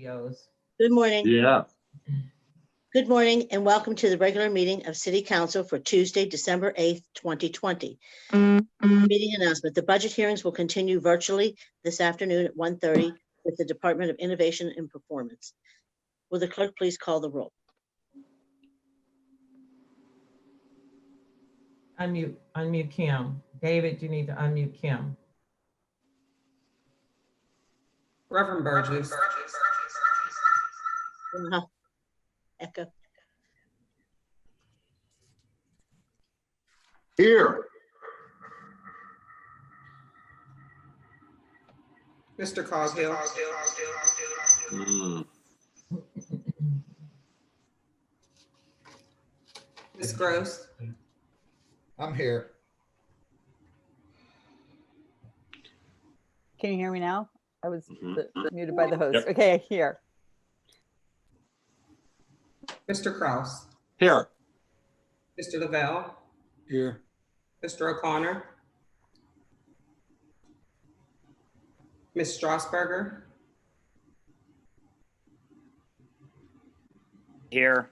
videos. Good morning. Yeah. Good morning and welcome to the regular meeting of City Council for Tuesday, December 8th, 2020. Meeting announcement. The budget hearings will continue virtually this afternoon at 1:30 with the Department of Innovation and Performance. Will the clerk please call the roll? Unmute Kim. David, you need to unmute Kim. Reverend Burgess. Echo. Here. Mr. Coshill. Ms. Gross. I'm here. Can you hear me now? I was Mhm. muted by the host. Yep. Okay, here. Mr. Kraus. Here. Mr. Lavelle. Here. Mr. O'Connor. Ms. Strasburger. Here.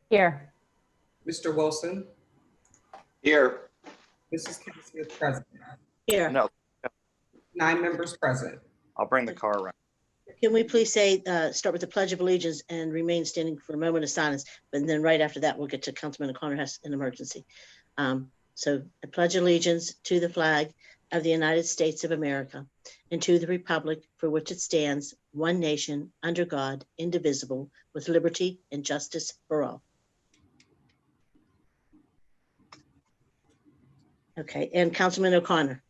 Here. Mr. Wilson. Here. Mrs. Kim Smith present. Here. No, 9 members present. I'll bring the car around. Can we please say, start with the Pledge of Allegiance and remain standing for a moment of silence, but then right after that, we'll get to Councilman O'Connor has an emergency. So I pledge allegiance to the flag of the United States of America and to the republic for which it stands, one nation, under God, indivisible, with liberty and justice for all. Okay, and Councilman O'Connor.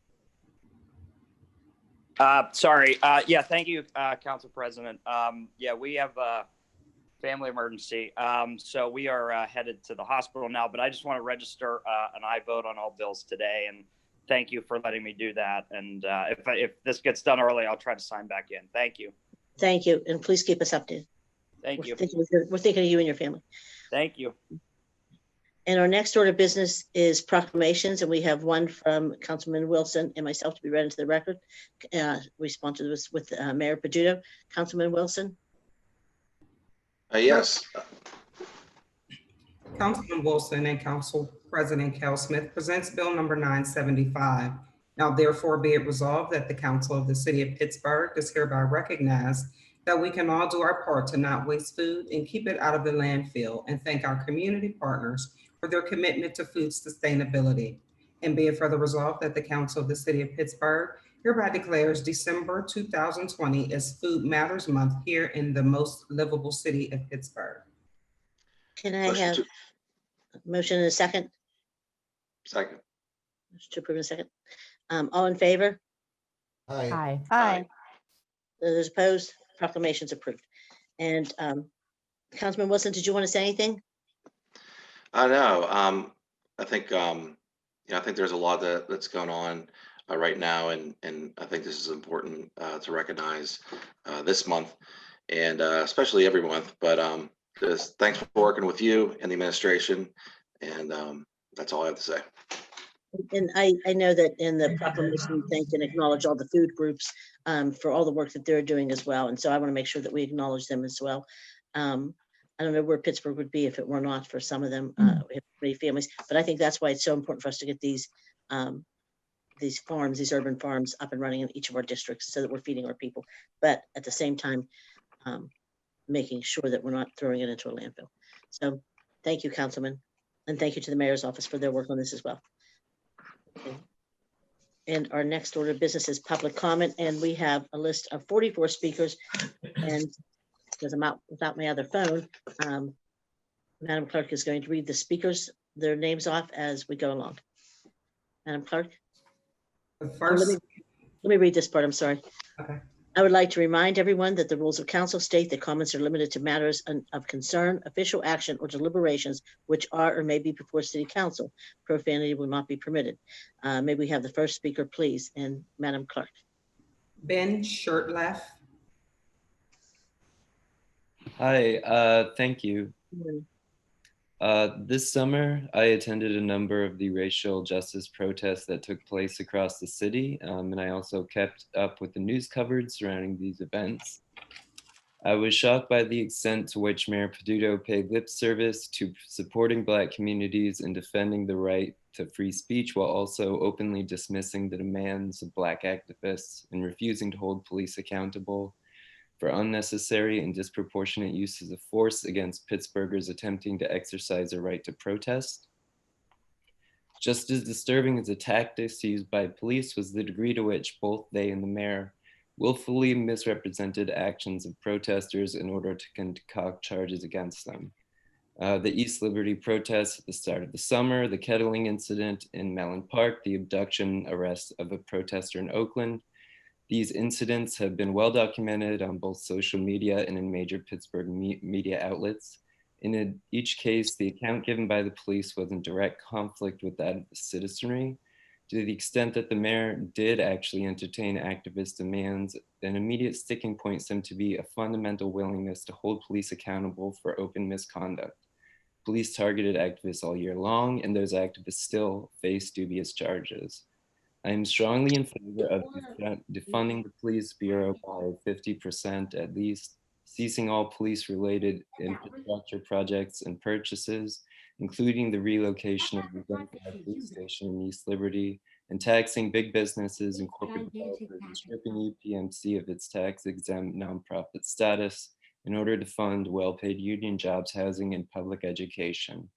Sorry. Yeah, thank you, Council President. Yeah, we have a family emergency. So we are headed to the hospital now, but I just want to register an aye vote on all bills today. And thank you for letting me do that. And if this gets done early, I'll try to sign back in. Thank you. Thank you, and please keep us updated. Thank you. We're thinking of you and your family. Thank you. And our next order of business is proclamations, and we have one from Councilman Wilson and myself to be read into the record. We sponsored this with Mayor Peduto. Councilman Wilson. Yes. Councilman Wilson and Council President Cal Smith presents Bill number 975. Now therefore be it resolved that the Council of the City of Pittsburgh does hereby recognize that we can all do our part to not waste food and keep it out of the landfill, and thank our community partners for their commitment to food sustainability. And be it further resolved that the Council of the City of Pittsburgh hereby declares December 2020 as Food Matters Month here in the most livable city of Pittsburgh. Can I have a motion in a second? Second. Motion to approve in a second. All in favor? Hi. Hi. Hi. Those opposed? Proclamation's approved. And Councilman Wilson, did you want to say anything? No, I think I think there's a lot that's going on right now, and I think this is important to recognize this month, and especially every month. But just thanks for working with you and the administration, and that's all I have to say. And I know that in the proclamation, we thank and acknowledge all the food groups for all the work that they're doing as well. And so I want to make sure that we acknowledge them as well. I don't know where Pittsburgh would be if it were not for some of them. We have many families, but I think that's why it's so important for us to get these farms, these urban farms up and running in each of our districts so that we're feeding our people. But at the same time, making sure that we're not throwing it into a landfill. So thank you, Councilman. And thank you to the mayor's office for their work on this as well. Okay. And our next order of business is public comment. And we have a list of 44 speakers. And because I'm out without my other phone, Madam Clerk is going to read the speakers, their names off as we go along. Madam Clerk. The first. Let me read this part, I'm sorry. Okay. I would like to remind everyone that the rules of council state that comments are limited to matters of concern, official action, or deliberations which are or may be before city council. Profanity will not be permitted. May we have the first speaker, please, and Madam Clerk. Ben Shirtleff. Hi, thank you. This summer, I attended a number of the racial justice protests that took place across the city, and I also kept up with the news coverage surrounding these events. I was shocked by the extent to which Mayor Peduto paid lip service to supporting Black communities and defending the right to free speech while also openly dismissing the demands of Black activists and refusing to hold police accountable for unnecessary and disproportionate uses of force against Pittsburghers attempting to exercise their right to protest. Just as disturbing as the tactics used by police was the degree to which both they and the mayor willfully misrepresented actions of protesters in order to concoct charges against them. The East Liberty protests at the start of the summer, the kettling incident in Mellon Park, the abduction arrest of a protester in Oakland. These incidents have been well documented on both social media and in major Pittsburgh media outlets. In each case, the account given by the police was in direct conflict with that of the citizenry. To the extent that the mayor did actually entertain activist demands, an immediate sticking point seemed to be a fundamental willingness to hold police accountable for open misconduct. Police targeted activists all year long, and those activists still face dubious charges. I am strongly in favor of defunding the police bureau by 50% at least, ceasing all police-related infrastructure projects and purchases, including the relocation of the Gunfire Police Station in East Liberty, and taxing big businesses and corporate developers and stripping UPMC of its tax-exempt nonprofit status in order to fund well-paid union jobs, housing, and public education.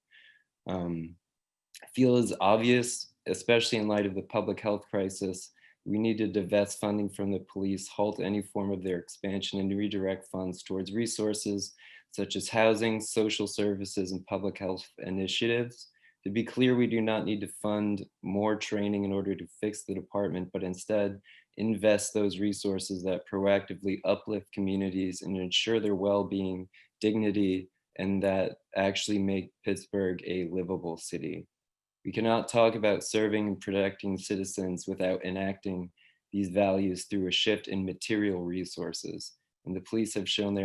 I feel it's obvious, especially in light of the public health crisis, we need to divest funding from the police, halt any form of their expansion, and redirect funds towards resources such as housing, social services, and public health initiatives. To be clear, we do not need to fund more training in order to fix the department, but instead invest those resources that proactively uplift communities and ensure their well-being, dignity, and that actually make Pittsburgh a livable city. We cannot talk about serving and protecting citizens without enacting these values through a shift in material resources. And the police have shown they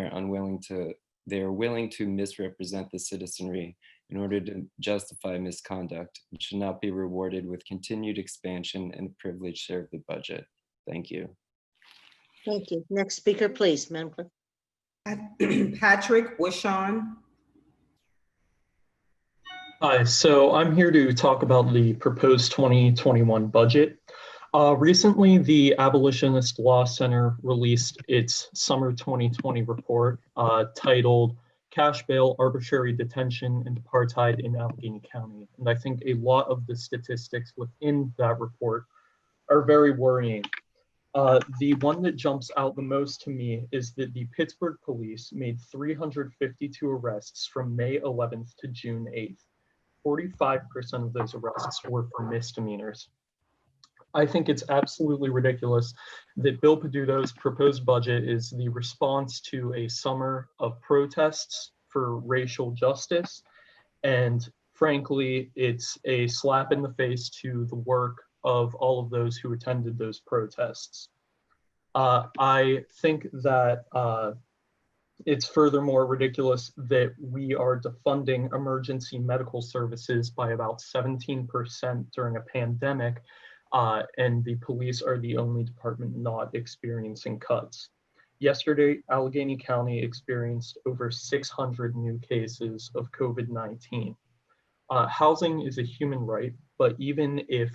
are willing to misrepresent the citizenry in order to justify misconduct and should not be rewarded with continued expansion and a privileged share of the budget. Thank you. Thank you. Next speaker, please, Madam Clerk. Patrick Wishon. Hi, so I'm here to talk about the proposed 2021 budget. Recently, the Abolitionist Law Center released its summer 2020 report titled Cash Bail, Arbitrary Detention, and Apartheid in Allegheny County. And I think a lot of the statistics within that report are very worrying. The one that jumps out the most to me is that the Pittsburgh police made 352 arrests from May 11th to June 8th. 45% of those arrests were for misdemeanors. I think it's absolutely ridiculous that Bill Peduto's proposed budget is the response to a summer of protests for racial justice. And frankly, it's a slap in the face to the work of all of those who attended those protests. I think that it's furthermore ridiculous that we are defunding emergency medical services by about 17% during a pandemic, and the police are the only department not experiencing cuts. Yesterday, Allegheny County experienced over 600 new cases of COVID-19. Housing is a human right, but even if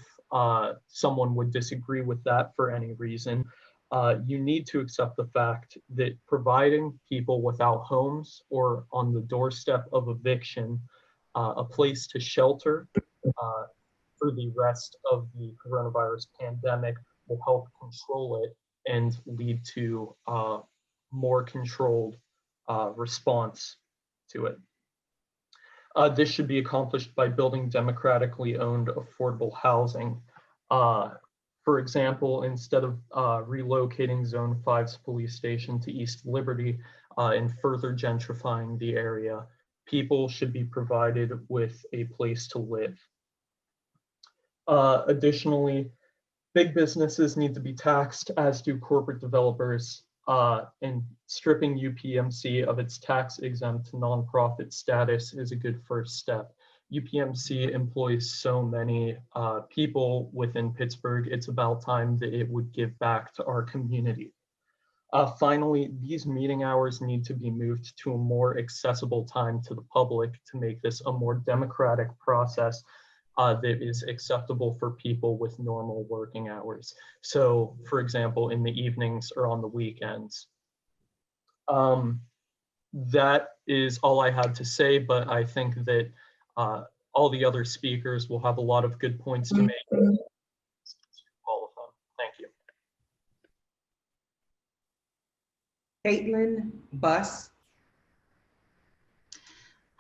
someone would disagree with that for any reason, you need to accept the fact that providing people without homes or on the doorstep of eviction a place to shelter for the rest of the coronavirus pandemic will help control it and lead to more controlled response to it. This should be accomplished by building democratically owned affordable housing. For example, instead of relocating Zone 5's police station to East Liberty and further gentrifying the area, people should be provided with a place to live. Additionally, big businesses need to be taxed, as do corporate developers, and stripping UPMC of its tax-exempt nonprofit status is a good first step. UPMC employs so many people within Pittsburgh. It's about time that it would give back to our community. Finally, these meeting hours need to be moved to a more accessible time to the public to make this a more democratic process that is acceptable for people with normal working hours. So, for example, in the evenings or on the weekends. That is all I had to say, but I think that all the other speakers will have a lot of good points to make. All of them. Thank you. Caitlin Buss.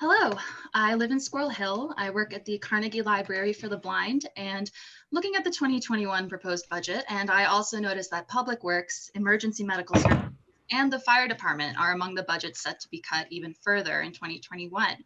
Hello, I live in Squirrel Hill. I work at the Carnegie Library for the Blind and looking at the 2021 proposed budget. And I also noticed that Public Works, Emergency Medical Services, and the fire department are among the budgets set to be cut even further in 2021.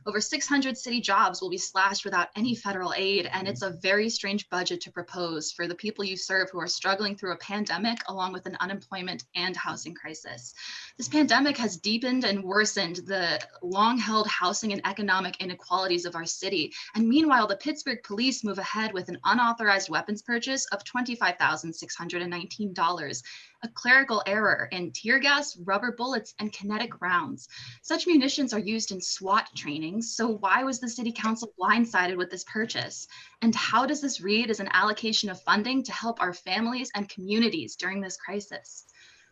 Over 600 city jobs will be slashed without any federal aid, and it's a very strange budget to propose for the people you serve who are struggling through a pandemic along with an unemployment and housing crisis. This pandemic has deepened and worsened the long-held housing and economic inequalities of our city. And meanwhile, the Pittsburgh police move ahead with an unauthorized weapons purchase of $25,619. A clerical error in tear gas, rubber bullets, and kinetic rounds. Such munitions are used in SWAT trainings, so why was the city council blindsided with this purchase? And how does this read as an allocation of funding to help our families and communities during this crisis?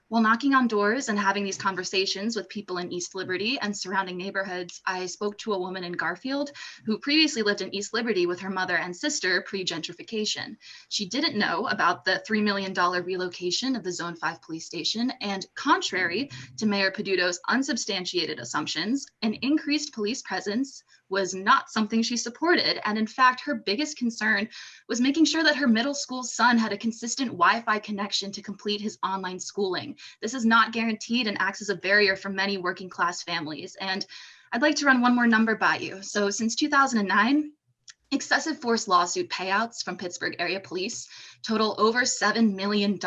While knocking on doors and having these conversations with people in East Liberty and surrounding neighborhoods, I spoke to a woman in Garfield who previously lived in East Liberty with her mother and sister pre-gentrification. She didn't know about the $3 million relocation of the Zone 5 police station, and contrary to Mayor Peduto's unsubstantiated assumptions, an increased police presence was not something she supported. And in fact, her biggest concern was making sure that her middle school son had a consistent Wi-Fi connection to complete his online schooling. This is not guaranteed and acts as a barrier for many working class families. And I'd like to run one more number by you. So since 2009, excessive force lawsuit payouts from Pittsburgh area police total over $7 million.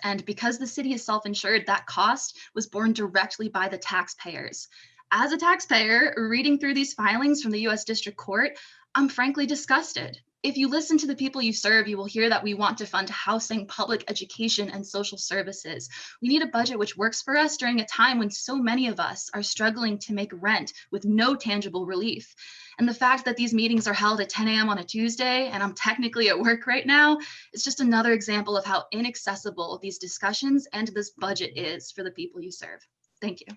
And because the city is self-insured, that cost was borne directly by the taxpayers. As a taxpayer, reading through these filings from the US District Court, I'm frankly disgusted. If you listen to the people you serve, you will hear that we want to fund housing, public education, and social services. We need a budget which works for us during a time when so many of us are struggling to make rent with no tangible relief. And the fact that these meetings are held at 10 a.m. on a Tuesday, and I'm technically at work right now, is just another example of how inaccessible these discussions and this budget is for the people you serve. Thank you.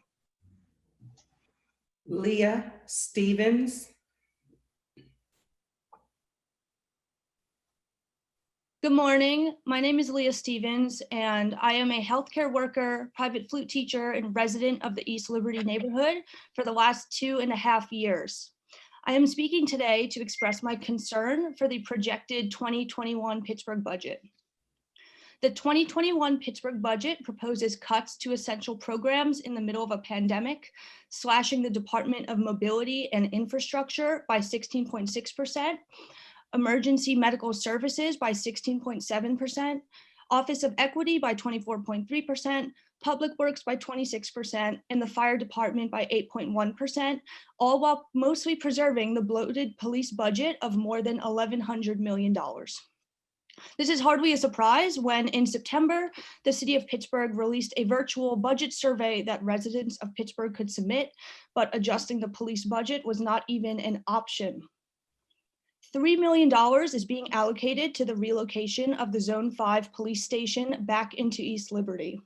Leah Stevens. Good morning. My name is Leah Stevens, and I am a healthcare worker, private flute teacher, and resident of the East Liberty neighborhood for the last 2.5 years. I am speaking today to express my concern for the projected 2021 Pittsburgh budget. The 2021 Pittsburgh budget proposes cuts to essential programs in the middle of a pandemic, slashing the Department of Mobility and Infrastructure by 16.6%, Emergency Medical Services by 16.7%, Office of Equity by 24.3%, Public Works by 26%, and the Fire Department by 8.1%, all while mostly preserving the bloated police budget of more than $1,100 million. This is hardly a surprise when in September, the city of Pittsburgh released a virtual budget survey that residents of Pittsburgh could submit, but adjusting the police budget was not even an option. $3 million is being allocated to the relocation of the Zone 5 police station back into East Liberty.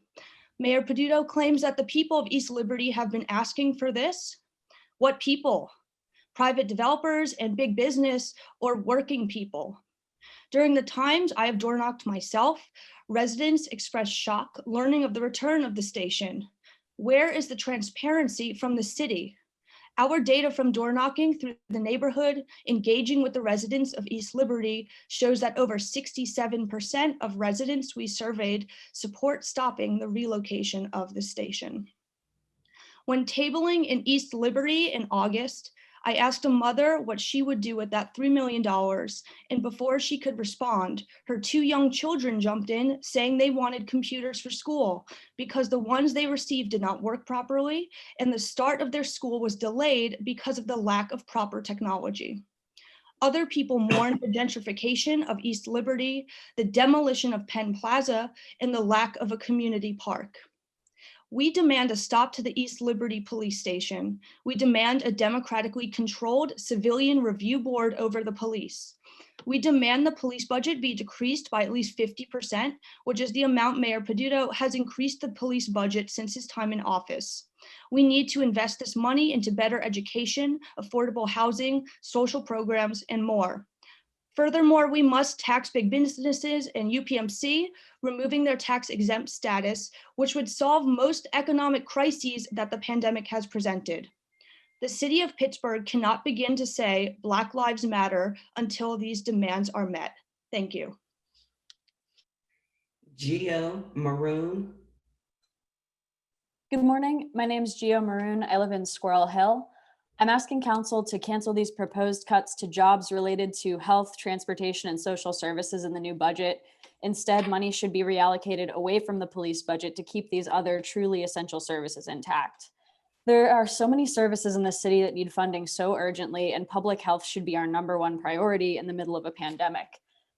Mayor Peduto claims that the people of East Liberty have been asking for this. What people? Private developers and big business, or working people? During the times I have door knocked myself, residents expressed shock learning of the return of the station. Where is the transparency from the city? Our data from door knocking through the neighborhood, engaging with the residents of East Liberty, shows that over 67% of residents we surveyed support stopping the relocation of the station. When tabling in East Liberty in August, I asked a mother what she would do with that $3 million, and before she could respond, her 2 young children jumped in saying they wanted computers for school because the ones they received did not work properly, and the start of their school was delayed because of the lack of proper technology. Other people mourned the gentrification of East Liberty, the demolition of Penn Plaza, and the lack of a community park. We demand a stop to the East Liberty Police Station. We demand a democratically controlled civilian review board over the police. We demand the police budget be decreased by at least 50%, which is the amount Mayor Peduto has increased the police budget since his time in office. We need to invest this money into better education, affordable housing, social programs, and more. Furthermore, we must tax big businesses and UPMC, removing their tax exempt status, which would solve most economic crises that the pandemic has presented. The city of Pittsburgh cannot begin to say Black Lives Matter until these demands are met. Thank you. Geo Maroon. Good morning. My name is Geo Maroon. I live in Squirrel Hill. I'm asking council to cancel these proposed cuts to jobs related to health, transportation, and social services in the new budget. Instead, money should be reallocated away from the police budget to keep these other truly essential services intact. There are so many services in the city that need funding so urgently, and public health should be our #1 priority in the middle of a pandemic.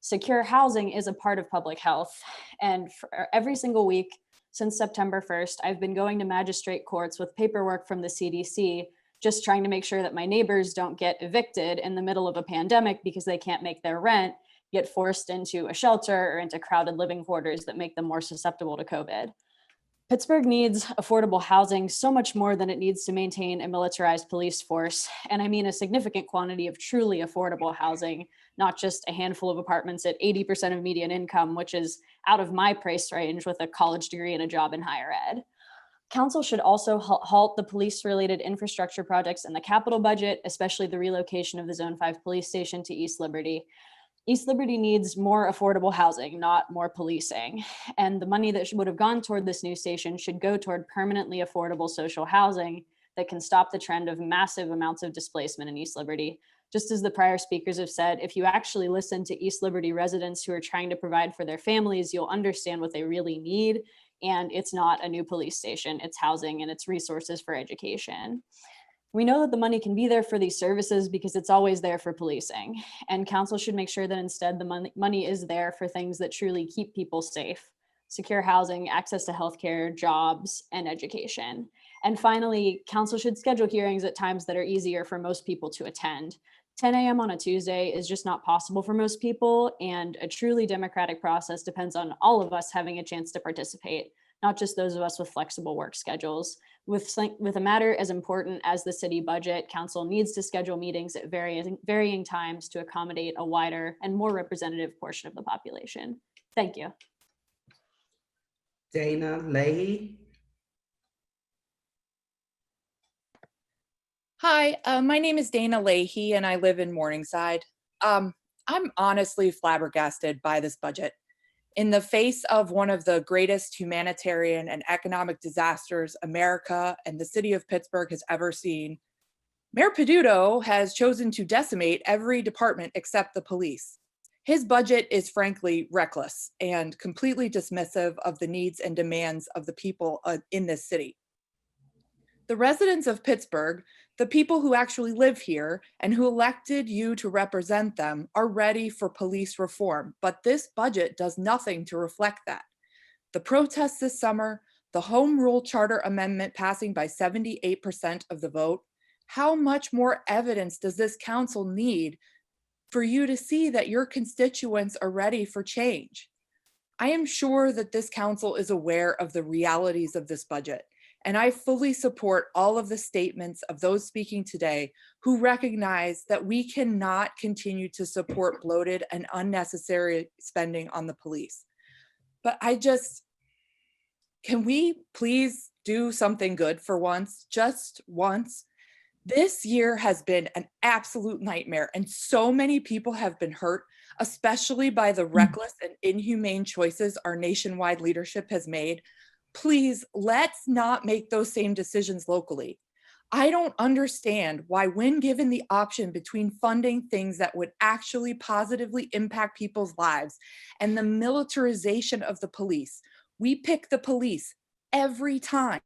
Secure housing is a part of public health, and for every single week since September 1st, I've been going to magistrate courts with paperwork from the CDC, just trying to make sure that my neighbors don't get evicted in the middle of a pandemic because they can't make their rent, get forced into a shelter or into crowded living quarters that make them more susceptible to COVID. Pittsburgh needs affordable housing so much more than it needs to maintain a militarized police force. And I mean a significant quantity of truly affordable housing, not just a handful of apartments at 80% of median income, which is out of my price range with a college degree and a job in higher ed. Council should also halt the police-related infrastructure projects in the capital budget, especially the relocation of the Zone 5 police station to East Liberty. East Liberty needs more affordable housing, not more policing. And the money that would have gone toward this new station should go toward permanently affordable social housing that can stop the trend of massive amounts of displacement in East Liberty. Just as the prior speakers have said, if you actually listen to East Liberty residents who are trying to provide for their families, you'll understand what they really need. And it's not a new police station, it's housing and it's resources for education. We know that the money can be there for these services because it's always there for policing. And council should make sure that instead the money is there for things that truly keep people safe: secure housing, access to healthcare, jobs, and education. And finally, council should schedule hearings at times that are easier for most people to attend. 10 a.m. on a Tuesday is just not possible for most people, and a truly democratic process depends on all of us having a chance to participate, not just those of us with flexible work schedules. With a matter as important as the city budget, council needs to schedule meetings at varying times to accommodate a wider and more representative portion of the population. Thank you. Dana Leahy. Hi, my name is Dana Leahy and I live in Morningside. I'm honestly flabbergasted by this budget. In the face of one of the greatest humanitarian and economic disasters America and the city of Pittsburgh has ever seen, Mayor Peduto has chosen to decimate every department except the police. His budget is frankly reckless and completely dismissive of the needs and demands of the people in this city. The residents of Pittsburgh, the people who actually live here and who elected you to represent them, are ready for police reform, but this budget does nothing to reflect that. The protests this summer, the Home Rule Charter Amendment passing by 78% of the vote, how much more evidence does this council need for you to see that your constituents are ready for change? I am sure that this council is aware of the realities of this budget, and I fully support all of the statements of those speaking today who recognize that we cannot continue to support bloated and unnecessary spending on the police. But can we please do something good for once, just once? This year has been an absolute nightmare, and so many people have been hurt, especially by the reckless and inhumane choices our nationwide leadership has made. Please, let's not make those same decisions locally. I don't understand why, when given the option between funding things that would actually positively impact people's lives and the militarization of the police, we pick the police every time.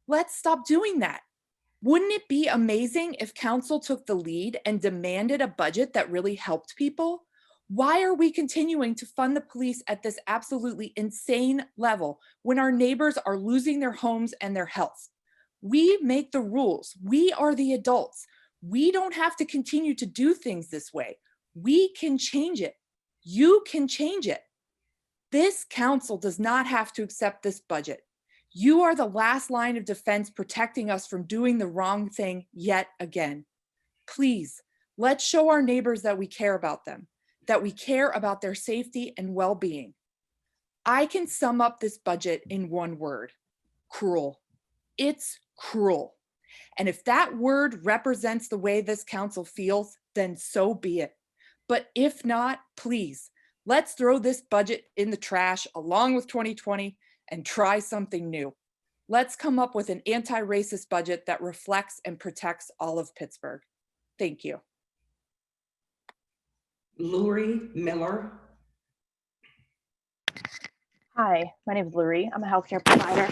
Let's stop doing that. Wouldn't it be amazing if council took the lead and demanded a budget that really helped people? Why are we continuing to fund the police at this absolutely insane level when our neighbors are losing their homes and their health? We make the rules. We are the adults. We don't have to continue to do things this way. We can change it. You can change it. This council does not have to accept this budget. You are the last line of defense protecting us from doing the wrong thing yet again. Please, let's show our neighbors that we care about them, that we care about their safety and well-being. I can sum up this budget in one word: cruel. It's cruel. And if that word represents the way this council feels, then so be it. But if not, please, let's throw this budget in the trash along with 2020 and try something new. Let's come up with an anti-racist budget that reflects and protects all of Pittsburgh. Thank you. Lori Miller. Hi, my name is Lori. I'm a healthcare provider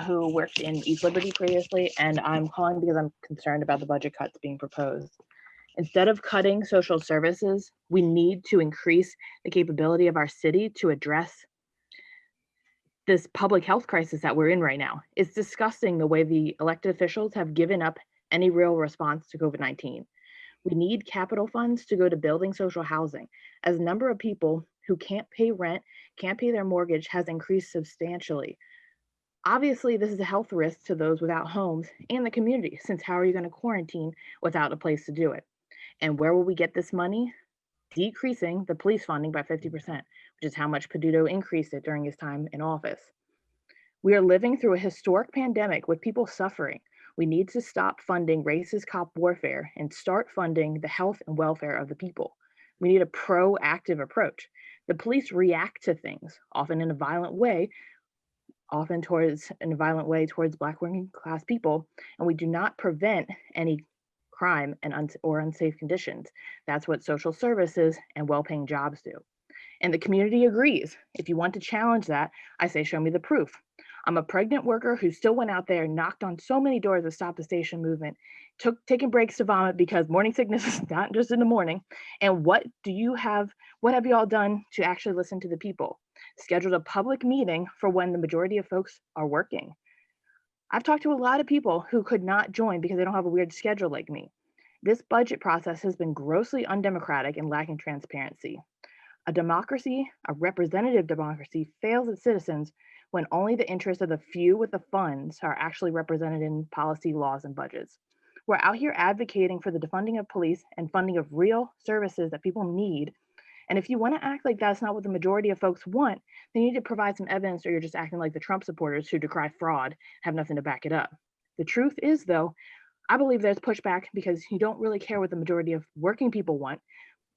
who worked in East Liberty previously, and I'm calling because I'm concerned about the budget cuts being proposed. Instead of cutting social services, we need to increase the capability of our city to address this public health crisis that we're in right now. It's disgusting the way the elected officials have given up any real response to COVID-19. We need capital funds to go to building social housing, as the number of people who can't pay rent, can't pay their mortgage has increased substantially. Obviously, this is a health risk to those without homes and the community, since how are you going to quarantine without a place to do it? And where will we get this money? Decreasing the police funding by 50%, which is how much Peduto increased it during his time in office. We are living through a historic pandemic with people suffering. We need to stop funding racist cop warfare and start funding the health and welfare of the people. We need a proactive approach. The police react to things, often in a violent way, towards Black working class people, and we do not prevent any crime and or unsafe conditions. That's what social services and well-paying jobs do. And the community agrees. If you want to challenge that, I say, show me the proof. I'm a pregnant worker who still went out there and knocked on so many doors of Stop the Station movement, taking breaks to vomit because morning sickness is not just in the morning. And what have you all done to actually listen to the people? Scheduled a public meeting for when the majority of folks are working. I've talked to a lot of people who could not join because they don't have a weird schedule like me. This budget process has been grossly undemocratic and lacking transparency. A democracy, a representative democracy, fails its citizens when only the interests of the few with the funds are actually represented in policy, laws, and budgets. We're out here advocating for the defunding of police and funding of real services that people need. And if you want to act like that's not what the majority of folks want, then you need to provide some evidence, or you're just acting like the Trump supporters who decry fraud, have nothing to back it up. The truth is, though, I believe there's pushback because you don't really care what the majority of working people want,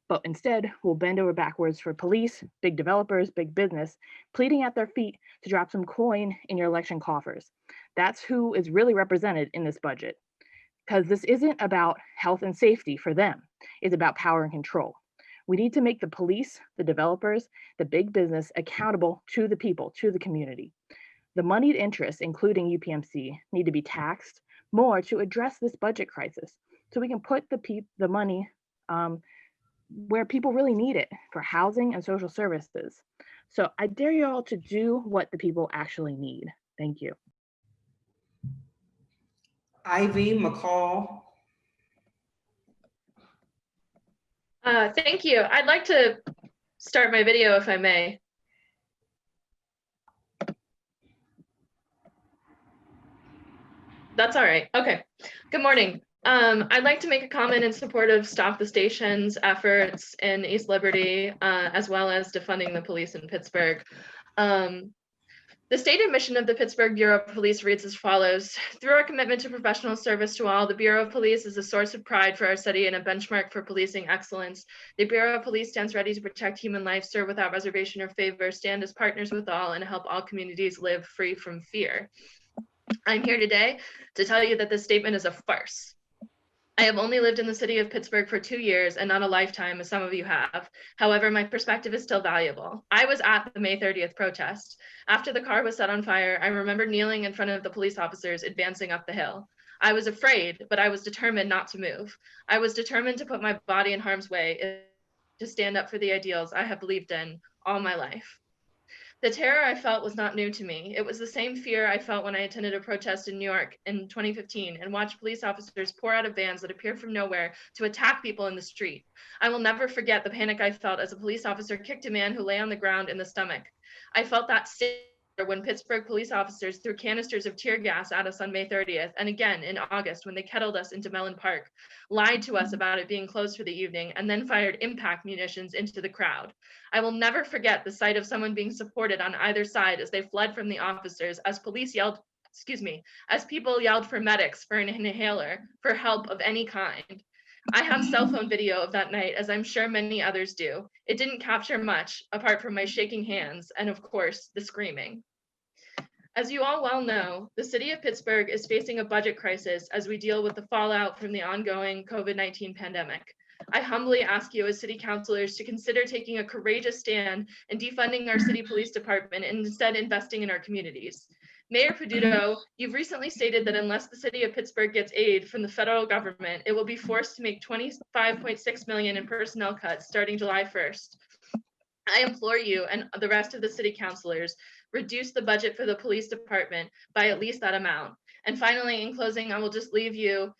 but instead will bend over backwards for police, big developers, big business, pleading at their feet to drop some coin in your election coffers. That's who is really represented in this budget, because this isn't about health and safety for them. It's about power and control. We need to make the police, the developers, the big business accountable to the people, to the community. The moneyed interests, including UPMC, need to be taxed more to address this budget crisis, so we can put the money where people really need it, for housing and social services. So I dare you all to do what the people actually need. Thank you. Ivy McCall. Thank you. I'd like to start my video if I may. That's all right. Okay. Good morning. I'd like to make a comment in support of Stop the Station's efforts in East Liberty, as well as defunding the police in Pittsburgh. The stated mission of the Pittsburgh Bureau of Police reads as follows. Through our commitment to professional service to all, the Bureau of Police is a source of pride for our city and a benchmark for policing excellence. The Bureau of Police stands ready to protect human life, serve without reservation or favor, stand as partners with all, and help all communities live free from fear. I'm here today to tell you that this statement is a farce. I have only lived in the city of Pittsburgh for 2 years and not a lifetime, as some of you have. However, my perspective is still valuable. I was at the May 30th protest. After the car was set on fire, I remember kneeling in front of the police officers advancing up the hill. I was afraid, but I was determined not to move. I was determined to put my body in harm's way to stand up for the ideals I have believed in all my life. The terror I felt was not new to me. It was the same fear I felt when I attended a protest in New York in 2015 and watched police officers pour out of vans that appeared from nowhere to attack people in the street. I will never forget the panic I felt as a police officer kicked a man who lay on the ground in the stomach. I felt that when Pittsburgh police officers threw canisters of tear gas at us on May 30th, and again in August when they kettled us into Mellon Park, lied to us about it being closed for the evening, and then fired impact munitions into the crowd. I will never forget the sight of someone being supported on either side as they fled from the officers, as as people yelled for medics, for an inhaler, for help of any kind. I have cell phone video of that night, as I'm sure many others do. It didn't capture much, apart from my shaking hands and, of course, the screaming. As you all well know, the city of Pittsburgh is facing a budget crisis as we deal with the fallout from the ongoing COVID-19 pandemic. I humbly ask you as city councilors to consider taking a courageous stand and defunding our city police department and instead investing in our communities. Mayor Peduto, you've recently stated that unless the city of Pittsburgh gets aid from the federal government, it will be forced to make $25.6 million in personnel cuts starting July 1st. I implore you and the rest of the city councilors, reduce the budget for the police department by at least that amount. And finally, in closing, I will just leave you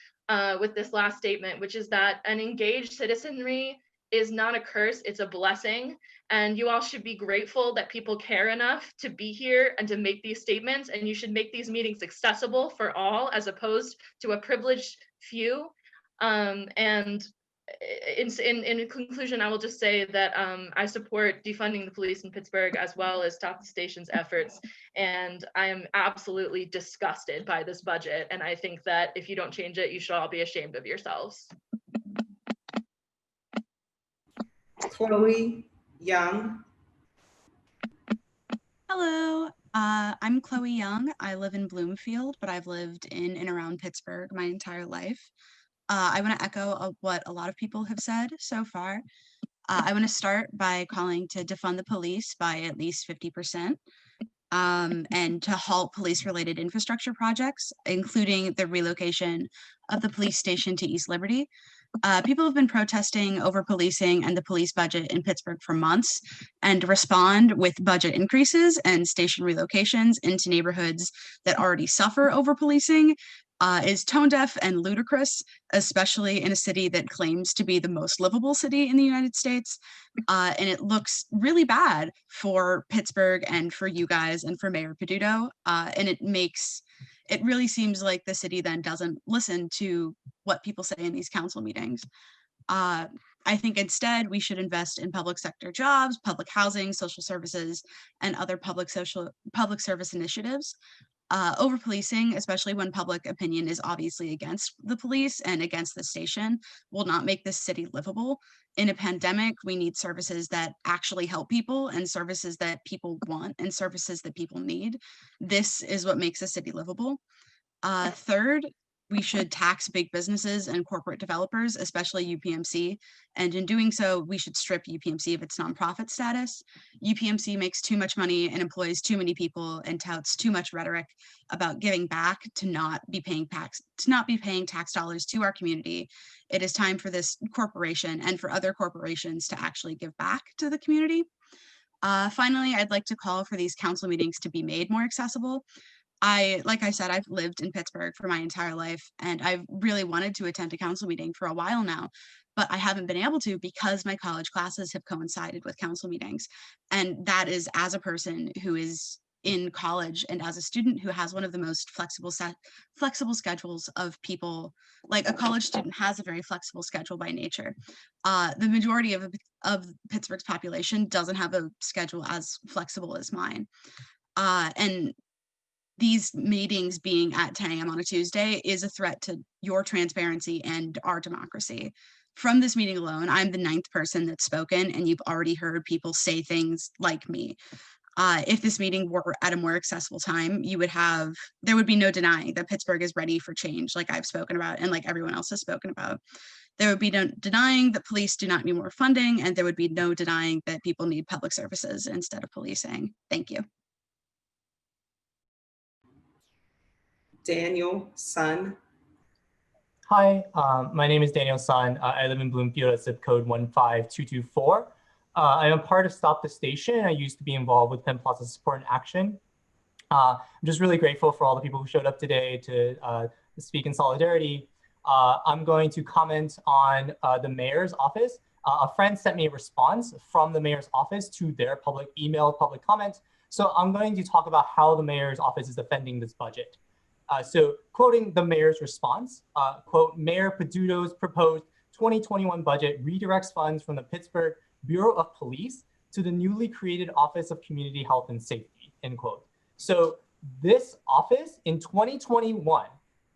with this last statement, which is that an engaged citizenry is not a curse, it's a blessing. And you all should be grateful that people care enough to be here and to make these statements. And you should make these meetings accessible for all as opposed to a privileged few. And in conclusion, I will just say that I support defunding the police in Pittsburgh as well as Stop the Station's efforts. And I am absolutely disgusted by this budget. And I think that if you don't change it, you should all be ashamed of yourselves. Chloe Young. Hello, I'm Chloe Young. I live in Bloomfield, but I've lived in and around Pittsburgh my entire life. I want to echo what a lot of people have said so far. I want to start by calling to defund the police by at least 50%, and to halt police-related infrastructure projects, including the relocation of the police station to East Liberty. People have been protesting over policing and the police budget in Pittsburgh for months, and to respond with budget increases and station relocations into neighborhoods that already suffer over policing is tone deaf and ludicrous, especially in a city that claims to be the most livable city in the United States. And it looks really bad for Pittsburgh and for you guys and for Mayor Peduto. And it really seems like the city then doesn't listen to what people say in these council meetings. I think instead we should invest in public sector jobs, public housing, social services, and other public service initiatives. Over policing, especially when public opinion is obviously against the police and against the station, will not make this city livable. In a pandemic, we need services that actually help people and services that people want and services that people need. This is what makes a city livable. Third, we should tax big businesses and corporate developers, especially UPMC. And in doing so, we should strip UPMC of its nonprofit status. UPMC makes too much money and employs too many people and touts too much rhetoric about giving back to not be paying tax dollars to our community. It is time for this corporation and for other corporations to actually give back to the community. Finally, I'd like to call for these council meetings to be made more accessible. Like I said, I've lived in Pittsburgh for my entire life, and I've really wanted to attend a council meeting for a while now, but I haven't been able to because my college classes have coincided with council meetings. And that is as a person who is in college and as a student who has one of the most flexible schedules of people. Like, a college student has a very flexible schedule by nature. The majority of Pittsburgh's population doesn't have a schedule as flexible as mine. And these meetings being at 10 a.m. on a Tuesday is a threat to your transparency and our democracy. From this meeting alone, I'm the 9th person that's spoken, and you've already heard people say things like me. If this meeting were at a more accessible time, there would be no denying that Pittsburgh is ready for change, like I've spoken about and like everyone else has spoken about. There would be no denying that police do not need more funding, and there would be no denying that people need public services instead of policing. Thank you. Daniel Sun. Hi, my name is Daniel Sun. I live in Bloomfield at zip code 15224. I am part of Stop the Station. I used to be involved with Penn Plaza Support and Action. I'm just really grateful for all the people who showed up today to speak in solidarity. I'm going to comment on the mayor's office. A friend sent me a response from the mayor's office to their public comment. So I'm going to talk about how the mayor's office is defending this budget. So quoting the mayor's response, quote, Mayor Peduto's proposed 2021 budget redirects funds from the Pittsburgh Bureau of Police to the newly created Office of Community Health and Safety, end quote. So this office in 2021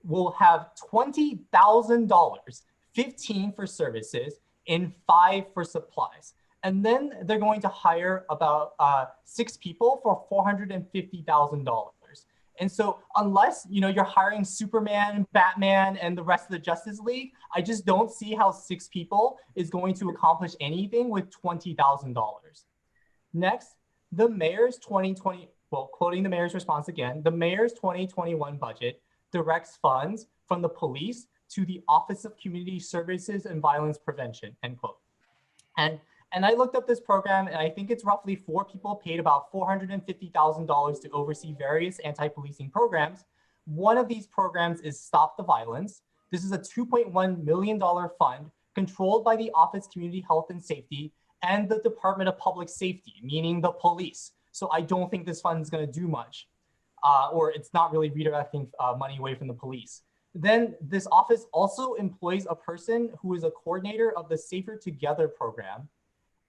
will have $20,000, 15 for services and 5 for supplies. And then they're going to hire about 6 people for $450,000. And so unless you're hiring Superman, Batman, and the rest of the Justice League, I just don't see how 6 people is going to accomplish anything with $20,000. Next, the mayor's 2020, well, quoting the mayor's response again, the mayor's 2021 budget directs funds from the police to the Office of Community Services and Violence Prevention, end quote. And I looked up this program, and I think it's roughly 4 people paid about $450,000 to oversee various anti-policing programs. One of these programs is Stop the Violence. This is a $2.1 million fund controlled by the Office of Community Health and Safety and the Department of Public Safety, meaning the police. So I don't think this fund is going to do much, or it's not really redirecting money away from the police. Then this office also employs a person who is a coordinator of the Safer Together program.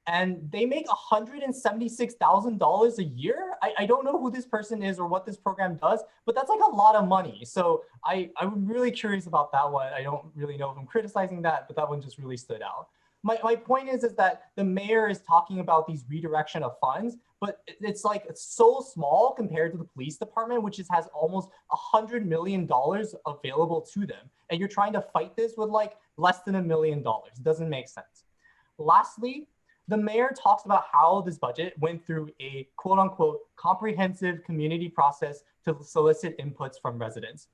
And they make $176,000 a year. I don't know who this person is or what this program does, but that's like a lot of money. So I'm really curious about that one. I don't really know if I'm criticizing that, but that one just really stood out. My point is that the mayor is talking about these redirection of funds, but it's so small compared to the police department, which has almost $100 million available to them. And you're trying to fight this with less than $1 million. It doesn't make sense. Lastly, the mayor talks about how this budget went through a quote unquote comprehensive community process to solicit inputs from residents.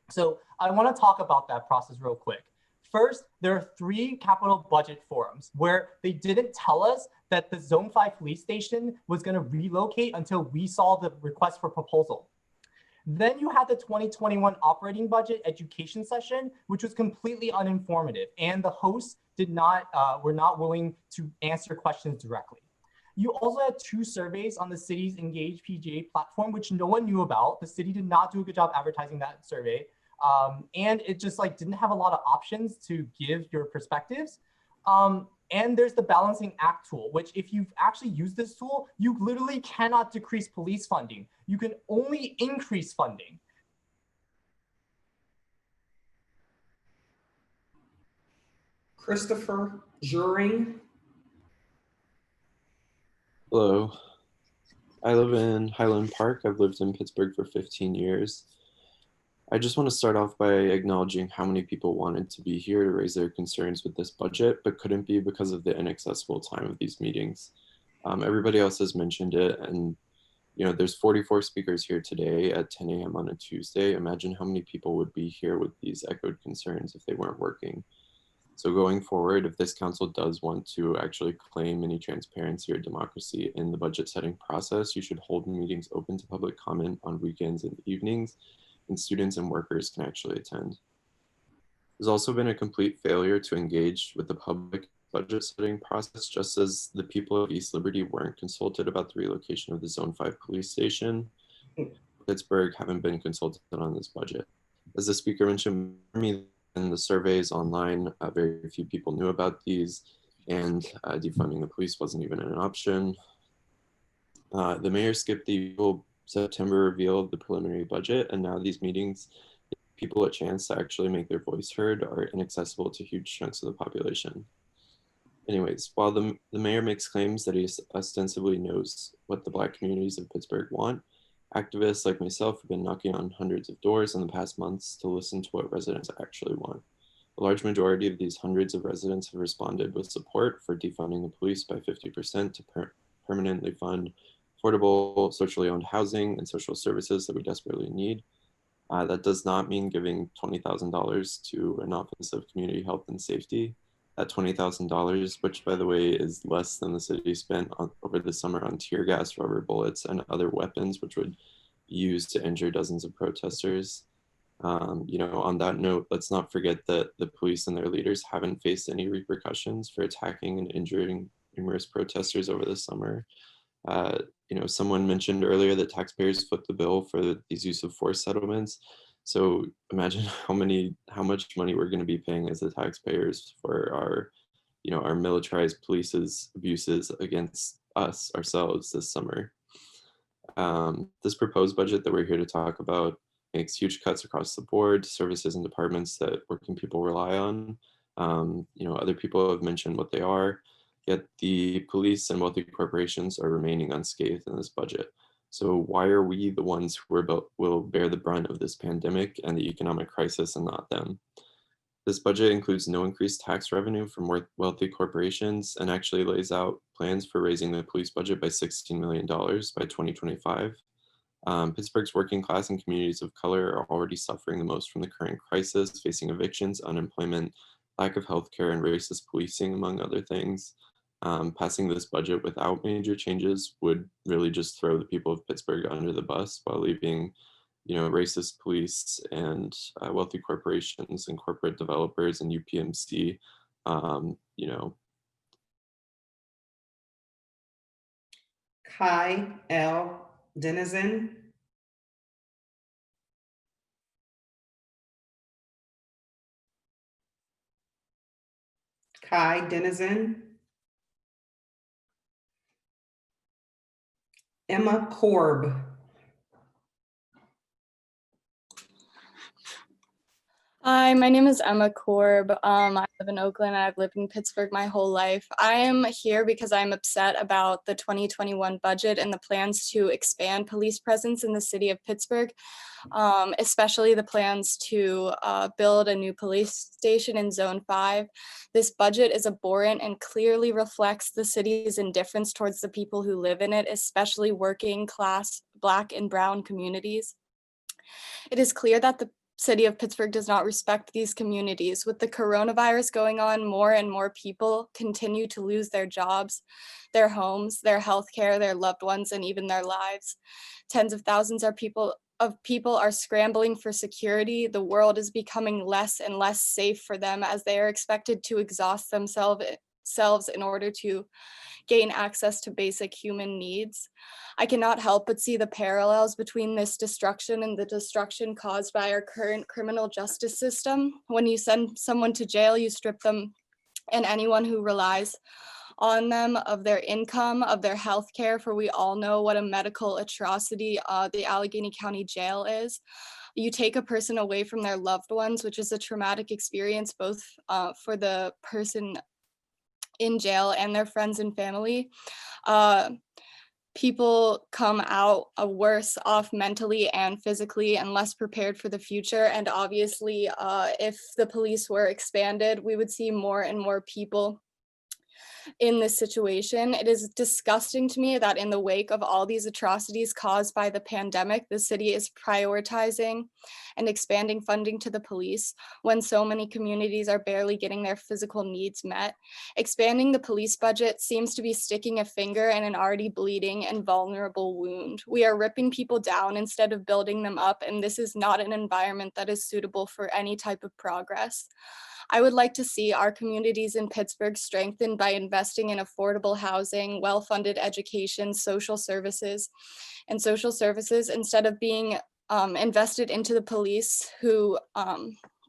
So I want to talk about that process real quick. First, there are 3 capital budget forums where they didn't tell us that the Zone 5 police station was going to relocate until we saw the request for proposal. Then you had the 2021 operating budget education session, which was completely uninformative, and the hosts were not willing to answer questions directly. You also had 2 surveys on the city's Engage PGA platform, which no one knew about. The city did not do a good job advertising that survey. And it just didn't have a lot of options to give your perspectives. And there's the balancing act tool, which if you've actually used this tool, you literally cannot decrease police funding. You can only increase funding. Christopher Juring. Hello. I live in Highland Park. I've lived in Pittsburgh for 15 years. I just want to start off by acknowledging how many people wanted to be here to raise their concerns with this budget, but couldn't be because of the inaccessible time of these meetings. Everybody else has mentioned it, and there's 44 speakers here today at 10 a.m. on a Tuesday. Imagine how many people would be here with these echoed concerns if they weren't working. So going forward, if this council does want to actually claim any transparency or democracy in the budget setting process, you should hold meetings open to public comment on weekends and evenings, and students and workers can actually attend. There's also been a complete failure to engage with the public budget setting process, just as the people of East Liberty weren't consulted about the relocation of the Zone 5 police station. Pittsburgh haven't been consulted on this budget. As the speaker mentioned, in the surveys online, very few people knew about these, and defunding the police wasn't even an option. The mayor skipped the September reveal of the preliminary budget, and now these meetings give people a chance to actually make their voice heard are inaccessible to huge chunks of the population. Anyways, while the mayor makes claims that he ostensibly knows what the Black communities of Pittsburgh want, activists like myself have been knocking on hundreds of doors in the past months to listen to what residents actually want. A large majority of these hundreds of residents have responded with support for defunding the police by 50% to permanently fund affordable, socially owned housing and social services that we desperately need. That does not mean giving $20,000 to an Office of Community Health and Safety. That $20,000, which by the way is less than the city spent over the summer on tear gas, rubber bullets, and other weapons, which would be used to injure dozens of protesters. On that note, let's not forget that the police and their leaders haven't faced any repercussions for attacking and injuring numerous protesters over the summer. Someone mentioned earlier that taxpayers foot the bill for these use of force settlements. So imagine how much money we're going to be paying as the taxpayers for our militarized police's abuses against us ourselves this summer. This proposed budget that we're here to talk about makes huge cuts across the board, services and departments that working people rely on. Other people have mentioned what they are, yet the police and wealthy corporations are remaining unscathed in this budget. So why are we the ones who will bear the brunt of this pandemic and the economic crisis and not them? This budget includes no increased tax revenue from wealthy corporations and actually lays out plans for raising the police budget by $16 million by 2025. Pittsburgh's working class and communities of color are already suffering the most from the current crisis, facing evictions, unemployment, lack of healthcare, and racist policing, among other things. Passing this budget without major changes would really just throw the people of Pittsburgh under the bus while leaving, racist police and wealthy corporations and corporate developers and UPMC, Kai L. Denizen. Kai Denizen. Emma Korb. Hi, my name is Emma Korb. I live in Oakland. I've lived in Pittsburgh my whole life. I am here because I'm upset about the 2021 budget and the plans to expand police presence in the city of Pittsburgh, especially the plans to build a new police station in Zone 5. This budget is abhorrent and clearly reflects the city's indifference towards the people who live in it, especially working class Black and Brown communities. It is clear that the city of Pittsburgh does not respect these communities. With the coronavirus going on, more and more people continue to lose their jobs, their homes, their healthcare, their loved ones, and even their lives. Tens of thousands of people are scrambling for security. The world is becoming less and less safe for them as they are expected to exhaust themselves in order to gain access to basic human needs. I cannot help but see the parallels between this destruction and the destruction caused by our current criminal justice system. When you send someone to jail, you strip them and anyone who relies on them of their income, of their health care, for we all know what a medical atrocity the Allegheny County Jail is. You take a person away from their loved ones, which is a traumatic experience both for the person in jail and their friends and family. People come out worse off mentally and physically and less prepared for the future. And obviously, if the police were expanded, we would see more and more people in this situation. It is disgusting to me that in the wake of all these atrocities caused by the pandemic, the city is prioritizing and expanding funding to the police when so many communities are barely getting their physical needs met. Expanding the police budget seems to be sticking a finger in an already bleeding and vulnerable wound. We are ripping people down instead of building them up, and this is not an environment that is suitable for any type of progress. I would like to see our communities in Pittsburgh strengthened by investing in affordable housing, well-funded education, social services, instead of being invested into the police who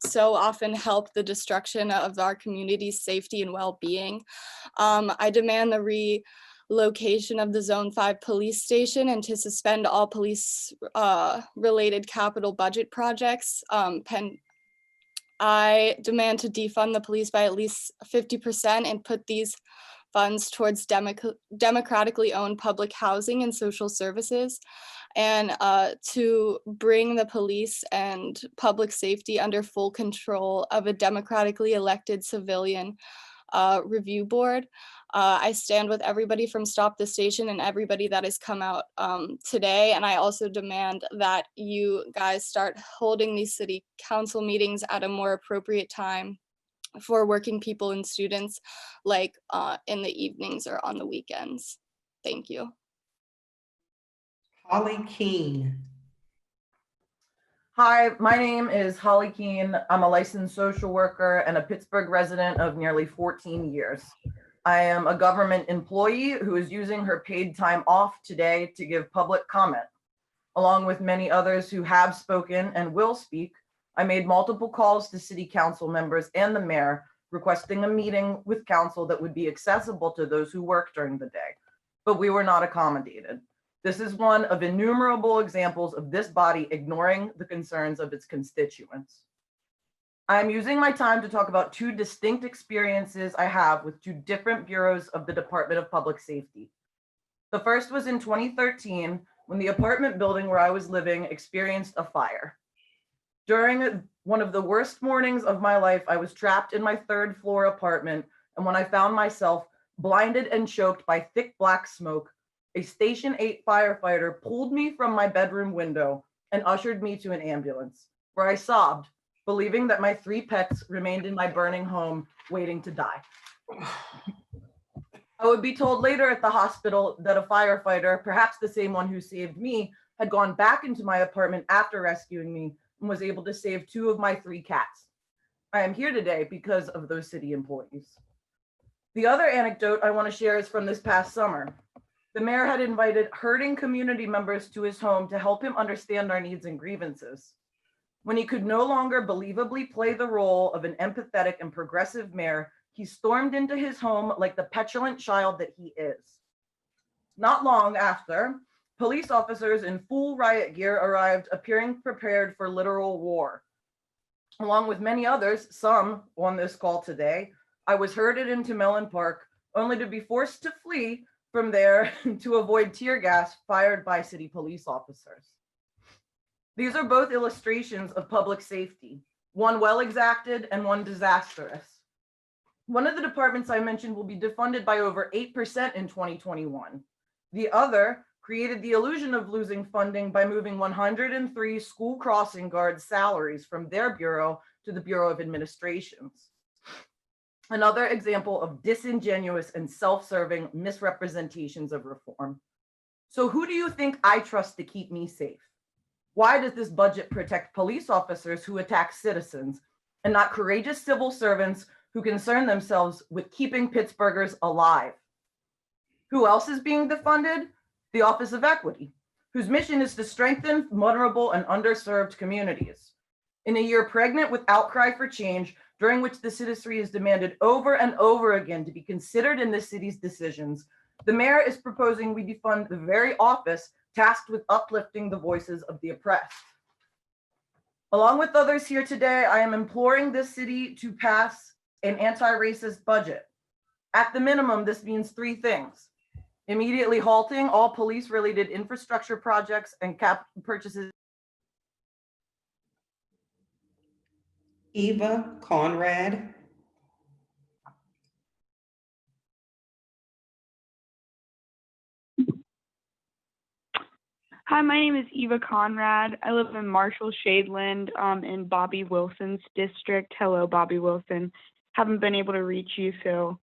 so often help the destruction of our community's safety and well-being. I demand the relocation of the Zone 5 police station and to suspend all police related capital budget projects. I demand to defund the police by at least 50% and put these funds towards democratically owned public housing and social services, and to bring the police and public safety under full control of a democratically elected civilian review board. I stand with everybody from Stop the Station and everybody that has come out today. And I also demand that you guys start holding these city council meetings at a more appropriate time for working people and students, like in the evenings or on the weekends. Thank you. Holly Keene. Hi, my name is Holly Keene. I'm a licensed social worker and a Pittsburgh resident of nearly 14 years. I am a government employee who is using her paid time off today to give public comment. Along with many others who have spoken and will speak, I made multiple calls to city council members and the mayor requesting a meeting with council that would be accessible to those who work during the day, but we were not accommodated. This is one of innumerable examples of this body ignoring the concerns of its constituents. I'm using my time to talk about two distinct experiences I have with two different bureaus of the Department of Public Safety. The first was in 2013 when the apartment building where I was living experienced a fire. During one of the worst mornings of my life, I was trapped in my third floor apartment, and when I found myself blinded and choked by thick black smoke, a Station 8 firefighter pulled me from my bedroom window and ushered me to an ambulance, where I sobbed, believing that my 3 pets remained in my burning home, waiting to die. I would be told later at the hospital that a firefighter, perhaps the same one who saved me, had gone back into my apartment after rescuing me and was able to save 2 of my 3 cats. I am here today because of those city employees. The other anecdote I want to share is from this past summer. The mayor had invited hurting community members to his home to help him understand our needs and grievances. When he could no longer believably play the role of an empathetic and progressive mayor, he stormed into his home like the petulant child that he is. Not long after, police officers in full riot gear arrived, appearing prepared for literal war. Along with many others, some on this call today, I was herded into Mellon Park, only to be forced to flee from there to avoid tear gas fired by city police officers. These are both illustrations of public safety, one well exacted and one disastrous. One of the departments I mentioned will be defunded by over 8% in 2021. The other created the illusion of losing funding by moving 103 school crossing guards' salaries from their bureau to the Bureau of Administrations. Another example of disingenuous and self-serving misrepresentations of reform. So who do you think I trust to keep me safe? Why does this budget protect police officers who attack citizens and not courageous civil servants who concern themselves with keeping Pittsburghers alive? Who else is being defunded? The Office of Equity, whose mission is to strengthen vulnerable and underserved communities. In a year pregnant with outcry for change, during which the citizenry is demanded over and over again to be considered in the city's decisions, the mayor is proposing we defund the very office tasked with uplifting the voices of the oppressed. Along with others here today, I am imploring this city to pass an anti-racist budget. At the minimum, this means 3 things. Immediately halting all police-related infrastructure projects and cap purchases. Eva Conrad. Hi, my name is Eva Conrad. I live in Marshall Shadeland in Bobby Wilson's district. Hello, Bobby Wilson. Haven't been able to reach you, so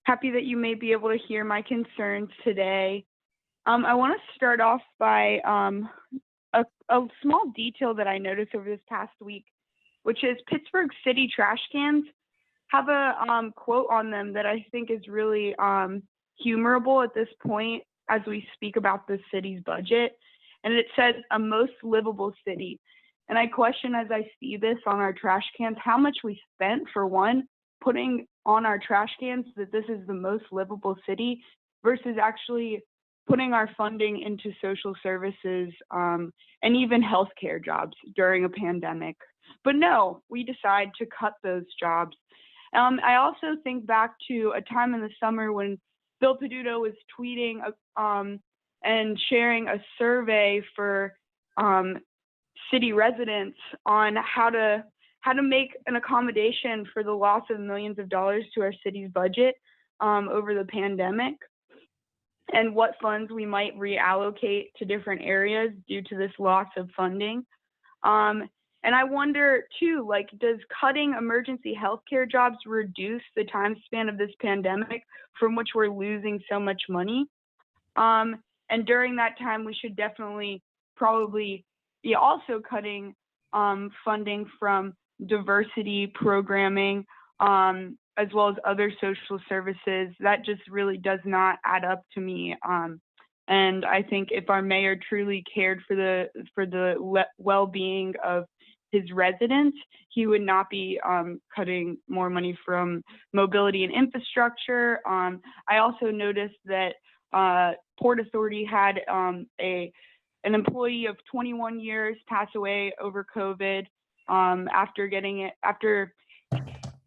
happy that you may be able to hear my concerns today. I want to start off by a small detail that I noticed over this past week, which is Pittsburgh city trash cans have a quote on them that I think is really humorable at this point as we speak about the city's budget. And it says, "a most livable city." And I question, as I see this on our trash cans, how much we spent, for one, putting on our trash cans that this is the most livable city versus actually putting our funding into social services and even healthcare jobs during a pandemic. But no, we decide to cut those jobs. I also think back to a time in the summer when Bill Peduto was tweeting and sharing a survey for city residents on how how to make an accommodation for the loss of millions of dollars to our city's budget over the pandemic, and what funds we might reallocate to different areas due to this loss of funding. And I wonder too, like, does cutting emergency healthcare jobs reduce the time span of this pandemic from which we're losing so much money? And during that time, we should definitely probably be also cutting funding from diversity programming, as well as other social services. That just really does not add up to me. And I think if our mayor truly cared for the well-being of his residents, he would not be cutting more money from mobility and infrastructure. I also noticed that Port Authority had an employee of 21 years pass away over COVID after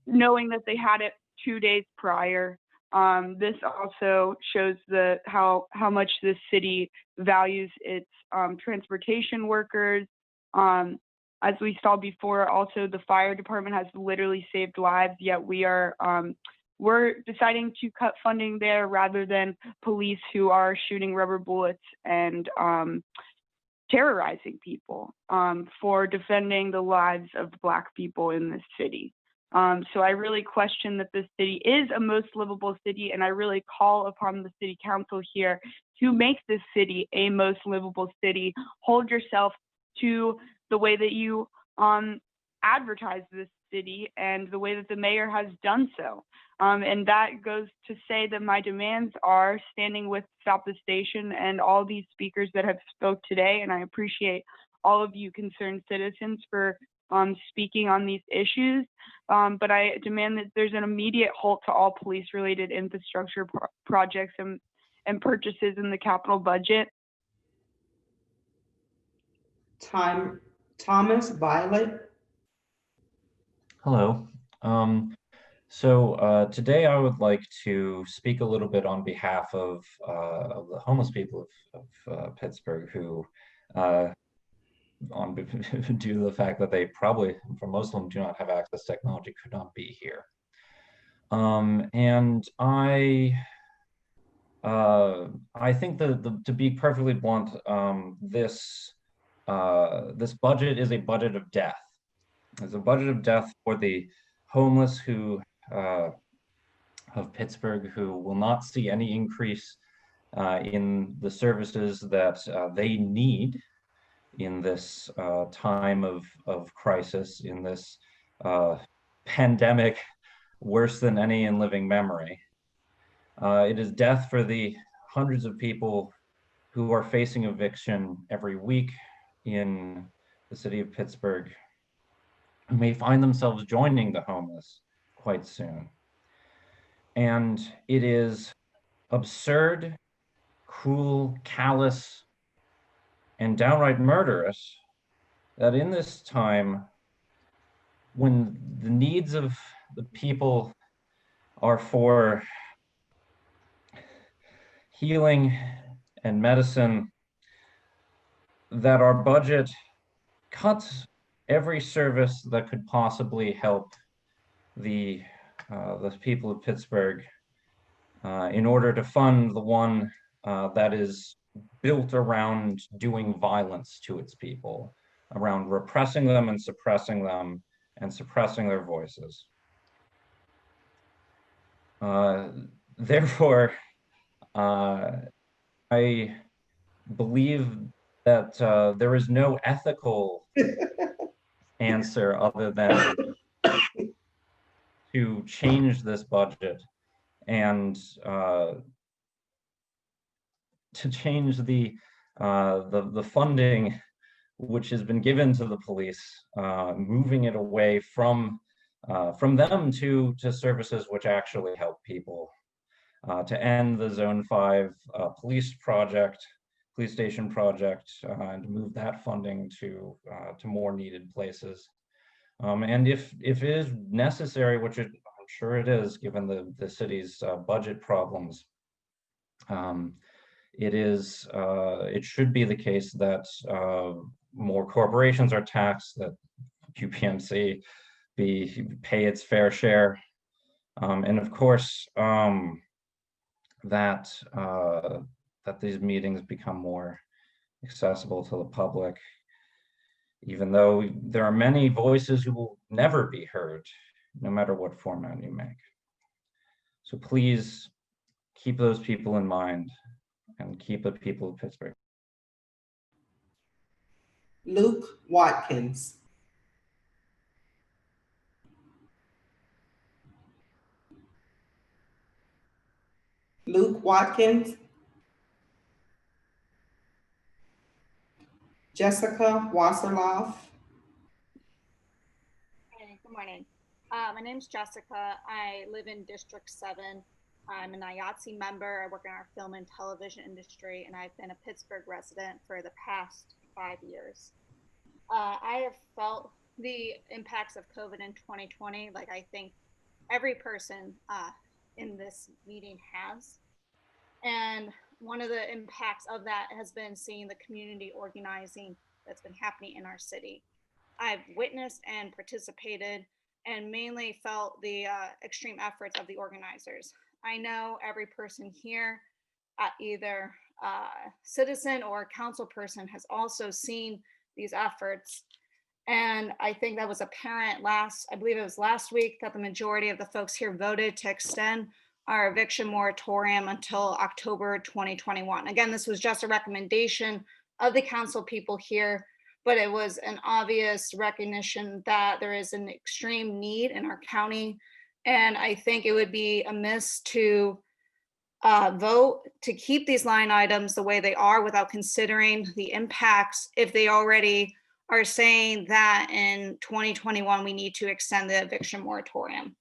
knowing that they had it 2 days prior. This also shows how much this city values its transportation workers. As we saw before, also the fire department has literally saved lives, yet we're deciding to cut funding there rather than police who are shooting rubber bullets and terrorizing people for defending the lives of Black people in this city. So I really question that this city is a most livable city, and I really call upon the city council here to make this city a most livable city. Hold yourself to the way that you advertise this city and the way that the mayor has done so. And that goes to say that my demands are standing with Stop the Station and all these speakers that have spoke today, and I appreciate all of you concerned citizens for speaking on these issues, but I demand that there's an immediate halt to all police-related infrastructure projects and purchases in the capital budget. Thomas Violet. Hello. Today I would like to speak a little bit on behalf of the homeless people of Pittsburgh who, due to the fact that they probably, for most of them, do not have access to technology, could not be here. And I think that to be perfectly blunt, this budget is a budget of death. It's a budget of death for the homeless who of Pittsburgh who will not see any increase in the services that they need in this time of crisis, in this pandemic worse than any in living memory. It is death for the hundreds of people who are facing eviction every week in the city of Pittsburgh, who may find themselves joining the homeless quite soon. And it is absurd, cruel, callous, and downright murderous that in this time, when the needs of the people are for healing and medicine, that our budget cuts every service that could possibly help the people of Pittsburgh in order to fund the one that is built around doing violence to its people, around repressing them and suppressing their voices. Therefore, I believe that there is no ethical answer other than to change this budget and to change the funding which has been given to the police, moving it away from them to services which actually help people, to end the Zone 5 police station project, and move that funding to more needed places. And if it is necessary, which I'm sure it is, given the city's budget problems, it should be the case that more corporations are taxed, that QPMC pay its fair share. And of course, that these meetings become more accessible to the public, even though there are many voices who will never be heard, no matter what format you make. So please keep those people in mind and keep the people of Pittsburgh. Luke Watkins. Luke Watkins. Jessica Wasserloff. Hey, good morning. My name's Jessica. I live in District 7. I'm an IATSE member. I work in our film and television industry, and I've been a Pittsburgh resident for the past 5 years. I have felt the impacts of COVID in 2020, like I think every person in this meeting has. And one of the impacts of that has been seeing the community organizing that's been happening in our city. I've witnessed and participated and mainly felt the extreme efforts of the organizers. I know every person here, either citizen or council person, has also seen these efforts. And I think that was apparent I believe it was last week, that the majority of the folks here voted to extend our eviction moratorium until October 2021. Again, this was just a recommendation of the council people here, but it was an obvious recognition that there is an extreme need in our county. And I think it would be amiss to vote to keep these line items the way they are without considering the impacts if they already are saying that in 2021 we need to extend the eviction moratorium.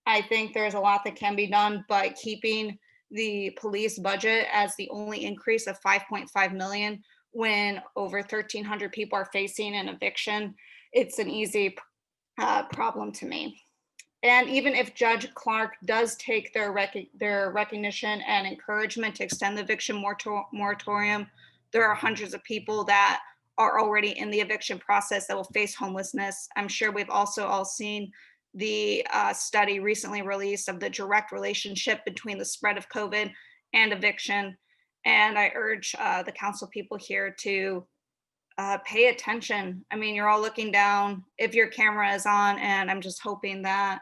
I think there's a lot that can be done, but keeping the police budget as the only increase of 5.5 million when over 1,300 people are facing an eviction, it's an easy problem to me. And even if Judge Clark does take their recognition and encouragement to extend the eviction moratorium, there are hundreds of people that are already in the eviction process that will face homelessness. I'm sure we've also all seen the study recently released of the direct relationship between the spread of COVID and eviction. And I urge the council people here to pay attention. I mean, you're all looking down if your camera is on, and I'm just hoping that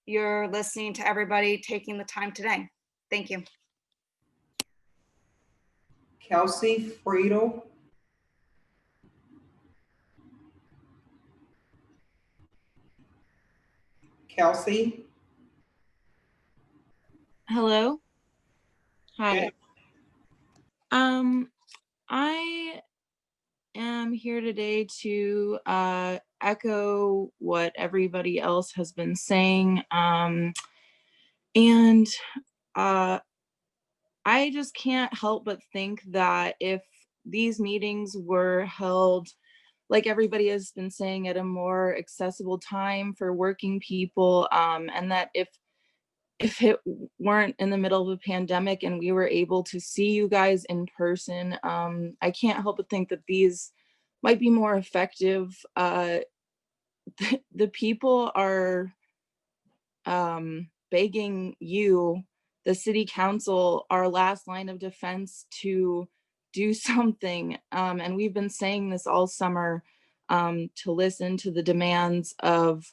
you're listening to everybody taking the time today. Thank you. Kelsey Friedel. Kelsey. Hello. Hi. Yeah. I am here today to echo what everybody else has been saying. And I just can't help but think that if these meetings were held, like everybody has been saying, at a more accessible time for working people, and that if it weren't in the middle of a pandemic and we were able to see you guys in person, I can't help but think that these might be more effective. The people are begging you, the city council, our last line of defense, to do something. And we've been saying this all summer, to listen to the demands of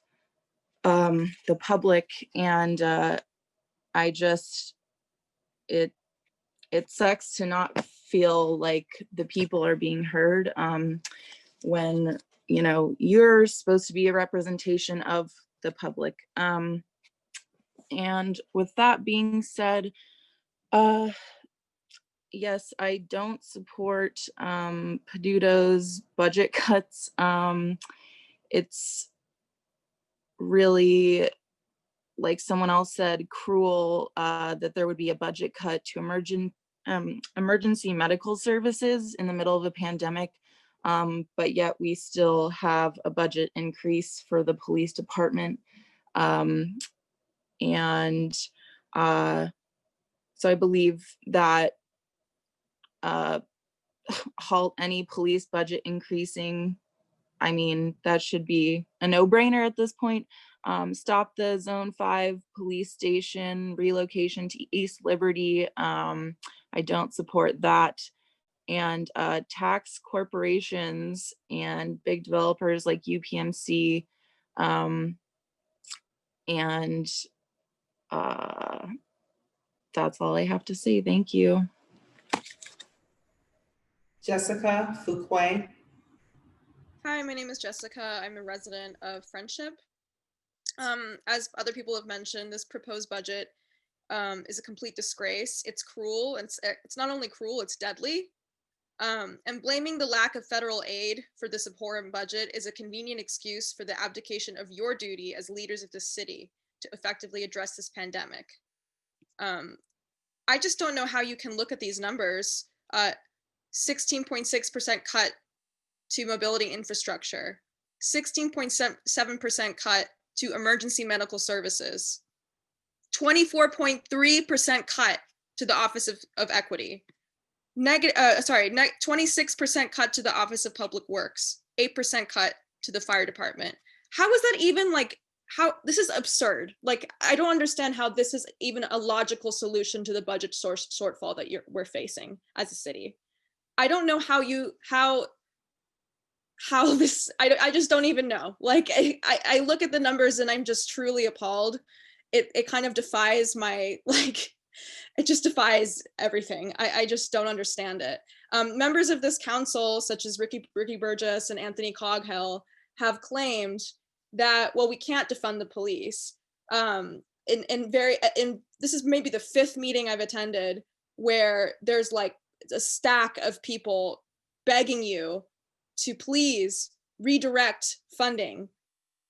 the public. And I just, it sucks to not feel like the people are being heard when, you know, you're supposed to be a representation of the public. And with that being said, yes, I don't support Peduto's budget cuts. It's really, like someone else said, cruel that there would be a budget cut to emergency medical services in the middle of a pandemic, but yet we still have a budget increase for the police department. And so I believe that halt any police budget increasing I mean, that should be a no-brainer at this point. Stop the Zone 5 police station relocation to East Liberty. I don't support that. And tax corporations and big developers like UPMC. And that's all I have to say. Thank you. Jessica Fuquay. Hi, my name is Jessica. I'm a resident of Friendship. As other people have mentioned, this proposed budget is a complete disgrace. It's cruel. It's not only cruel, it's deadly. And blaming the lack of federal aid for this abhorrent budget is a convenient excuse for the abdication of your duty as leaders of this city to effectively address this pandemic. I just don't know how you can look at these numbers. 16.6% cut to mobility infrastructure, 16.7% cut to emergency medical services, 24.3% cut to the Office of Equity, 26% cut to the Office of Public Works, 8% cut to the fire department. How is that even how this is absurd? Like, I don't understand how this is even a logical solution to the budget shortfall that we're facing as a city. I don't know how this, I just don't even know. Like, I look at the numbers and I'm just truly appalled. It kind of defies my, it just defies everything. I just don't understand it. Members of this council, such as Ricky Burgess and Anthony Coghill, have claimed that, well, we can't defund the police. This is maybe the 5th meeting I've attended where there's like a stack of people begging you to please redirect funding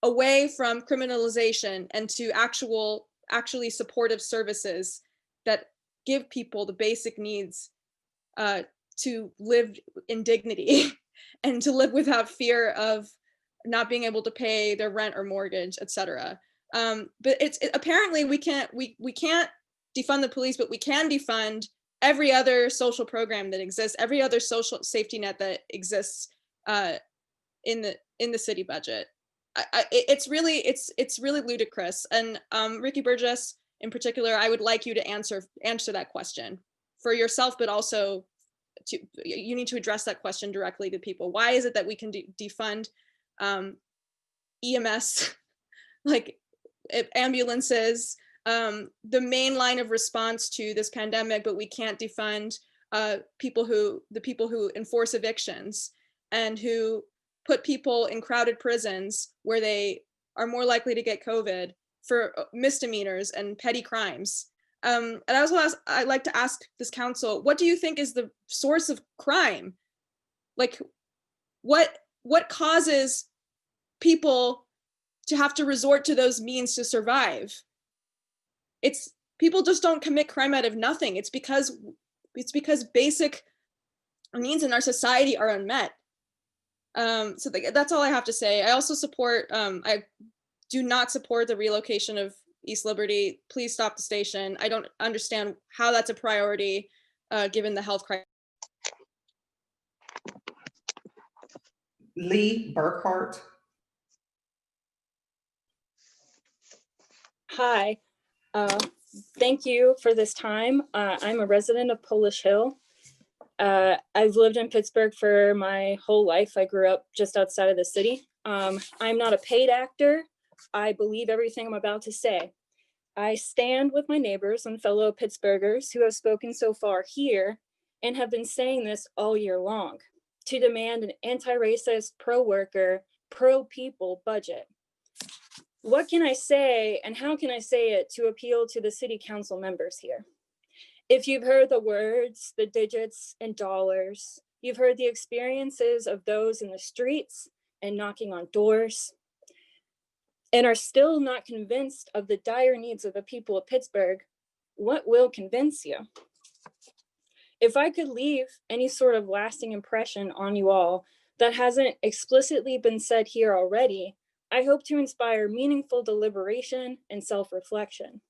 away from criminalization and to actually supportive services that give people the basic needs to live in dignity and to live without fear of not being able to pay their rent or mortgage, etc. But apparently we can't defund the police, but we can defund every other social program that exists, every other social safety net that exists in the city budget. It's really ludicrous. And Ricky Burgess in particular, I would like you to answer that question for yourself, but also you need to address that question directly to people. Why is it that we can defund EMS, like ambulances, the main line of response to this pandemic, but we can't defund the people who enforce evictions and who put people in crowded prisons where they are more likely to get COVID for misdemeanors and petty crimes. And I'd like to ask this council, what do you think is the source of crime? Like, what causes people to have to resort to those means to survive? People just don't commit crime out of nothing. It's because basic needs in our society are unmet. So that's all I have to say. I also I do not support the relocation of East Liberty. Please stop the station. I don't understand how that's a priority given the health crisis. Lee Burkhart. Hi, thank you for this time. I'm a resident of Polish Hill. I've lived in Pittsburgh for my whole life. I grew up just outside of the city. I'm not a paid actor. I believe everything I'm about to say. I stand with my neighbors and fellow Pittsburghers who have spoken so far here and have been saying this all year long to demand an anti-racist, pro-worker, pro-people budget. What can I say and how can I say it to appeal to the city council members here? If you've heard the words, the digits and dollars, you've heard the experiences of those in the streets and knocking on doors, and are still not convinced of the dire needs of the people of Pittsburgh, what will convince you? If I could leave any sort of lasting impression on you all that hasn't explicitly been said here already, I hope to inspire meaningful deliberation and self-reflection.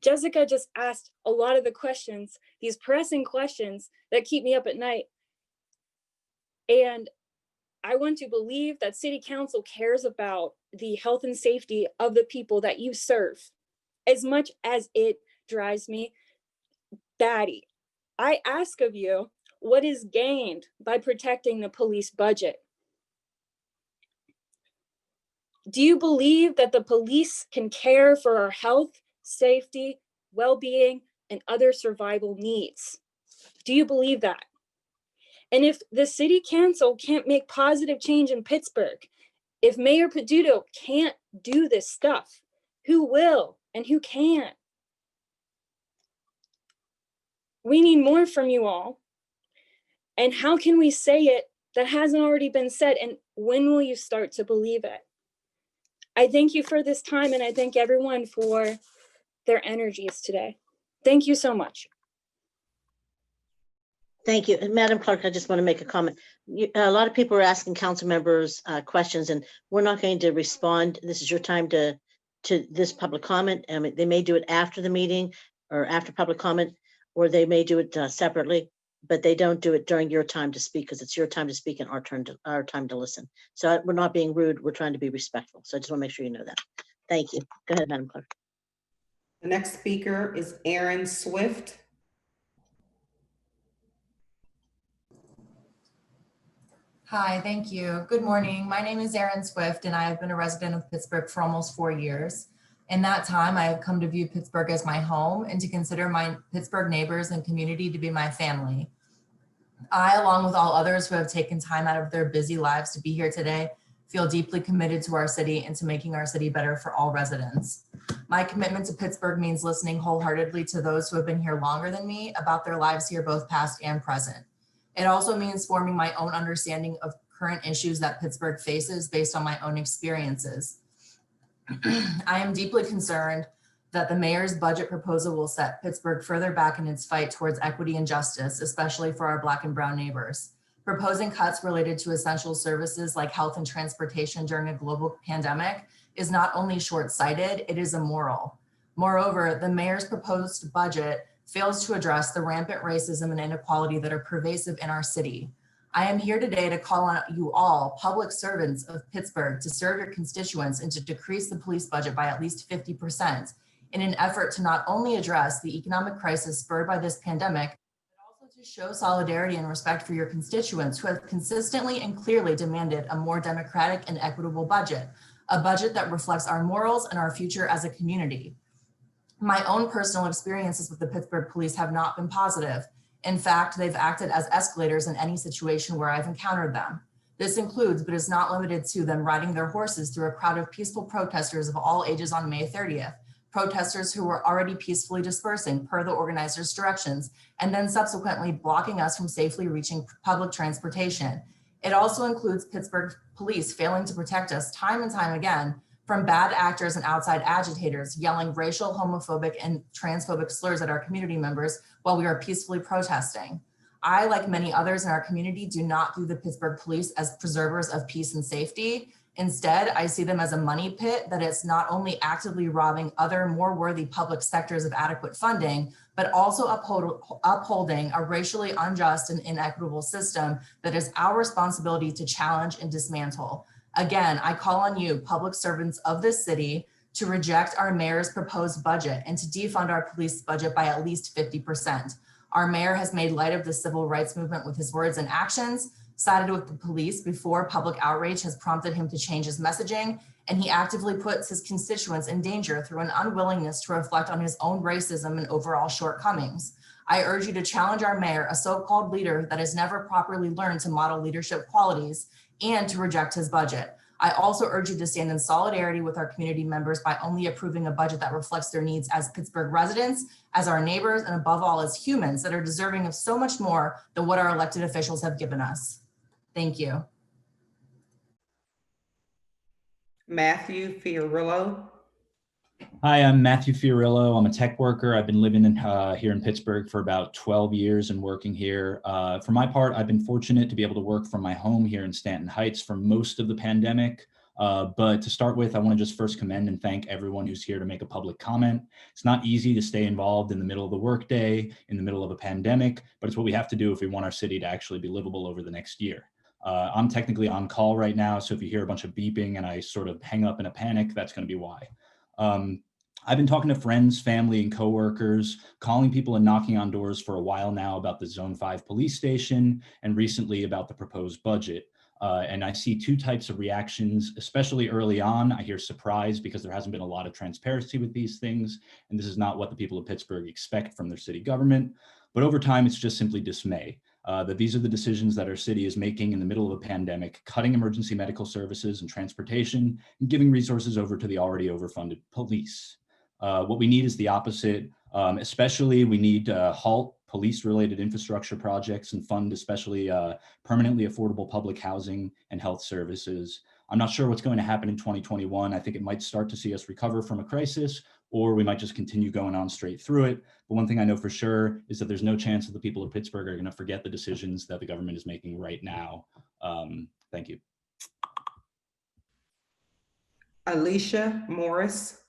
Jessica just asked a lot of the questions, these pressing questions that keep me up at night. And I want to believe that city council cares about the health and safety of the people that you serve as much as it drives me batty. I ask of you, what is gained by protecting the police budget? Do you believe that the police can care for our health, safety, well-being, and other survival needs? Do you believe that? And if the city council can't make positive change in Pittsburgh, if Mayor Peduto can't do this stuff, who will and who can't? We need more from you all. And how can we say it that hasn't already been said? And when will you start to believe it? I thank you for this time, and I thank everyone for their energies today. Thank you so much. Thank you. And Madam Clerk, I just want to make a comment. A lot of people are asking council members questions, and we're not going to respond. This is your time to this public comment. They may do it after the meeting or after public comment, or they may do it separately, but they don't do it during your time to speak, because it's your time to speak and our time to listen. So we're not being rude. We're trying to be respectful. So I just want to make sure you know that. Thank you. Go ahead, Madam Clerk. The next speaker is Aaron Swift. Hi, thank you. Good morning. My name is Erin Swift, and I have been a resident of Pittsburgh for almost 4 years. In that time, I have come to view Pittsburgh as my home and to consider my Pittsburgh neighbors and community to be my family. I, along with all others who have taken time out of their busy lives to be here today, feel deeply committed to our city and to making our city better for all residents. My commitment to Pittsburgh means listening wholeheartedly to those who have been here longer than me about their lives here, both past and present. It also means forming my own understanding of current issues that Pittsburgh faces based on my own experiences. I am deeply concerned that the mayor's budget proposal will set Pittsburgh further back in its fight towards equity and justice, especially for our Black and brown neighbors. Proposing cuts related to essential services like health and transportation during a global pandemic is not only short-sighted, it is immoral. Moreover, the mayor's proposed budget fails to address the rampant racism and inequality that are pervasive in our city. I am here today to call on you all, public servants of Pittsburgh, to serve your constituents and to decrease the police budget by at least 50% in an effort to not only address the economic crisis spurred by this pandemic, but also to show solidarity and respect for your constituents who have consistently and clearly demanded a more democratic and equitable budget, a budget that reflects our morals and our future as a community. My own personal experiences with the Pittsburgh police have not been positive. In fact, they've acted as escalators in any situation where I've encountered them. This includes, but is not limited to, them riding their horses through a crowd of peaceful protesters of all ages on May 30th, protesters who were already peacefully dispersing per the organizers' directions, and then subsequently blocking us from safely reaching public transportation. It also includes Pittsburgh police failing to protect us time and time again from bad actors and outside agitators yelling racial, homophobic, and transphobic slurs at our community members while we are peacefully protesting. I, like many others in our community, do not view the Pittsburgh police as preservers of peace and safety. Instead, I see them as a money pit that is not only actively robbing other more worthy public sectors of adequate funding, but also upholding a racially unjust and inequitable system that is our responsibility to challenge and dismantle. Again, I call on you, public servants of this city, to reject our mayor's proposed budget and to defund our police budget by at least 50%. Our mayor has made light of the civil rights movement with his words and actions, sided with the police before public outrage has prompted him to change his messaging, and he actively puts his constituents in danger through an unwillingness to reflect on his own racism and overall shortcomings. I urge you to challenge our mayor, a so-called leader that has never properly learned to model leadership qualities, and to reject his budget. I also urge you to stand in solidarity with our community members by only approving a budget that reflects their needs as Pittsburgh residents, as our neighbors, and above all, as humans that are deserving of so much more than what our elected officials have given us. Thank you. Matthew Fiorillo. Hi, I'm Matthew Fiorillo. I'm a tech worker. I've been living here in Pittsburgh for about 12 years and working here. For my part, I've been fortunate to be able to work from my home here in Stanton Heights for most of the pandemic. But to start with, I want to just first commend and thank everyone who's here to make a public comment. It's not easy to stay involved in the middle of the workday, in the middle of a pandemic, but it's what we have to do if we want our city to actually be livable over the next year. I'm technically on call right now, so if you hear a bunch of beeping and I sort of hang up in a panic, that's going to be why. I've been talking to friends, family, and coworkers, calling people and knocking on doors for a while now about the Zone 5 police station and recently about the proposed budget. And I see two types of reactions, especially early on. I hear surprise because there hasn't been a lot of transparency with these things, and this is not what the people of Pittsburgh expect from their city government. But over time, it's just simply dismay. That these are the decisions that our city is making in the middle of a pandemic, cutting emergency medical services and transportation, and giving resources over to the already overfunded police. What we need is the opposite. Especially, we need to halt police-related infrastructure projects and fund especially permanently affordable public housing and health services. I'm not sure what's going to happen in 2021. I think it might start to see us recover from a crisis, or we might just continue going on straight through it. But one thing I know for sure is that there's no chance that the people of Pittsburgh are going to forget the decisions that the government is making right now. Thank you. Alicia Morris.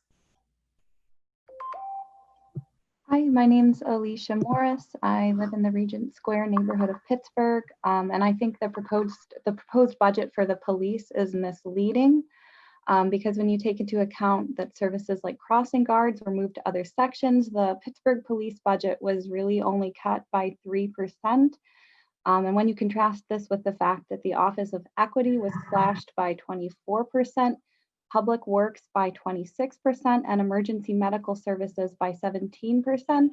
Hi, my name's Alicia Morris. I live in the Regent Square neighborhood of Pittsburgh, and I think the proposed budget for the police is misleading because when you take into account that services like crossing guards were moved to other sections, the Pittsburgh police budget was really only cut by 3%. And when you contrast this with the fact that the Office of Equity was slashed by 24%, Public Works by 26%, and emergency medical services by 17%,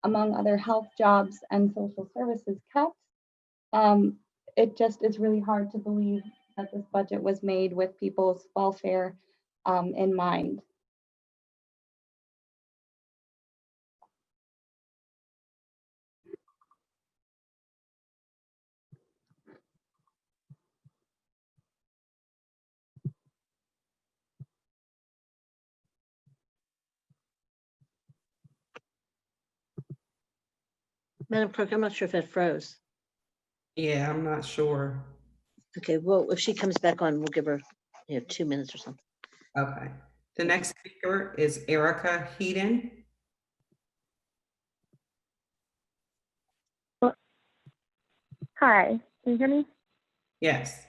among other health jobs and social services cuts. It just is really hard to believe that this budget was made with people's welfare in mind. Madam Clerk, I'm not sure if it froze. Yeah, I'm not sure. Okay, well, if she comes back on, we'll give her 2 minutes or something. Okay. The next speaker is Erica Heaton. Hi, can you hear me? Yes.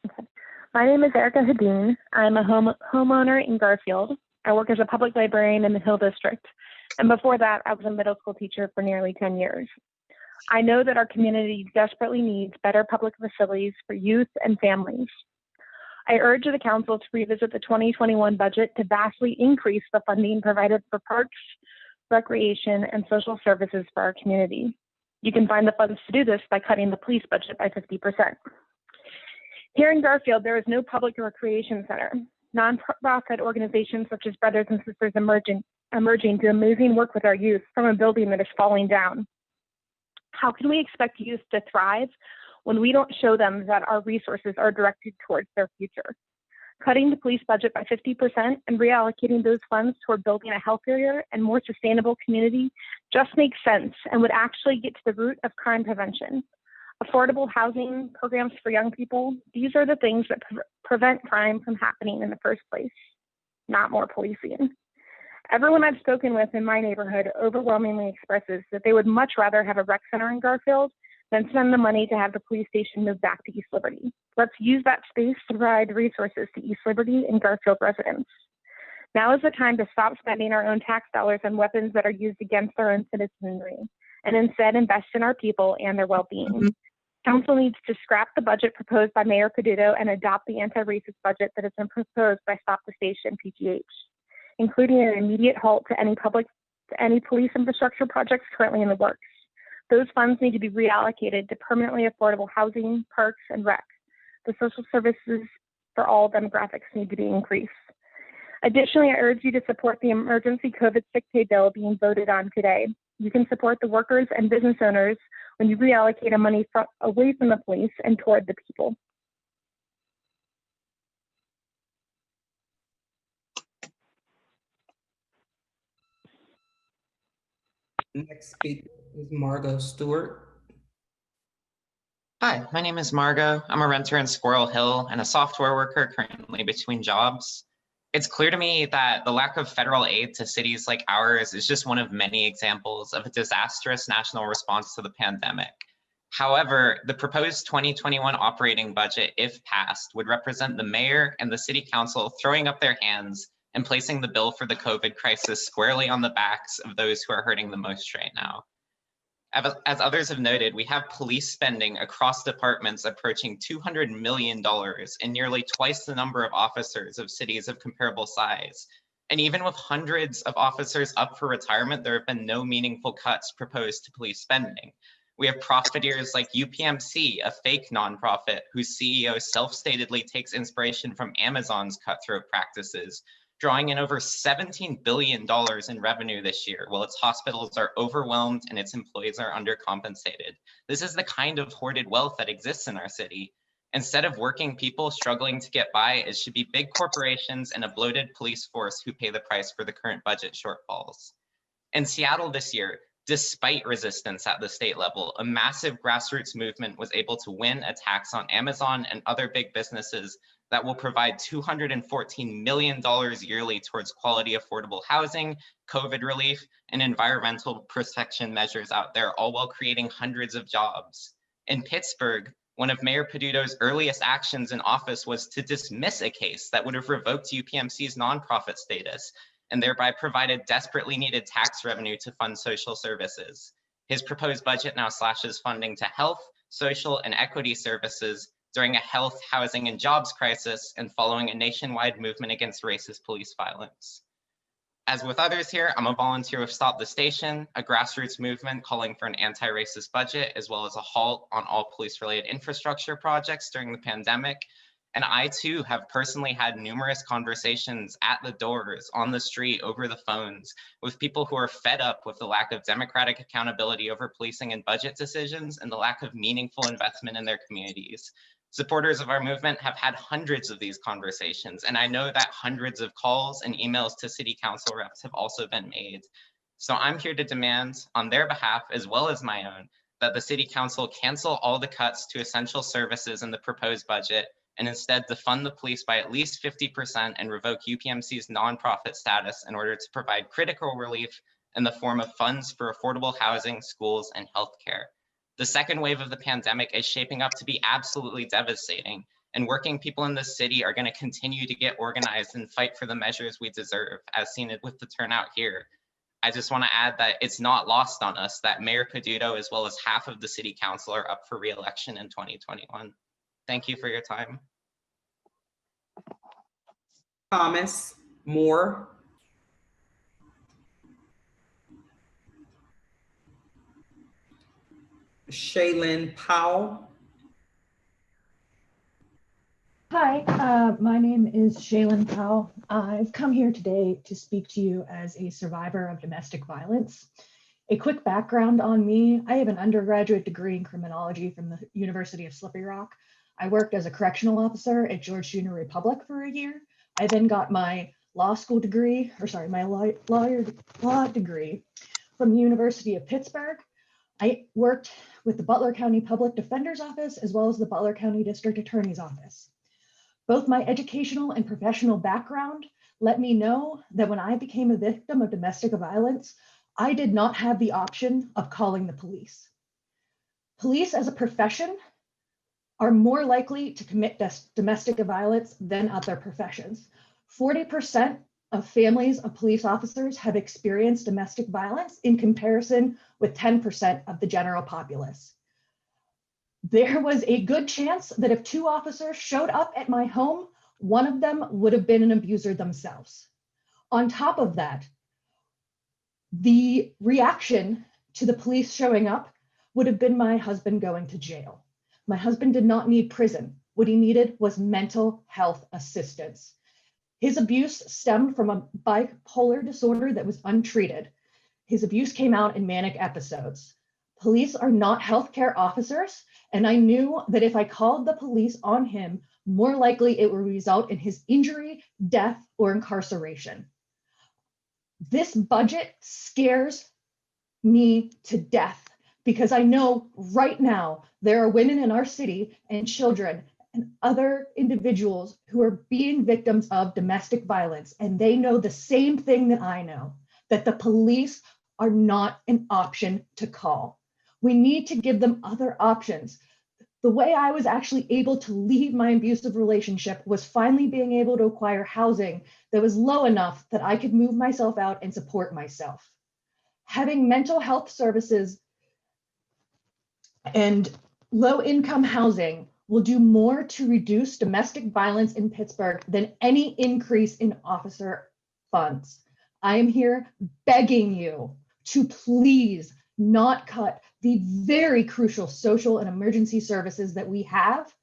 Okay. My name is Erica Hedin. I'm a homeowner in Garfield. I work as a public librarian in the Hill District. And before that, I was a middle school teacher for nearly 10 years. I know that our community desperately needs better public facilities for youth and families. I urge the council to revisit the 2021 budget to vastly increase the funding provided for parks, recreation, and social services for our community. You can find the funds to do this by cutting the police budget by 50%. Here in Garfield, there is no public recreation center. Nonprofit organizations such as Brothers and Sisters Emerging do amazing work with our youth from a building that is falling down. How can we expect youth to thrive when we don't show them that our resources are directed towards their future? Cutting the police budget by 50% and reallocating those funds toward building a healthier and more sustainable community just makes sense and would actually get to the root of crime prevention. Affordable housing programs for young people, these are the things that prevent crime from happening in the first place, not more policing. Everyone I've spoken with in my neighborhood overwhelmingly expresses that they would much rather have a rec center in Garfield than spend the money to have the police station move back to East Liberty. Let's use that space to provide resources to East Liberty and Garfield residents. Now is the time to stop spending our own tax dollars on weapons that are used against our own citizenry, and instead invest in our people and their well-being. Council needs to scrap the budget proposed by Mayor Peduto and adopt the anti-racist budget that has been proposed by Stop the Station PGH, including an immediate halt to any police infrastructure projects currently in the works. Those funds need to be reallocated to permanently affordable housing, parks, and rec. The social services for all demographics need to be increased. Additionally, I urge you to support the emergency COVID sick pay bill being voted on today. You can support the workers and business owners when you reallocate money away from the police and toward the people. Next speaker is Margot Stewart. Hi, my name is Margot. I'm a renter in Squirrel Hill and a software worker currently between jobs. It's clear to me that the lack of federal aid to cities like ours is just one of many examples of a disastrous national response to the pandemic. However, the proposed 2021 operating budget, if passed, would represent the mayor and the city council throwing up their hands and placing the bill for the COVID crisis squarely on the backs of those who are hurting the most right now. As others have noted, we have police spending across departments approaching $200 million and nearly twice the number of officers of cities of comparable size. And even with hundreds of officers up for retirement, there have been no meaningful cuts proposed to police spending. We have profiteers like UPMC, a fake nonprofit whose CEO self-statedly takes inspiration from Amazon's cutthroat practices, drawing in over $17 billion in revenue this year, while its hospitals are overwhelmed and its employees are undercompensated. This is the kind of hoarded wealth that exists in our city. Instead of working people struggling to get by, it should be big corporations and a bloated police force who pay the price for the current budget shortfalls. In Seattle this year, despite resistance at the state level, a massive grassroots movement was able to win a tax on Amazon and other big businesses that will provide $214 million yearly towards quality affordable housing, COVID relief, and environmental protection measures out there, all while creating hundreds of jobs. In Pittsburgh, one of Mayor Peduto's earliest actions in office was to dismiss a case that would have revoked UPMC's nonprofit status and thereby provided desperately needed tax revenue to fund social services. His proposed budget now slashes funding to health, social, and equity services during a health, housing, and jobs crisis and following a nationwide movement against racist police violence. As with others here, I'm a volunteer with Stop the Station, a grassroots movement calling for an anti-racist budget, as well as a halt on all police-related infrastructure projects during the pandemic. And I too have personally had numerous conversations at the doors, on the street, over the phones, with people who are fed up with the lack of democratic accountability over policing and budget decisions and the lack of meaningful investment in their communities. Supporters of our movement have had hundreds of these conversations, and I know that hundreds of calls and emails to city council reps have also been made. So I'm here to demand on their behalf, as well as my own, that the city council cancel all the cuts to essential services in the proposed budget and instead defund the police by at least 50% and revoke UPMC's nonprofit status in order to provide critical relief in the form of funds for affordable housing, schools, and healthcare. The second wave of the pandemic is shaping up to be absolutely devastating, and working people in this city are going to continue to get organized and fight for the measures we deserve, as seen with the turnout here. I just want to add that it's not lost on us that Mayor Peduto, as well as half of the city council, are up for re-election in 2021. Thank you for your time. Thomas Moore. Shaylin Powell. Hi, my name is Shaylin Powell. I've come here today to speak to you as a survivor of domestic violence. A quick background on me: I have an undergraduate degree in criminology from the University of Slippery Rock. I worked as a correctional officer at George Junior Republic for a year. I then got my law degree from the University of Pittsburgh. I worked with the Butler County Public Defender's Office as well as the Butler County District Attorney's Office. Both my educational and professional background let me know that when I became a victim of domestic violence, I did not have the option of calling the police. Police as a profession are more likely to commit domestic violence than other professions. 40% of families of police officers have experienced domestic violence in comparison with 10% of the general populace. There was a good chance that if 2 officers showed up at my home, one of them would have been an abuser themselves. On top of that, the reaction to the police showing up would have been my husband going to jail. My husband did not need prison. What he needed was mental health assistance. His abuse stemmed from a bipolar disorder that was untreated. His abuse came out in manic episodes. Police are not healthcare officers, and I knew that if I called the police on him, more likely it would result in his injury, death, or incarceration. This budget scares me to death because I know right now there are women in our city and children and other individuals who are being victims of domestic violence, and they know the same thing that I know, that the police are not an option to call. We need to give them other options. The way I was actually able to leave my abusive relationship was finally being able to acquire housing that was low enough that I could move myself out and support myself. Having mental health services and low-income housing will do more to reduce domestic violence in Pittsburgh than any increase in officer funds. I am here begging you to please not cut the very crucial social and emergency services that we have,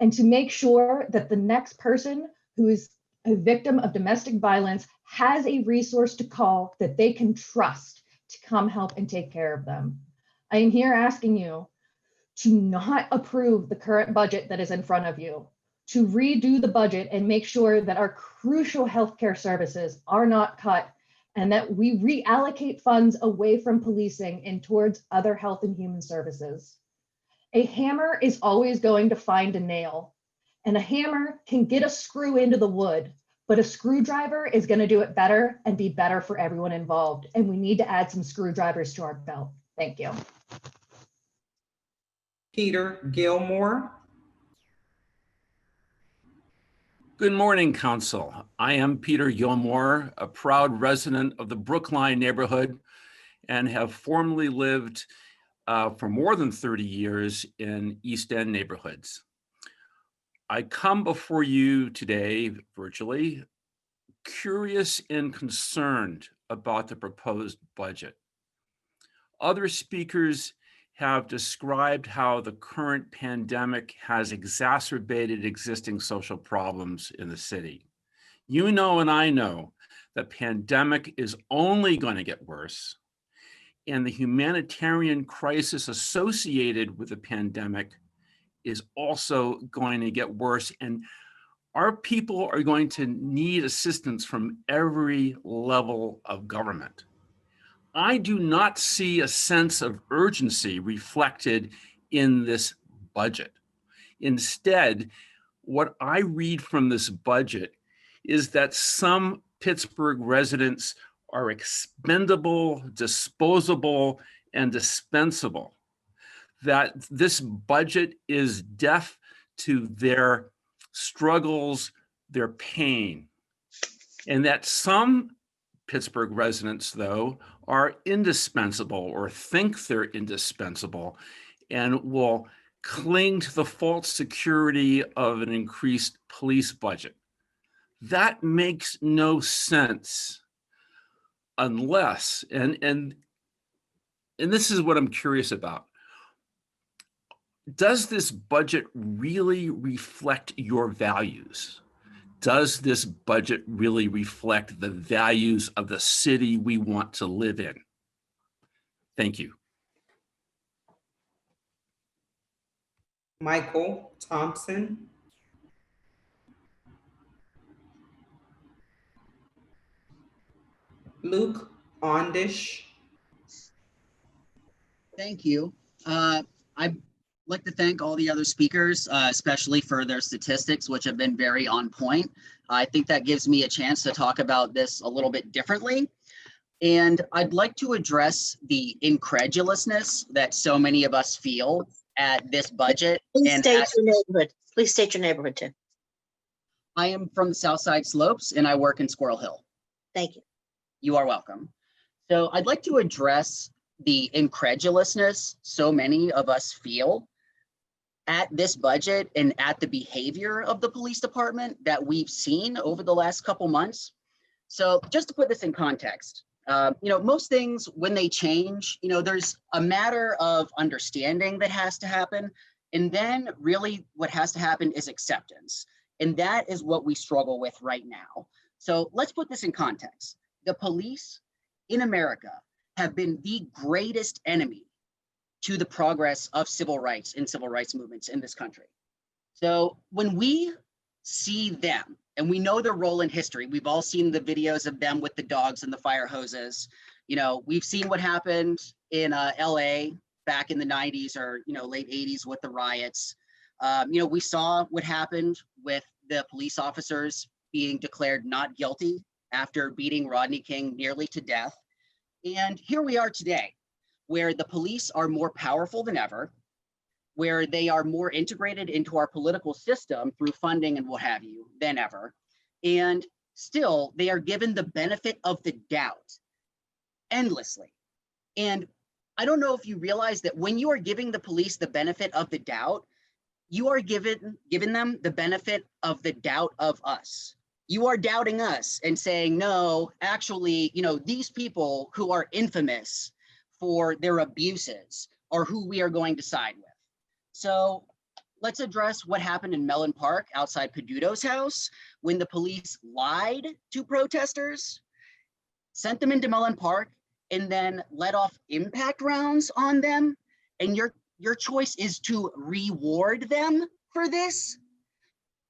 and to make sure that the next person who is a victim of domestic violence has a resource to call that they can trust to come help and take care of them. I am here asking you to not approve the current budget that is in front of you, to redo the budget and make sure that our crucial healthcare services are not cut and that we reallocate funds away from policing and towards other health and human services. A hammer is always going to find a nail, and a hammer can get a screw into the wood, but a screwdriver is going to do it better and be better for everyone involved. And we need to add some screwdrivers to our belt. Thank you. Peter Gilmore. Good morning, Council. I am Peter Gilmore, a proud resident of the Brookline neighborhood and have formerly lived for more than 30 years in East End neighborhoods. I come before you today virtually, curious and concerned about the proposed budget. Other speakers have described how the current pandemic has exacerbated existing social problems in the city. You know, and I know, the pandemic is only going to get worse, and the humanitarian crisis associated with the pandemic is also going to get worse, and our people are going to need assistance from every level of government. I do not see a sense of urgency reflected in this budget. Instead, what I read from this budget is that some Pittsburgh residents are expendable, disposable, and dispensable. That this budget is deaf to their struggles, their pain, and that some Pittsburgh residents, though, are indispensable or think they're indispensable and will cling to the false security of an increased police budget. That makes no sense unless, and this is what I'm curious about. Does this budget really reflect your values? Does this budget really reflect the values of the city we want to live in? Thank you. Michael Thompson. Luke Ondish. Thank you. I'd like to thank all the other speakers, especially for their statistics, which have been very on point. I think that gives me a chance to talk about this a little bit differently. And I'd like to address the incredulousness that so many of us feel at this budget. Please state your neighborhood. Please state your neighborhood too. I am from the South Side Slopes and I work in Squirrel Hill. Thank you. You are welcome. So I'd like to address the incredulousness so many of us feel at this budget and at the behavior of the police department that we've seen over the last couple months. So just to put this in context, most things when they change, there's a matter of understanding that has to happen. And then really what has to happen is acceptance. And that is what we struggle with right now. So let's put this in context. The police in America have been the greatest enemy to the progress of civil rights and civil rights movements in this country. So when we see them, and we know their role in history, we've all seen the videos of them with the dogs and the fire hoses. We've seen what happened in LA back in the 90s or late 80s with the riots. We saw what happened with the police officers being declared not guilty after beating Rodney King nearly to death. And here we are today. where the police are more powerful than ever, where they are more integrated into our political system through funding and what have you than ever. And still, they are given the benefit of the doubt endlessly. And I don't know if you realize that when you are giving the police the benefit of the doubt, you are giving them the benefit of the doubt of us. You are doubting us and saying, no, actually, these people who are infamous for their abuses are who we are going to side with. So let's address what happened in Mellon Park outside Peduto's house when the police lied to protesters, sent them into Mellon Park, and then let off impact rounds on them. And your choice is to reward them for this,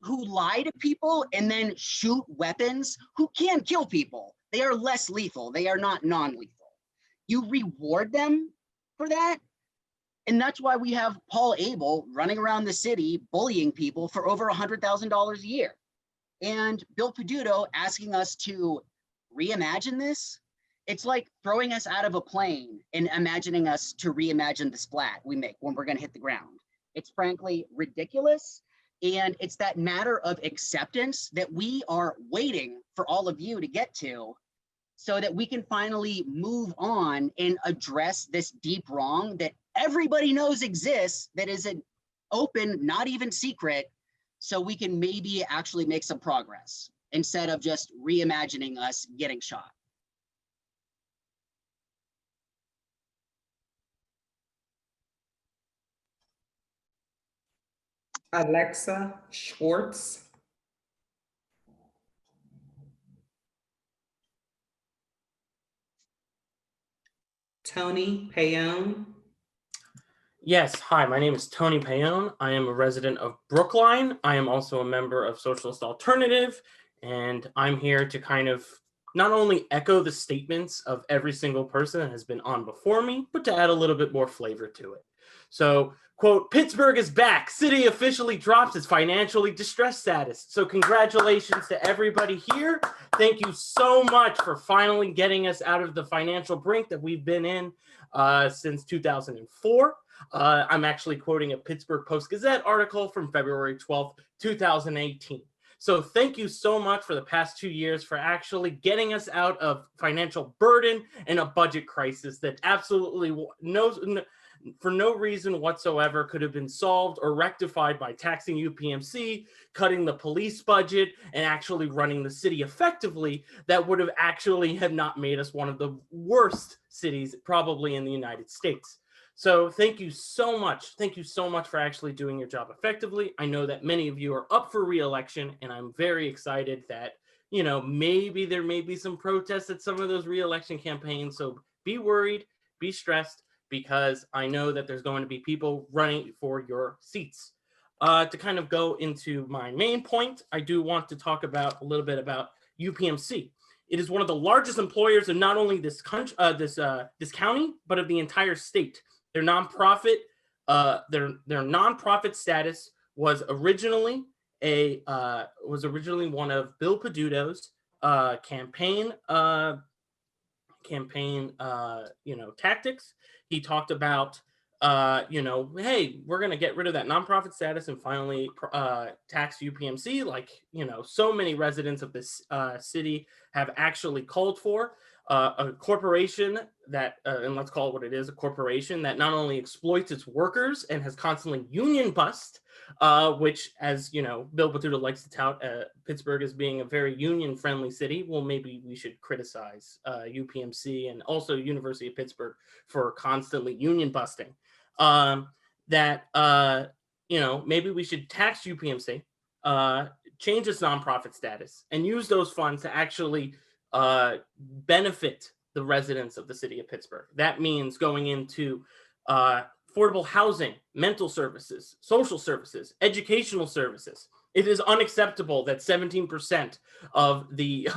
who lie to people and then shoot weapons who can kill people. They are less lethal. They are not non-lethal. You reward them for that. And that's why we have Paul Abel running around the city bullying people for over $100,000 a year. And Bill Peduto asking us to reimagine this. It's like throwing us out of a plane and imagining us to reimagine the splat we make when we're going to hit the ground. It's frankly ridiculous. And it's that matter of acceptance that we are waiting for all of you to get to, so that we can finally move on and address this deep wrong that everybody knows exists, that is an open, not even secret, so we can maybe actually make some progress instead of just reimagining us getting shot. Alexa Schwartz. Tony Payone. Yes, hi, my name is Tony Payone. I am a resident of Brookline. I am also a member of Socialist Alternative, and I'm here to kind of not only echo the statements of every single person that has been on before me, but to add a little bit more flavor to it. So, quote, Pittsburgh is back. City officially drops its financially distressed status. So congratulations to everybody here. Thank you so much for finally getting us out of the financial brink that we've been in since 2004. I'm actually quoting a Pittsburgh Post-Gazette article from February 12th, 2018. So thank you so much for the past 2 years for actually getting us out of financial burden and a budget crisis that absolutely for no reason whatsoever could have been solved or rectified by taxing UPMC, cutting the police budget, and actually running the city effectively. That would have actually have not made us one of the worst cities probably in the United States. So thank you so much. Thank you so much for actually doing your job effectively. I know that many of you are up for re-election, and I'm very excited that, maybe there may be some protests at some of those re-election campaigns. So be worried, be stressed, because I know that there's going to be people running for your seats. To kind of go into my main point, I do want to talk about a little bit about UPMC. It is one of the largest employers of not only this country, this county, but of the entire state. Their nonprofit, their nonprofit status was originally one of Bill Peduto's campaign tactics. He talked about, hey, we're going to get rid of that nonprofit status and finally tax UPMC, like, so many residents of this city have actually called for. A corporation that, and let's call it what it is, a corporation that not only exploits its workers and has constantly union bust, which, as Bill Peduto likes to tout Pittsburgh as being a very union-friendly city. Well, maybe we should criticize UPMC and also University of Pittsburgh for constantly union busting. Maybe we should tax UPMC, change its nonprofit status, and use those funds to actually benefit the residents of the city of Pittsburgh. That means going into affordable housing, mental services, social services, educational services. It is unacceptable that 17% of the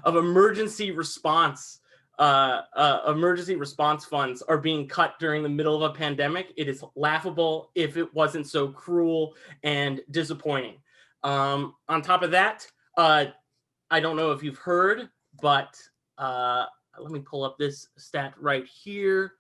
of emergency response funds are being cut during the middle of a pandemic. It is laughable if it wasn't so cruel and disappointing. On top of that, I don't know if you've heard, but let me pull up this stat right here.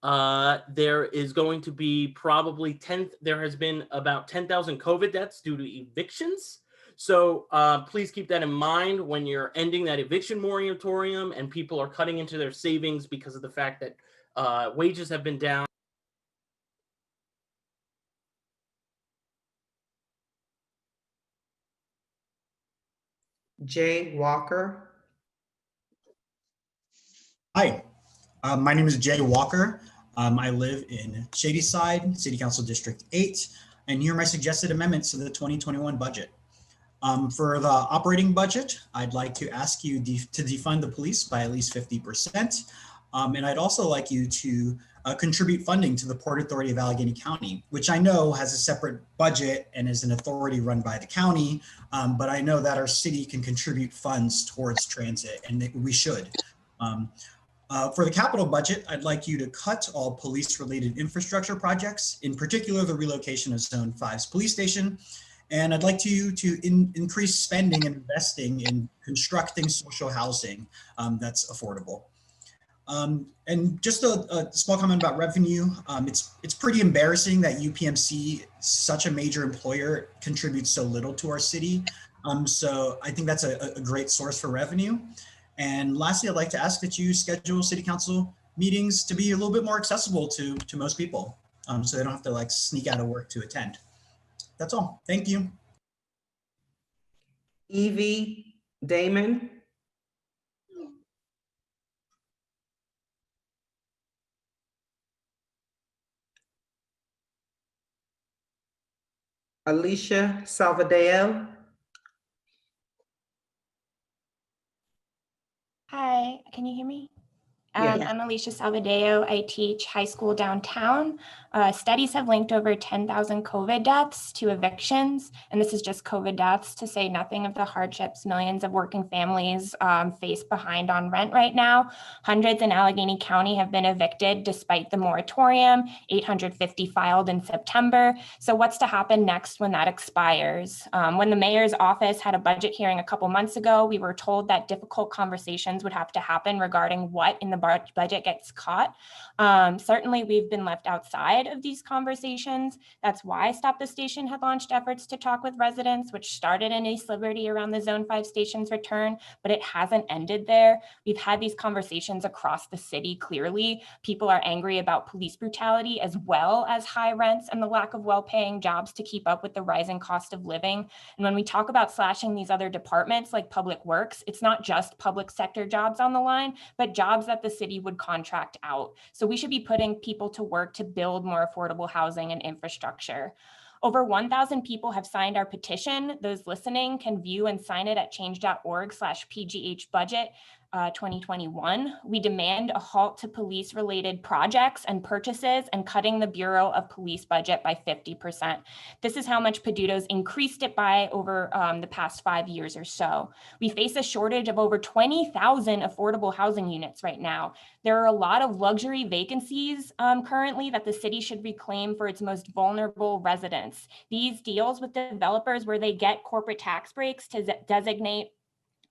there is going to be probably there has been about 10,000 COVID deaths due to evictions. So please keep that in mind when you're ending that eviction moratorium and people are cutting into their savings because of the fact that wages have been down. Jay Walker. Hi, my name is Jay Walker. I live in Shadyside, City Council District 8, and here are my suggested amendments to the 2021 budget. For the operating budget, I'd like to ask you to defund the police by at least 50%. And I'd also like you to contribute funding to the Port Authority of Allegheny County, which I know has a separate budget and is an authority run by the county, but I know that our city can contribute funds towards transit, and we should. For the capital budget, I'd like you to cut all police-related infrastructure projects, in particular the relocation of Zone 5's police station. And I'd like you to increase spending and investing in constructing social housing that's affordable. And just a small comment about revenue. It's pretty embarrassing that UPMC, such a major employer, contributes so little to our city. So I think that's a great source for revenue. And lastly, I'd like to ask that you schedule city council meetings to be a little bit more accessible to most people, so they don't have to like sneak out of work to attend. That's all. Thank you. Evie Damon. Alicia Salvadeo. Hi, can you hear me? Yeah. I'm Alicia Salvadeo. I teach high school downtown. Studies have linked over 10,000 COVID deaths to evictions, and this is just COVID deaths, to say nothing of the hardships millions of working families face behind on rent right now. Hundreds in Allegheny County have been evicted despite the moratorium, 850 filed in September. So what's to happen next when that expires? When the mayor's office had a budget hearing a couple months ago, we were told that difficult conversations would have to happen regarding what in the budget gets cut. Certainly, we've been left outside of these conversations. That's why Stop the Station had launched efforts to talk with residents, which started in East Liberty around the Zone 5 station's return, but it hasn't ended there. We've had these conversations across the city clearly. People are angry about police brutality as well as high rents and the lack of well-paying jobs to keep up with the rising cost of living. And when we talk about slashing these other departments like public works, it's not just public sector jobs on the line, but jobs that the city would contract out. So we should be putting people to work to build more affordable housing and infrastructure. Over 1,000 people have signed our petition. Those listening can view and sign it at change.org/PGHbudget 2021. We demand a halt to police-related projects and purchases and cutting the Bureau of Police budget by 50%. This is how much Peduto's increased it by over the past 5 years or so. We face a shortage of over 20,000 affordable housing units right now. There are a lot of luxury vacancies currently that the city should reclaim for its most vulnerable residents. These deals with developers where they get corporate tax breaks to designate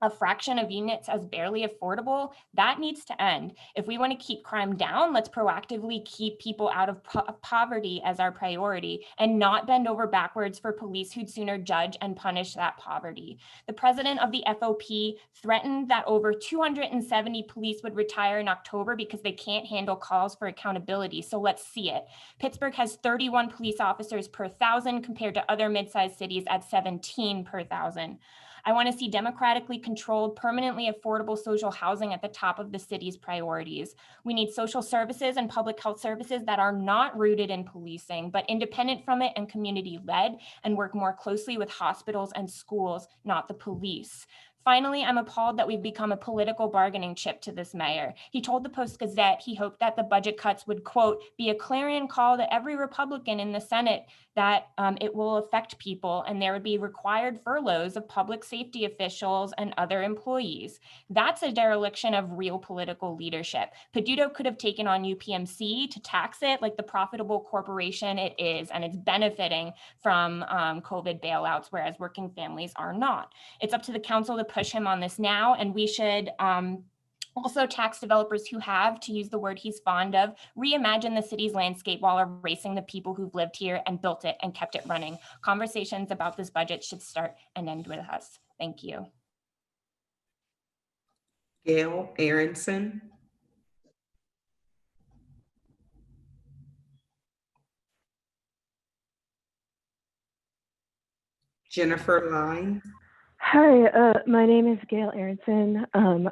a fraction of units as barely affordable, that needs to end. If we want to keep crime down, let's proactively keep people out of poverty as our priority and not bend over backwards for police who'd sooner judge and punish that poverty. The president of the FOP threatened that over 270 police would retire in October because they can't handle calls for accountability. So let's see it. Pittsburgh has 31 police officers per 1,000 compared to other mid-sized cities at 17 per 1,000. I want to see democratically controlled, permanently affordable social housing at the top of the city's priorities. We need social services and public health services that are not rooted in policing, but independent from it and community-led, and work more closely with hospitals and schools, not the police. Finally, I'm appalled that we've become a political bargaining chip to this mayor. He told the Post-Gazette he hoped that the budget cuts would, quote, be a clarion call to every Republican in the Senate that it will affect people and there would be required furloughs of public safety officials and other employees. That's a dereliction of real political leadership. Peduto could have taken on UPMC to tax it like the profitable corporation it is, and it's benefiting from COVID bailouts, whereas working families are not. It's up to the council to push him on this now, and we should Also, tax developers who have, to use the word he's fond of, reimagine the city's landscape while erasing the people who've lived here and built it and kept it running. Conversations about this budget should start and end with us. Thank you. Gail Aronson. Jennifer Line. Hi, my name is Gail Aronson.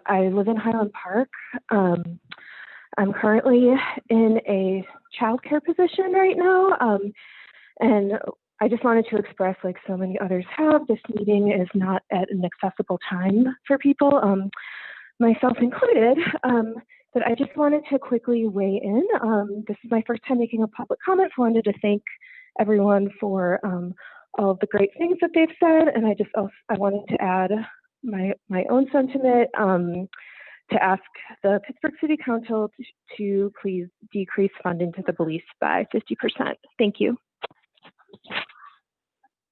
I live in Highland Park. I'm currently in a childcare position right now, and I just wanted to express, like so many others have, this meeting is not at an accessible time for people, myself included, but I just wanted to quickly weigh in. This is my first time making a public comment, so I wanted to thank everyone for all of the great things that they've said, and I wanted to add my own sentiment to ask the Pittsburgh City Council to please decrease funding to the police by 50%. Thank you.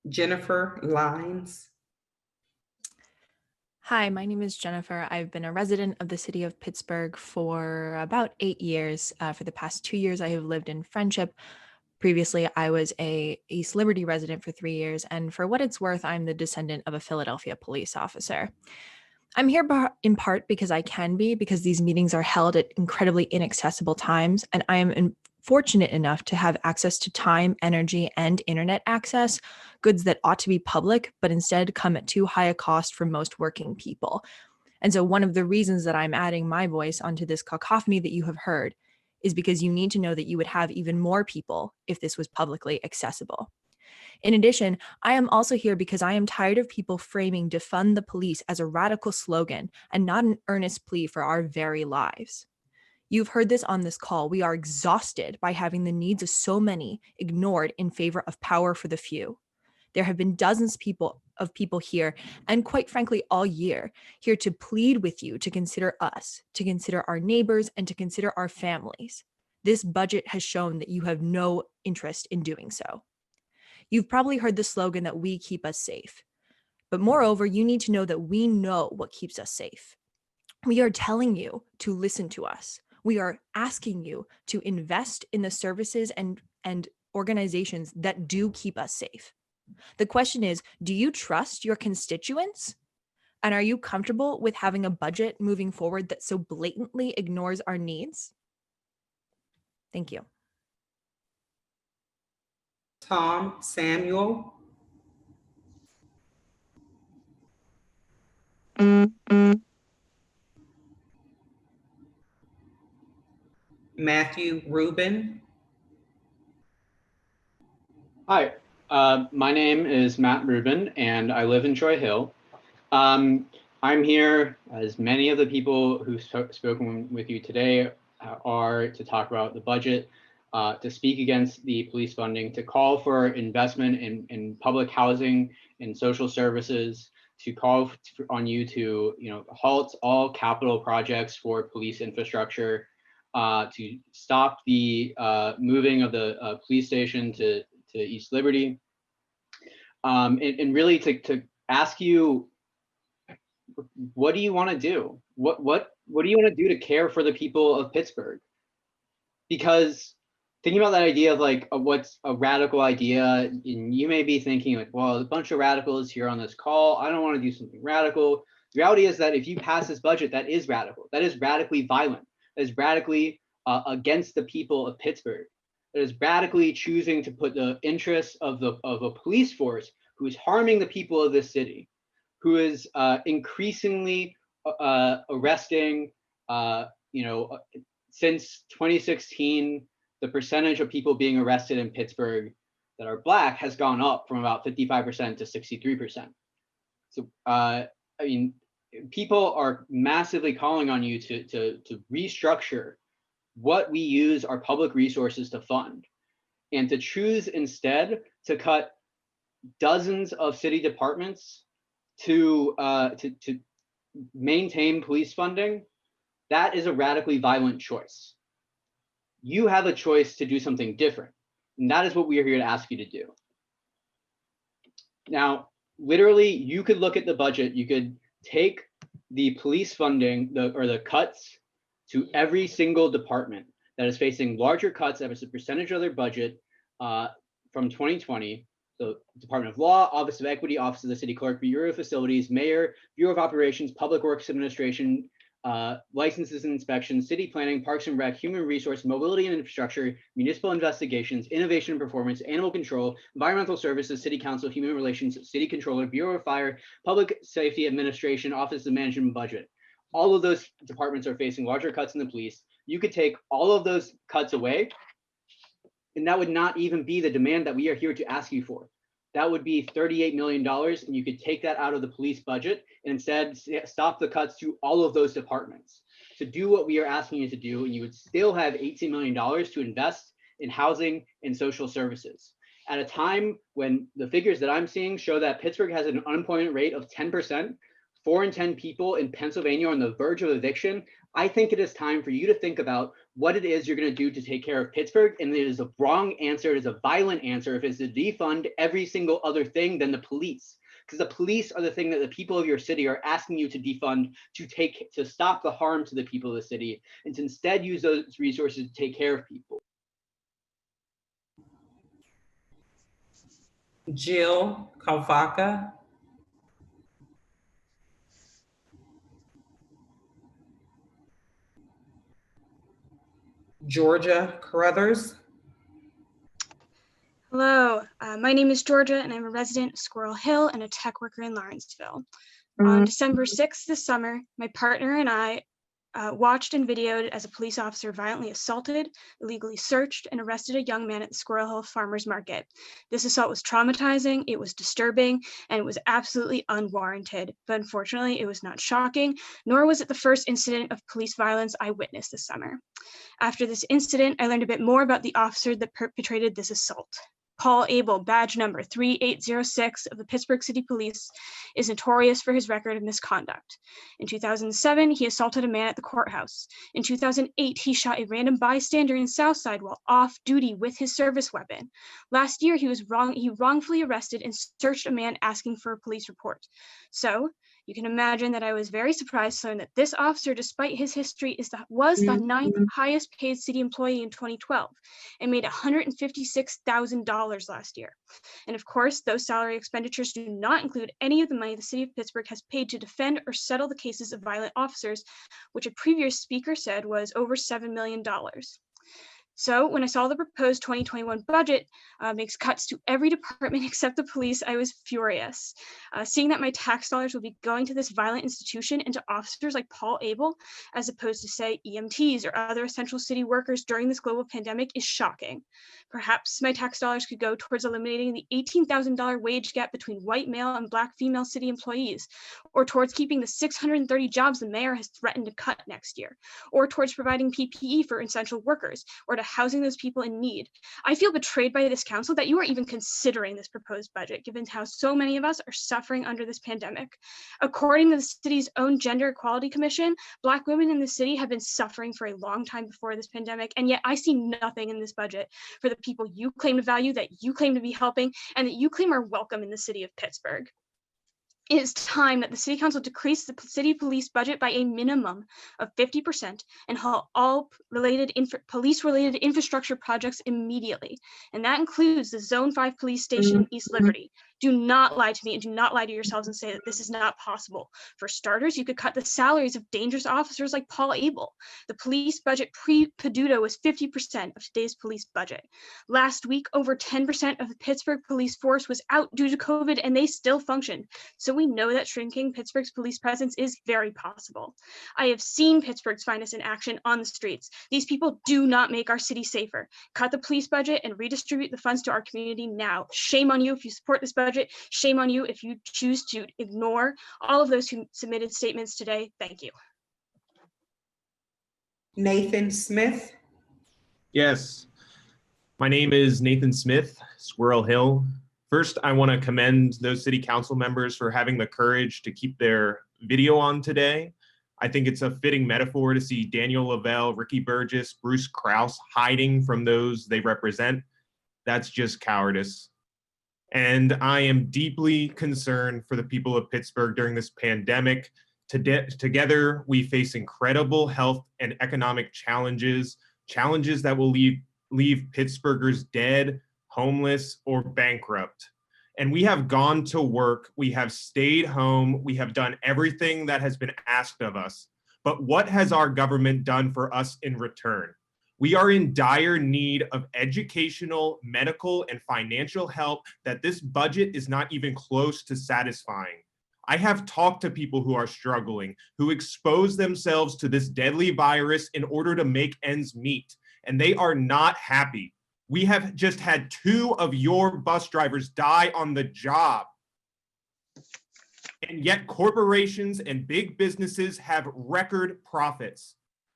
Jennifer Lines. Hi, my name is Jennifer. I've been a resident of the city of Pittsburgh for about 8 years. For the past 2 years, I have lived in Friendship. Previously, I was a East Liberty resident for 3 years, and for what it's worth, I'm the descendant of a Philadelphia police officer. I'm here in part because I can be, because these meetings are held at incredibly inaccessible times, and I am fortunate enough to have access to time, energy, and internet access, goods that ought to be public, but instead come at too high a cost for most working people. And so one of the reasons that I'm adding my voice onto this cacophony that you have heard is because you need to know that you would have even more people if this was publicly accessible. In addition, I am also here because I am tired of people framing defund the police as a radical slogan and not an earnest plea for our very lives. You've heard this on this call. We are exhausted by having the needs of so many ignored in favor of power for the few. There have been dozens of people here, and quite frankly, all year, here to plead with you to consider us, to consider our neighbors, and to consider our families. This budget has shown that you have no interest in doing so. You've probably heard the slogan that we keep us safe. But moreover, you need to know that we know what keeps us safe. We are telling you to listen to us. We are asking you to invest in the services and organizations that do keep us safe. The question is, do you trust your constituents? And are you comfortable with having a budget moving forward that so blatantly ignores our needs? Thank you. Tom Samuel. Matthew Rubin. Hi, my name is Matt Rubin, and I live in Troy Hill. I'm here, as many of the people who've spoken with you today are, to talk about the budget, to speak against the police funding, to call for investment in public housing and social services, to call on you to halt all capital projects for police infrastructure, to stop the moving of the police station to East Liberty, and really to ask you, what do you want to do? What do you want to do to care for the people of Pittsburgh? Because thinking about that idea of like what's a radical idea, and you may be thinking like, well, a bunch of radicals here on this call, I don't want to do something radical. The reality is that if you pass this budget, that is radical. That is radically violent. That is radically against the people of Pittsburgh. That is radically choosing to put the interests of a police force who is harming the people of this city, who is increasingly arresting, since 2016, the percentage of people being arrested in Pittsburgh that are Black has gone up from about 55% to 63%. So, I mean, people are massively calling on you to restructure what we use our public resources to fund, and to choose instead to cut dozens of city departments to maintain police funding. That is a radically violent choice. You have a choice to do something different, and that is what we are here to ask you to do. Now, literally, you could look at the budget, you could take the police funding, the cuts to every single department that is facing larger cuts as a percentage of their budget from 2020. So Department of Law, Office of Equity, Office of the City Clerk, Bureau of Facilities, Mayor, Bureau of Operations, Public Works Administration, Licenses and Inspections, City Planning, Parks and Rec, Human Resource, Mobility and Infrastructure, Municipal Investigations, Innovation and Performance, Animal Control, Environmental Services, City Council, Human Relations, City Controller, Bureau of Fire, Public Safety Administration, Office of Management and Budget. All of those departments are facing larger cuts in the police. You could take all of those cuts away, and that would not even be the demand that we are here to ask you for. That would be $38 million, and you could take that out of the police budget and instead stop the cuts to all of those departments to do what we are asking you to do, and you would still have $18 million to invest in housing and social services. At a time when the figures that I'm seeing show that Pittsburgh has an unemployment rate of 10%, 4 in 10 people in Pennsylvania are on the verge of eviction, I think it is time for you to think about what it is you're going to do to take care of Pittsburgh. And it is a wrong answer. It is a violent answer if it's to defund every single other thing than the police. Because the police are the thing that the people of your city are asking you to defund to stop the harm to the people of the city, and to instead use those resources to take care of people. Jill Kalvaka. Georgia Carruthers. Hello, my name is Georgia and I'm a resident of Squirrel Hill and a tech worker in Lawrenceville. On December 6th this summer, my partner and I watched and videoed as a police officer violently assaulted, illegally searched, and arrested a young man at the Squirrel Hill Farmers Market. This assault was traumatizing, it was disturbing, and it was absolutely unwarranted. But unfortunately, it was not shocking, nor was it the first incident of police violence I witnessed this summer. After this incident, I learned a bit more about the officer that perpetrated this assault. Paul Abel, badge number 3806 of the Pittsburgh City Police, is notorious for his record of misconduct. In 2007, he assaulted a man at the courthouse. In 2008, he shot a random bystander in Southside while off duty with his service weapon. Last year, he wrongfully arrested and searched a man asking for a police report. So, you can imagine that I was very surprised to learn that this officer, despite his history, was the 9th highest paid city employee in 2012 and made $156,000 last year. And of course, those salary expenditures do not include any of the money the city of Pittsburgh has paid to defend or settle the cases of violent officers, which a previous speaker said was over $7 million. So when I saw the proposed 2021 budget makes cuts to every department except the police, I was furious. Seeing that my tax dollars will be going to this violent institution and to officers like Paul Abel, as opposed to, say, EMTs or other essential city workers during this global pandemic is shocking. Perhaps my tax dollars could go towards eliminating the $18,000 wage gap between white male and Black female city employees, or towards keeping the 630 jobs the mayor has threatened to cut next year, or towards providing PPE for essential workers, or to housing those people in need. I feel betrayed by this council that you are even considering this proposed budget, given how so many of us are suffering under this pandemic. According to the city's own Gender Equality Commission, Black women in the city have been suffering for a long time before this pandemic, and yet I see nothing in this budget for the people you claim to value, that you claim to be helping, and that you claim are welcome in the city of Pittsburgh. It is time that the City Council decrease the city police budget by a minimum of 50% and halt all police-related infrastructure projects immediately. And that includes the Zone 5 police station in East Liberty. Do not lie to me and do not lie to yourselves and say that this is not possible. For starters, you could cut the salaries of dangerous officers like Paul Abel. The police budget pre-Peduto was 50% of today's police budget. Last week, over 10% of the Pittsburgh police force was out due to COVID and they still functioned. So we know that shrinking Pittsburgh's police presence is very possible. I have seen Pittsburgh's finest in action on the streets. These people do not make our city safer. Cut the police budget and redistribute the funds to our community now. Shame on you if you support this budget. Shame on you if you choose to ignore all of those who submitted statements today. Thank you. Nathan Smith. Yes, my name is Nathan Smith, Squirrel Hill. First, I want to commend those city council members for having the courage to keep their video on today. I think it's a fitting metaphor to see Daniel Lavelle, Ricky Burgess, Bruce Krause hiding from those they represent. That's just cowardice. And I am deeply concerned for the people of Pittsburgh during this pandemic. Together, we face incredible health and economic challenges that will leave Pittsburghers dead, homeless, or bankrupt. And we have gone to work, we have stayed home, we have done everything that has been asked of us. But what has our government done for us in return? We are in dire need of educational, medical, and financial help that this budget is not even close to satisfying. I have talked to people who are struggling, who expose themselves to this deadly virus in order to make ends meet, and they are not happy. We have just had 2 of your bus drivers die on the job. And yet corporations and big businesses have record profits.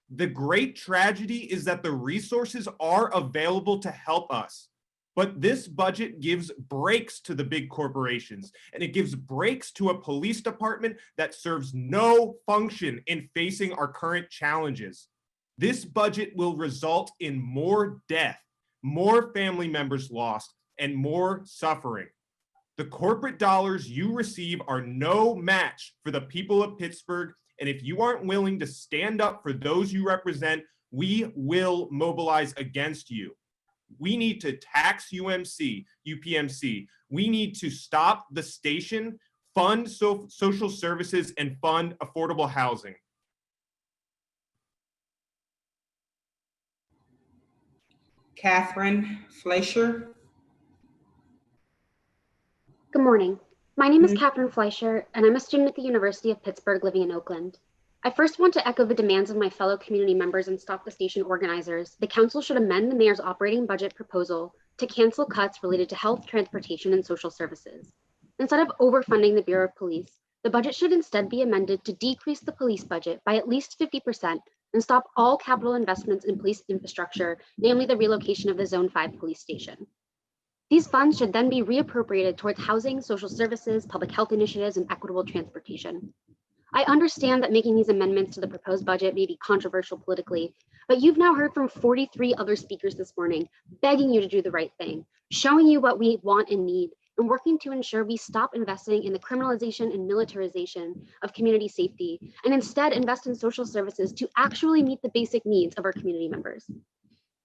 The great tragedy is that the resources are available to help us. But this budget gives breaks to the big corporations, and it gives breaks to a police department that serves no function in facing our current challenges. This budget will result in more death, more family members lost, and more suffering. The corporate dollars you receive are no match for the people of Pittsburgh, and if you aren't willing to stand up for those you represent, we will mobilize against you. We need to tax UPMC. We need to stop the station, fund social services, and fund affordable housing. Catherine Fleischer. Good morning. My name is Catherine Fleischer, and I'm a student at the University of Pittsburgh living in Oakland. I first want to echo the demands of my fellow community members and Stop the Station organizers. The council should amend the mayor's operating budget proposal to cancel cuts related to health, transportation, and social services. Instead of overfunding the Bureau of Police, the budget should instead be amended to decrease the police budget by at least 50% and stop all capital investments in police infrastructure, namely the relocation of the Zone 5 police station. These funds should then be reappropriated towards housing, social services, public health initiatives, and equitable transportation. I understand that making these amendments to the proposed budget may be controversial politically, but you've now heard from 43 other speakers this morning, begging you to do the right thing, showing you what we want and need, and working to ensure we stop investing in the criminalization and militarization of community safety, and instead invest in social services to actually meet the basic needs of our community members.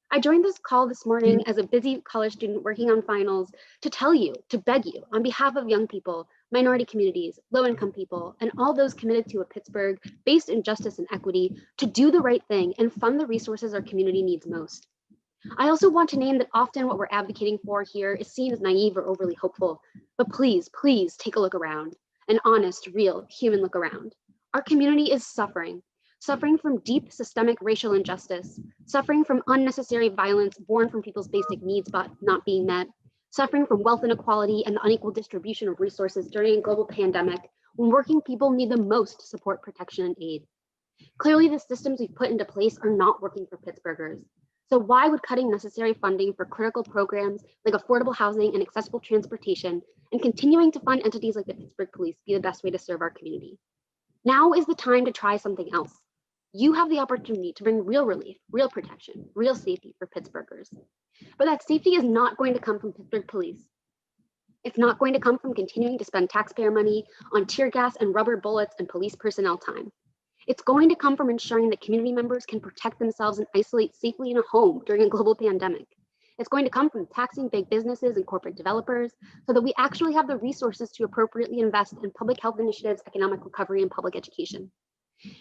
I joined this call this morning as a busy college student working on finals to tell you, to beg you, on behalf of young people, minority communities, low-income people, and all those committed to a Pittsburgh based in justice and equity, to do the right thing and fund the resources our community needs most. I also want to name that often what we're advocating for here is seen as naive or overly hopeful, but please, please take a look around, an honest, real, human look around. Our community is suffering from deep systemic racial injustice, suffering from unnecessary violence born from people's basic needs but not being met, suffering from wealth inequality and the unequal distribution of resources during a global pandemic when working people need the most support, protection, and aid. Clearly, the systems we've put into place are not working for Pittsburghers. So why would cutting necessary funding for critical programs like affordable housing and accessible transportation and continuing to fund entities like the Pittsburgh Police be the best way to serve our community? Now is the time to try something else. You have the opportunity to bring real relief, real protection, real safety for Pittsburghers. But that safety is not going to come from Pittsburgh Police. It's not going to come from continuing to spend taxpayer money on tear gas and rubber bullets and police personnel time. It's going to come from ensuring that community members can protect themselves and isolate safely in a home during a global pandemic. It's going to come from taxing big businesses and corporate developers so that we actually have the resources to appropriately invest in public health initiatives, economic recovery, and public education.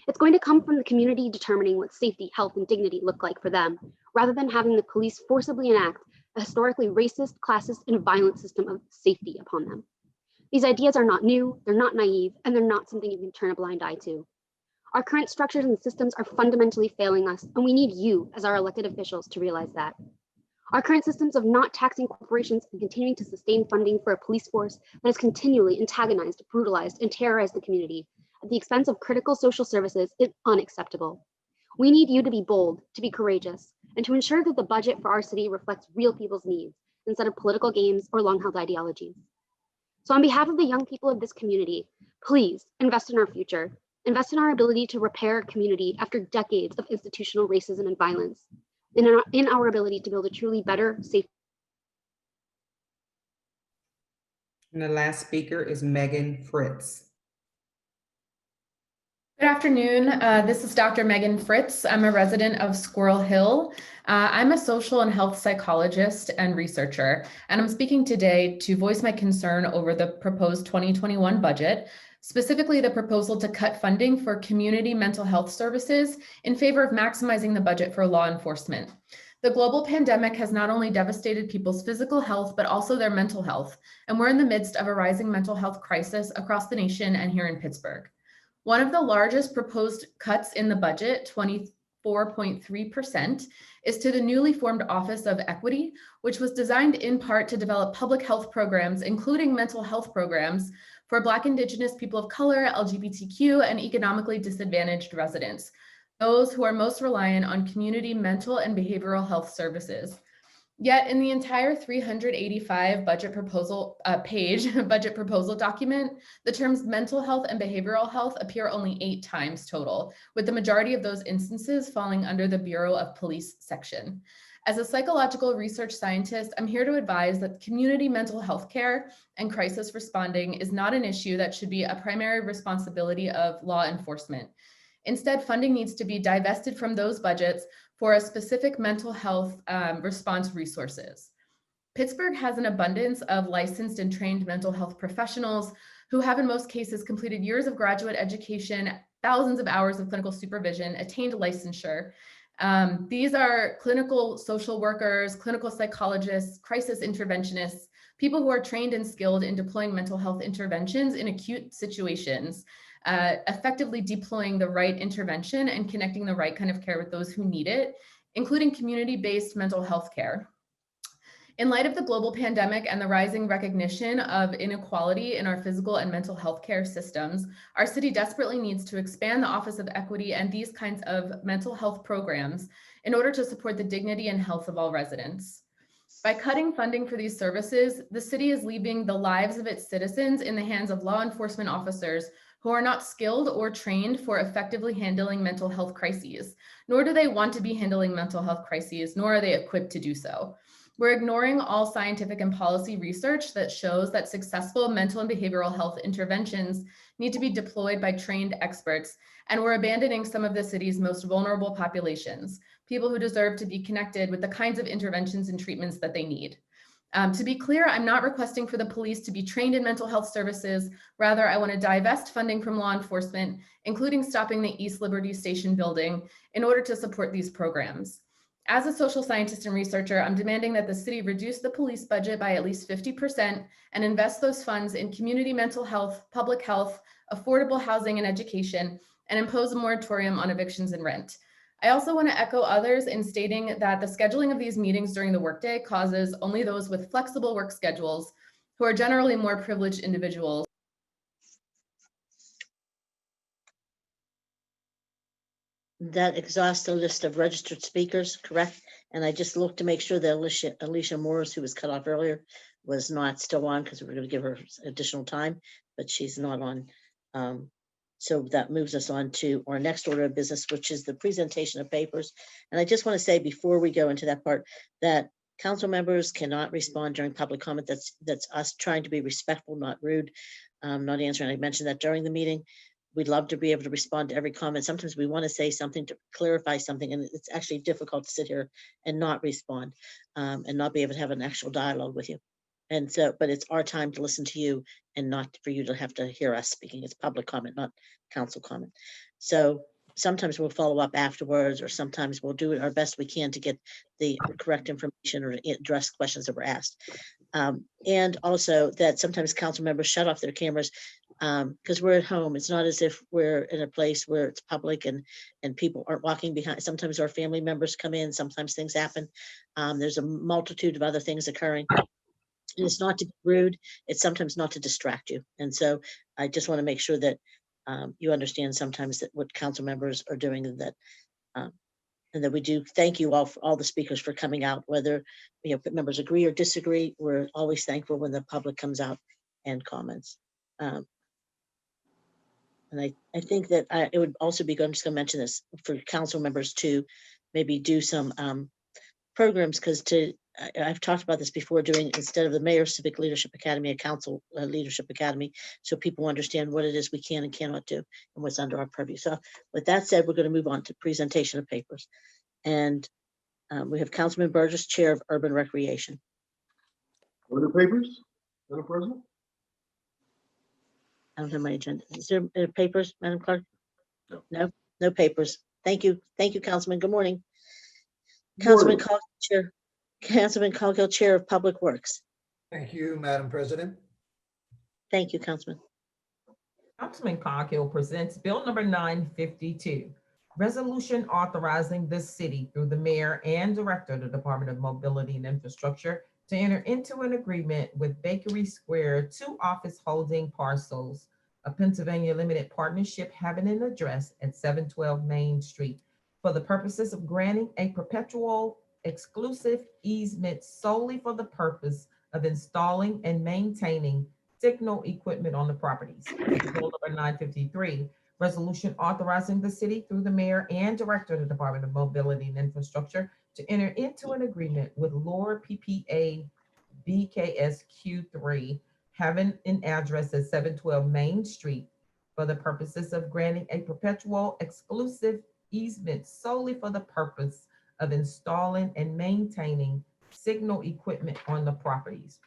It's going to come from the community determining what safety, health, and dignity look like for them, rather than having the police forcibly enact a historically racist, classist, and violent system of safety upon them. These ideas are not new, they're not naive, and they're not something you can turn a blind eye to. Our current structures and systems are fundamentally failing us, and we need you as our elected officials to realize that. Our current systems of not taxing corporations and continuing to sustain funding for a police force that has continually antagonized, brutalized, and terrorized the community at the expense of critical social services is unacceptable. We need you to be bold, to be courageous, and to ensure that the budget for our city reflects real people's needs instead of political games or long-held ideologies. So on behalf of the young people of this community, please invest in our future, invest in our ability to repair our community after decades of institutional racism and violence, in our ability to build a truly better, safer. And the last speaker is Megan Fritz. Good afternoon. This is Dr. Megan Fritz. I'm a resident of Squirrel Hill. I'm a social and health psychologist and researcher, and I'm speaking today to voice my concern over the proposed 2021 budget, specifically the proposal to cut funding for community mental health services in favor of maximizing the budget for law enforcement. The global pandemic has not only devastated people's physical health, but also their mental health, and we're in the midst of a rising mental health crisis across the nation and here in Pittsburgh. One of the largest proposed cuts in the budget, 24.3%, is to the newly formed Office of Equity, which was designed in part to develop public health programs, including mental health programs for Black, Indigenous, people of color, LGBTQ, and economically disadvantaged residents, those who are most reliant on community mental and behavioral health services. Yet in the entire 385 budget proposal budget proposal document, the terms mental health and behavioral health appear only 8 times total, with the majority of those instances falling under the Bureau of Police section. As a psychological research scientist, I'm here to advise that community mental health care and crisis responding is not an issue that should be a primary responsibility of law enforcement. Instead, funding needs to be divested from those budgets for a specific mental health response resources. Pittsburgh has an abundance of licensed and trained mental health professionals who have in most cases completed years of graduate education, thousands of hours of clinical supervision, attained licensure. These are clinical social workers, clinical psychologists, crisis interventionists, people who are trained and skilled in deploying mental health interventions in acute situations, effectively deploying the right intervention and connecting the right kind of care with those who need it, including community-based mental health care. In light of the global pandemic and the rising recognition of inequality in our physical and mental health care systems, our city desperately needs to expand the Office of Equity and these kinds of mental health programs in order to support the dignity and health of all residents. By cutting funding for these services, the city is leaving the lives of its citizens in the hands of law enforcement officers who are not skilled or trained for effectively handling mental health crises, nor do they want to be handling mental health crises, nor are they equipped to do so. We're ignoring all scientific and policy research that shows that successful mental and behavioral health interventions need to be deployed by trained experts, and we're abandoning some of the city's most vulnerable populations, people who deserve to be connected with the kinds of interventions and treatments that they need. To be clear, I'm not requesting for the police to be trained in mental health services. Rather, I want to divest funding from law enforcement, including stopping the East Liberty Station building in order to support these programs. As a social scientist and researcher, I'm demanding that the city reduce the police budget by at least 50% and invest those funds in community mental health, public health, affordable housing and education, and impose a moratorium on evictions and rent. I also want to echo others in stating that the scheduling of these meetings during the workday causes only those with flexible work schedules, who are generally more privileged individuals. That exhausts the list of registered speakers, correct? And I just looked to make sure that Alicia Morris, who was cut off earlier, was not still on because we were going to give her additional time, but she's not on. So that moves us on to our next order of business, which is the presentation of papers. And I just want to say before we go into that part that council members cannot respond during public comment. That's us trying to be respectful, not rude, not answering. I mentioned that during the meeting. We'd love to be able to respond to every comment. Sometimes we want to say something to clarify something, and it's actually difficult to sit here and not respond and not be able to have an actual dialogue with you. And so, but it's our time to listen to you and not for you to have to hear us speaking. It's public comment, not council comment. So sometimes we'll follow up afterwards, or sometimes we'll do our best we can to get the correct information or address questions that were asked. And also that sometimes council members shut off their cameras because we're at home. It's not as if we're in a place where it's public and people aren't walking behind. Sometimes our family members come in, sometimes things happen. There's a multitude of other things occurring. And it's not to be rude, it's sometimes not to distract you. And so I just want to make sure that you understand sometimes that what council members are doing, and that we do thank you all, for all the speakers, for coming out, whether members agree or disagree. We're always thankful when the public comes out and comments. And I think that it would also be good, I'm just going to mention this, for council members to maybe do some programs, because I've talked about this before, doing, instead of the Mayor's Civic Leadership Academy, a council leadership academy, so people understand what it is we can and cannot do and what's under our purview. So with that said, we're going to move on to presentation of papers. And we have Councilman Burgess, Chair of Urban Recreation. Other papers, Madam President? I don't have my agenda. Is there papers, Madam Clerk? No, no papers. Thank you. Thank you, Councilman. Good morning. Councilman Coghill, Chair. Councilman Coghill, Chair of Public Works. Thank you, Madam President. Thank you, Councilman. Councilman Coghill presents Bill number 952, resolution authorizing the city through the mayor and director of the Department of Mobility and Infrastructure to enter into an agreement with Bakery Square, 2 office holding parcels, a Pennsylvania limited partnership having an address at 712 Main Street for the purposes of granting a perpetual exclusive easement solely for the purpose of installing and maintaining signal equipment on the properties. Bill number 953, resolution authorizing the city through the mayor and director of the Department of Mobility and Infrastructure to enter into an agreement with Lord PPA BKSQ3 having an address at 712 Main Street for the purposes of granting a perpetual exclusive easement solely for the purpose of installing and maintaining signal equipment on the properties.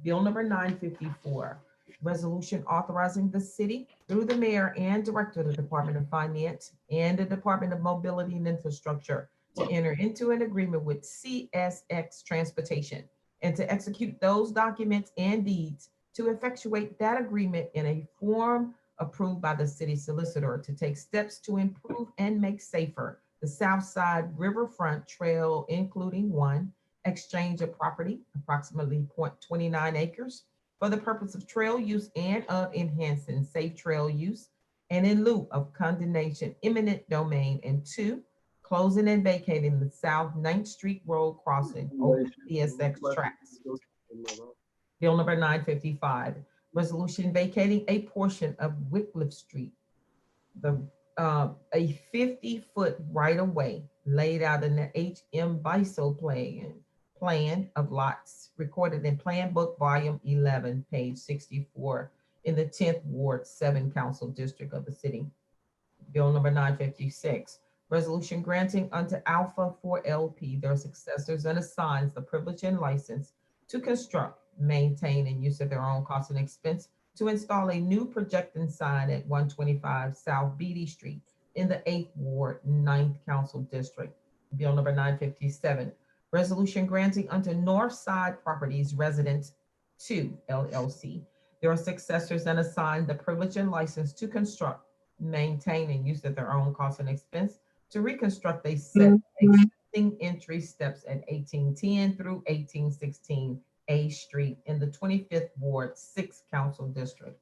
Bill number 954, resolution authorizing the city through the mayor and director of the Department of Finance and the Department of Mobility and Infrastructure to enter into an agreement with CSX Transportation and to execute those documents and deeds to effectuate that agreement in a form approved by the city solicitor to take steps to improve and make safer the South Side Riverfront Trail, including 1, exchange of property, approximately 0.29 acres, for the purpose of trail use and of enhancing safe trail use, and in lieu of condemnation, eminent domain, and 2, closing and vacating the South 9th Street Road crossing over CSX tracks. Bill number 955, resolution vacating a portion of Wycliffe Street, a 50-foot right-of-way laid out in the H.M. Biso plan of lots recorded in Plan Book Volume 11, page 64 in the 10th Ward, 7 Council District of the city. Bill number 956, resolution granting unto Alpha 4LP, their successors and assigns the privilege and license to construct, maintain, and use at their own cost and expense to install a new projecting sign at 125 South Beatty Street in the 8th Ward, 9th Council District. Bill number 957, resolution granting unto Northside Properties Residence 2 LLC, their successors and assigned the privilege and license to construct, maintain, and use at their own cost and expense to reconstruct a set existing entry steps at 1810 through 1816 A Street in the 25th Ward, 6th Council District.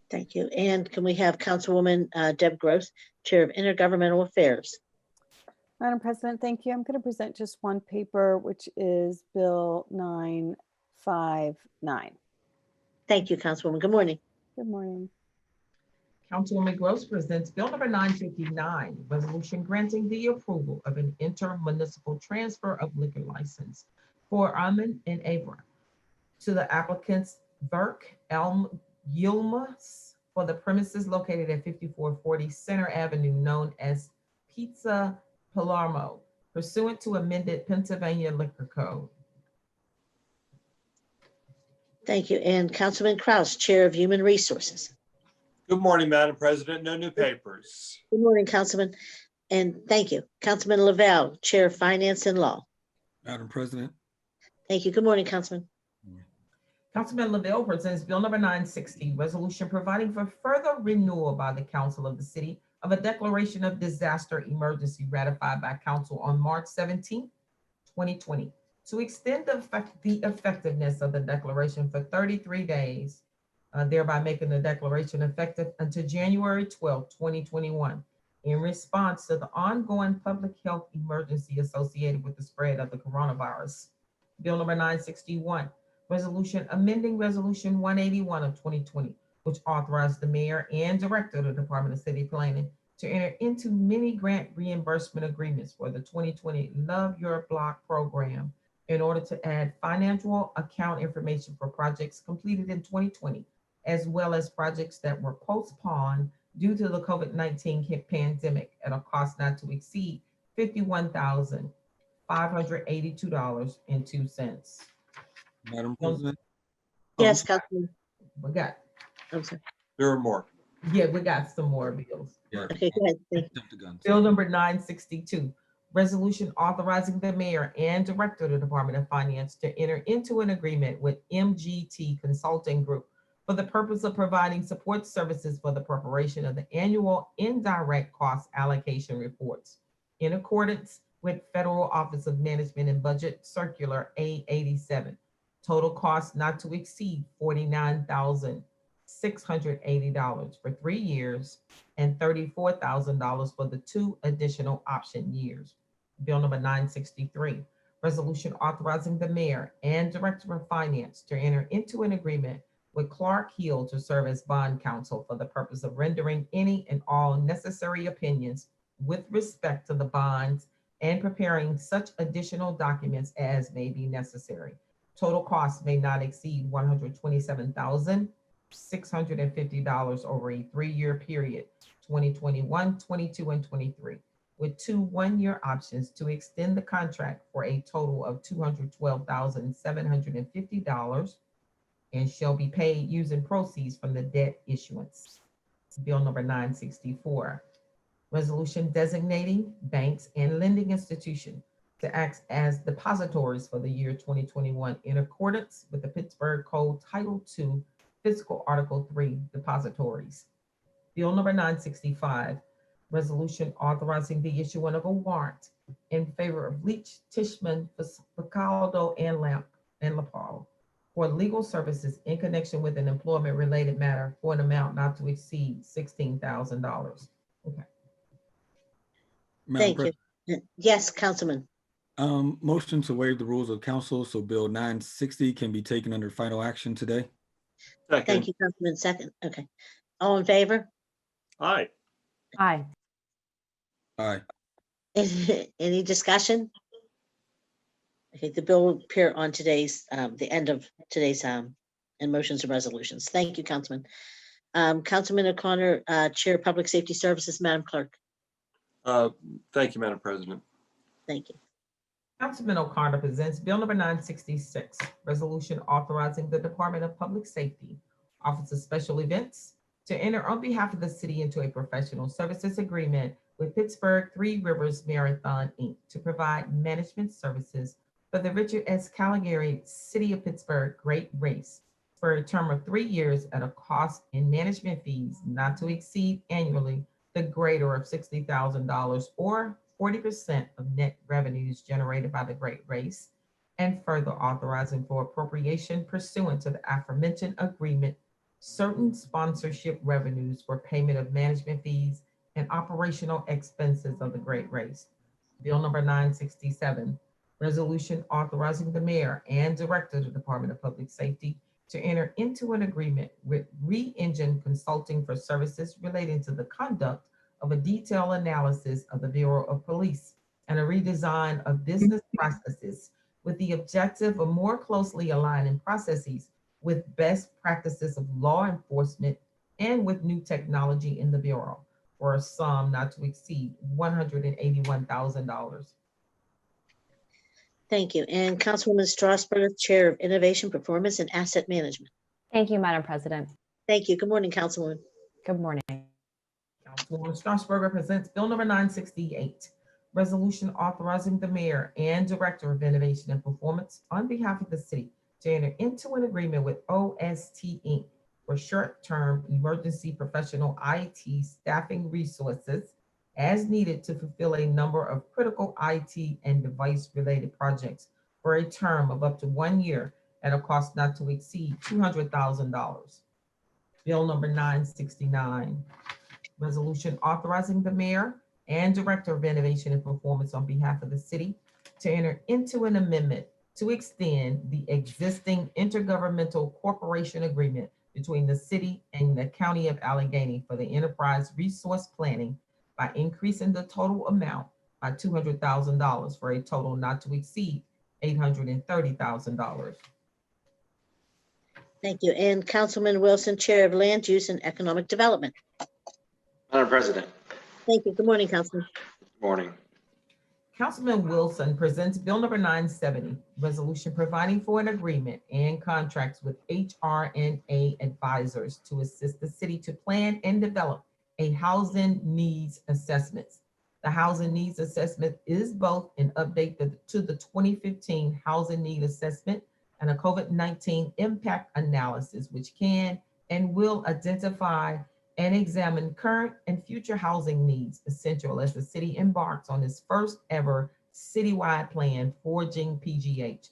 Thank you. And can we have Councilwoman Deb Gross, Chair of Intergovernmental Affairs? Madam President, thank you. I'm going to present just one paper, which is Bill 959. Thank you, Councilwoman. Good morning. Good morning. Councilwoman Gross presents Bill number 959, resolution granting the approval of an intermunicipal transfer of liquor license for Armin and Avra to the applicants Burke Yilmaz for the premises located at 5440 Center Avenue, known as Pizza Palermo, pursuant to amended Pennsylvania Liquor Code. Thank you. And Councilman Kraus, Chair of Human Resources. Good morning, Madam President. No new papers. Good morning, Councilman. And thank you. Councilman Lavelle, Chair of Finance and Law. Madam President. Thank you. Good morning, Councilman. Councilman Lavelle presents Bill number 960, resolution providing for further renewal by the Council of the City of a declaration of disaster emergency ratified by Council on March 17, 2020, to extend the effectiveness of the declaration for 33 days, thereby making the declaration effective until January 12, 2021, in response to the ongoing public health emergency associated with the spread of the coronavirus. Bill number 961, resolution amending Resolution 181 of 2020, which authorized the mayor and director of the Department of City Planning to enter into many grant reimbursement agreements for the 2020 Love Your Block program in order to add financial account information for projects completed in 2020, as well as projects that were postponed due to the COVID-19 pandemic at a cost not to exceed $51,582.02. Madam President? Yes, Councilman. We got, I'm sorry. There are more. yeah, we got some more bills. Yeah. Okay, go ahead. Thank you. Jump the gun. Bill number 962, resolution authorizing the mayor and director of the Department of Finance to enter into an agreement with MGT Consulting Group for the purpose of providing support services for the preparation of the annual indirect cost allocation reports in accordance with Federal Office of Management and Budget Circular A87. Total cost not to exceed $49,680 for 3 years and $34,000 for the 2 additional option years. Bill number 963, resolution authorizing the mayor and director of finance to enter into an agreement with Clark Hill to serve as bond counsel for the purpose of rendering any and all necessary opinions with respect to the bonds and preparing such additional documents as may be necessary. Total cost may not exceed $127,650 over a 3-year period, 2021, 22, and 23, with 2 one-year options to extend the contract for a total of $212,750 and shall be paid using proceeds from the debt issuance. Bill number 964, resolution designating banks and lending institutions to act as depositories for the year 2021 in accordance with the Pittsburgh Code Title II, Fiscal Article 3, Depositories. Bill number 965, resolution authorizing the issuance of a warrant in favor of Leach, Tishman, Facaldo, and Lapal for legal services in connection with an employment-related matter for an amount not to exceed $16,000. Okay. Thank you. Yes, Councilman. Motion to waive the rules of council so Bill 960 can be taken under final action today. Thank you, Councilman. Second. Okay. All in favor? Aye. Aye. Aye. Any discussion? Okay, the bill will appear on today's, the end of today's and motions and resolutions. Thank you, Councilman. Councilman O'Connor, Chair of Public Safety Services, Madam Clerk. Thank you, Madam President. Thank you. Councilman O'Connor presents Bill number 966, resolution authorizing the Department of Public Safety, Office of Special Events, to enter on behalf of the city into a professional services agreement with Pittsburgh Three Rivers Marathon, Inc. to provide management services for the Richard S. Caligari City of Pittsburgh Great Race for a term of 3 years at a cost in management fees not to exceed annually the greater of $60,000 or 40% of net revenues generated by the Great Race, and further authorizing for appropriation pursuant to the aforementioned agreement, certain sponsorship revenues for payment of management fees and operational expenses of the Great Race. Bill number 967, resolution authorizing the mayor and director of the Department of Public Safety to enter into an agreement with Re-Engine Consulting for services relating to the conduct of a detailed analysis of the Bureau of Police and a redesign of business processes with the objective of more closely aligning processes with best practices of law enforcement and with new technology in the Bureau for a sum not to exceed $181,000. Thank you. And Councilwoman Strasburger, Chair of Innovation, Performance, and Asset Management. Thank you, Madam President. Thank you. Good morning, Councilwoman. Good morning. Councilwoman Strasburger presents Bill number 968, resolution authorizing the mayor and director of innovation and performance on behalf of the city to enter into an agreement with OST Inc. for short-term emergency professional IT staffing resources as needed to fulfill a number of critical IT and device-related projects for a term of up to 1 year at a cost not to exceed $200,000. Bill number 969, resolution authorizing the mayor and director of innovation and performance on behalf of the city to enter into an amendment to extend the existing intergovernmental cooperation agreement between the city and the county of Allegheny for the enterprise resource planning by increasing the total amount by $200,000 for a total not to exceed $830,000. Thank you. And Councilman Wilson, Chair of Land Use and Economic Development. Madam President. Thank you. Good morning, Councilman. Good morning. Councilman Wilson presents Bill number 970, resolution providing for an agreement and contracts with HRNA advisors to assist the city to plan and develop a housing needs assessment. The housing needs assessment is both an update to the 2015 housing need assessment and a COVID-19 impact analysis, which can and will identify and examine current and future housing needs, essential as the city embarks on its first ever citywide plan, Forging PGH,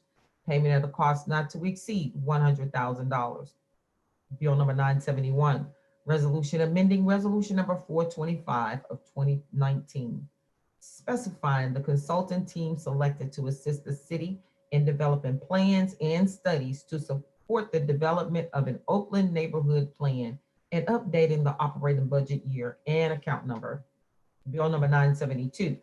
payment at a cost not to exceed $100,000. Bill number 971, resolution amending resolution number 425 of 2019, specifying the consultant team selected to assist the city in developing plans and studies to support the development of an Oakland neighborhood plan and updating the operating budget year and account number. Bill number 972,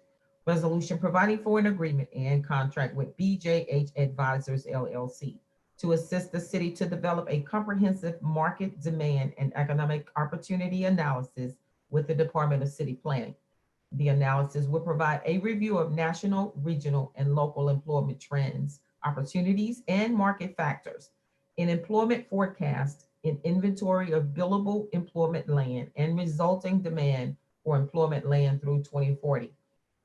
resolution providing for an agreement and contract with BJH Advisors LLC to assist the city to develop a comprehensive market demand and economic opportunity analysis with the Department of City Planning. The analysis will provide a review of national, regional, and local employment trends, opportunities, and market factors, an employment forecast, an inventory of billable employment land and resulting demand for employment land through 2040,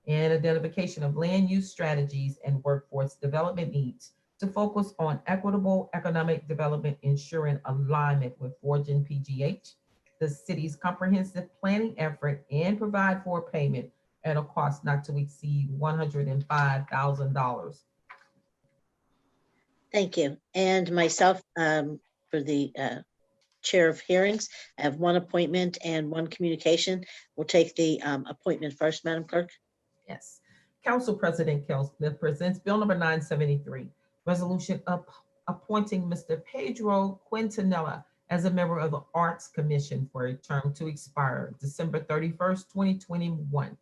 and identification of land use strategies and workforce development needs to focus on equitable economic development, ensuring alignment with Forging PGH, the city's comprehensive planning effort, and provide for payment at a cost not to exceed $105,000. Thank you. And myself, for the Chair of Hearings, I have one appointment and one communication. We'll take the appointment first, Madam Clerk. Yes. Council President Kel Smith presents Bill number 973, resolution appointing Mr. Pedro Quintanilla as a member of the Arts Commission for a term to expire December 31st, 2021.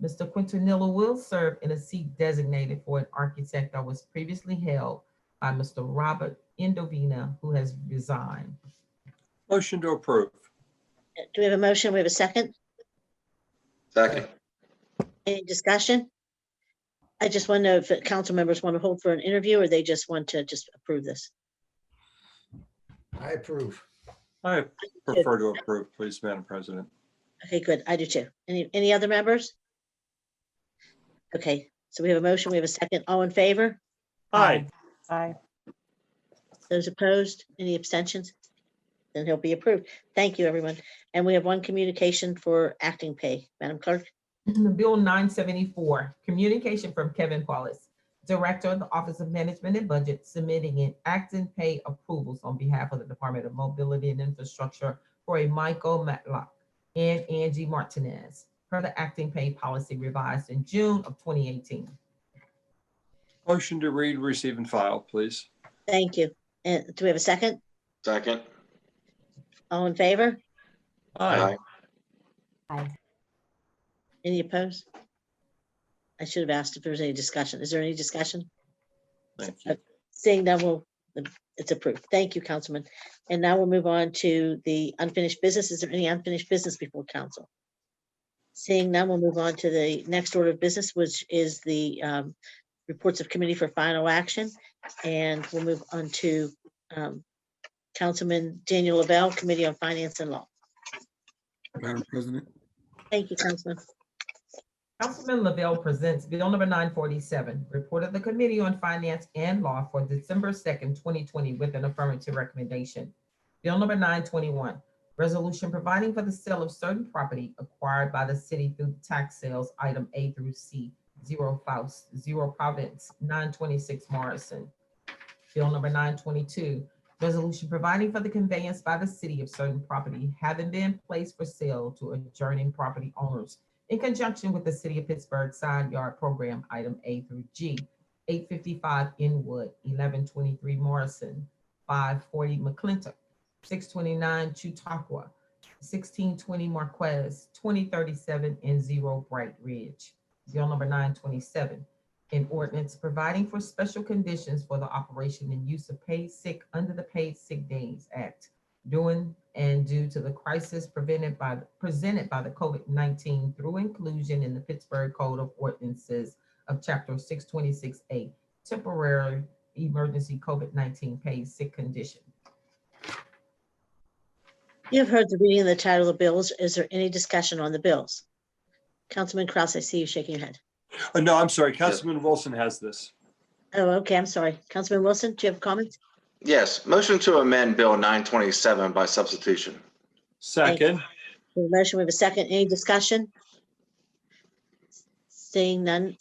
Mr. Quintanilla will serve in a seat designated for an architect that was previously held by Mr. Robert Indovina, who has resigned. Motion to approve. Do we have a motion? We have a second? Second. Any discussion? I just want to know if council members want to hold for an interview or they just want to just approve this. I approve. I prefer to approve, please, Madam President. Okay, good. I do too. Any other members? Okay, so we have a motion. We have a second. All in favor? Aye. Aye. Those opposed? Any abstentions? Then he'll be approved. Thank you, everyone. And we have one communication for acting pay. Madam Clerk. Bill 974, communication from Kevin Paulus, Director of the Office of Management and Budget, submitting an acting pay approvals on behalf of the Department of Mobility and Infrastructure for a Michael Matlock and Angie Martinez per the acting pay policy revised in June of 2018. Motion to read, receive, and file, please. Thank you. And do we have a second? Second. All in favor? Aye. Aye. Any opposed? I should have asked if there was any discussion. Is there any discussion? Thank you. Seeing none, it's approved. Thank you, Councilman. And now we'll move on to the unfinished business. Is there any unfinished business before council? Seeing none, we'll move on to the next order of business, which is the reports of committee for final action. And we'll move on to Councilman Daniel Lavelle, Committee on Finance and Law. Madam President. Thank you, Councilman. Councilman Lavelle presents Bill number 947, report of the Committee on Finance and Law for December 2nd, 2020 with an affirmative recommendation. Bill number 921, resolution providing for the sale of certain property acquired by the city through tax sales, item A through C, 0 Faust, 0 Province, 926 Morrison. Bill number 922, resolution providing for the conveyance by the city of certain property having been placed for sale to adjoining property owners in conjunction with the City of Pittsburgh Side Yard Program, item A through G, 855 Inwood, 1123 Morrison, 540 McClintock, 629 Chautauqua, 1620 Marquez, 2037, and 0 Bright Ridge. Bill number 927, an ordinance providing for special conditions for the operation and use of paid sick under the Paid Sick Days Act during and due to the crisis presented by the COVID-19 through inclusion in the Pittsburgh Code of Ordinances of Chapter 626A, temporary emergency COVID-19 paid sick condition. You have heard the reading of the title of the bills. Is there any discussion on the bills? Councilman Kraus, I see you shaking your head. No, I'm sorry. Councilman Wilson has this. Oh, okay, I'm sorry. Councilman Wilson, do you have a comment? Yes, motion to amend Bill 927 by substitution. Second. We have a motion, we have a second. Any discussion? Seeing none,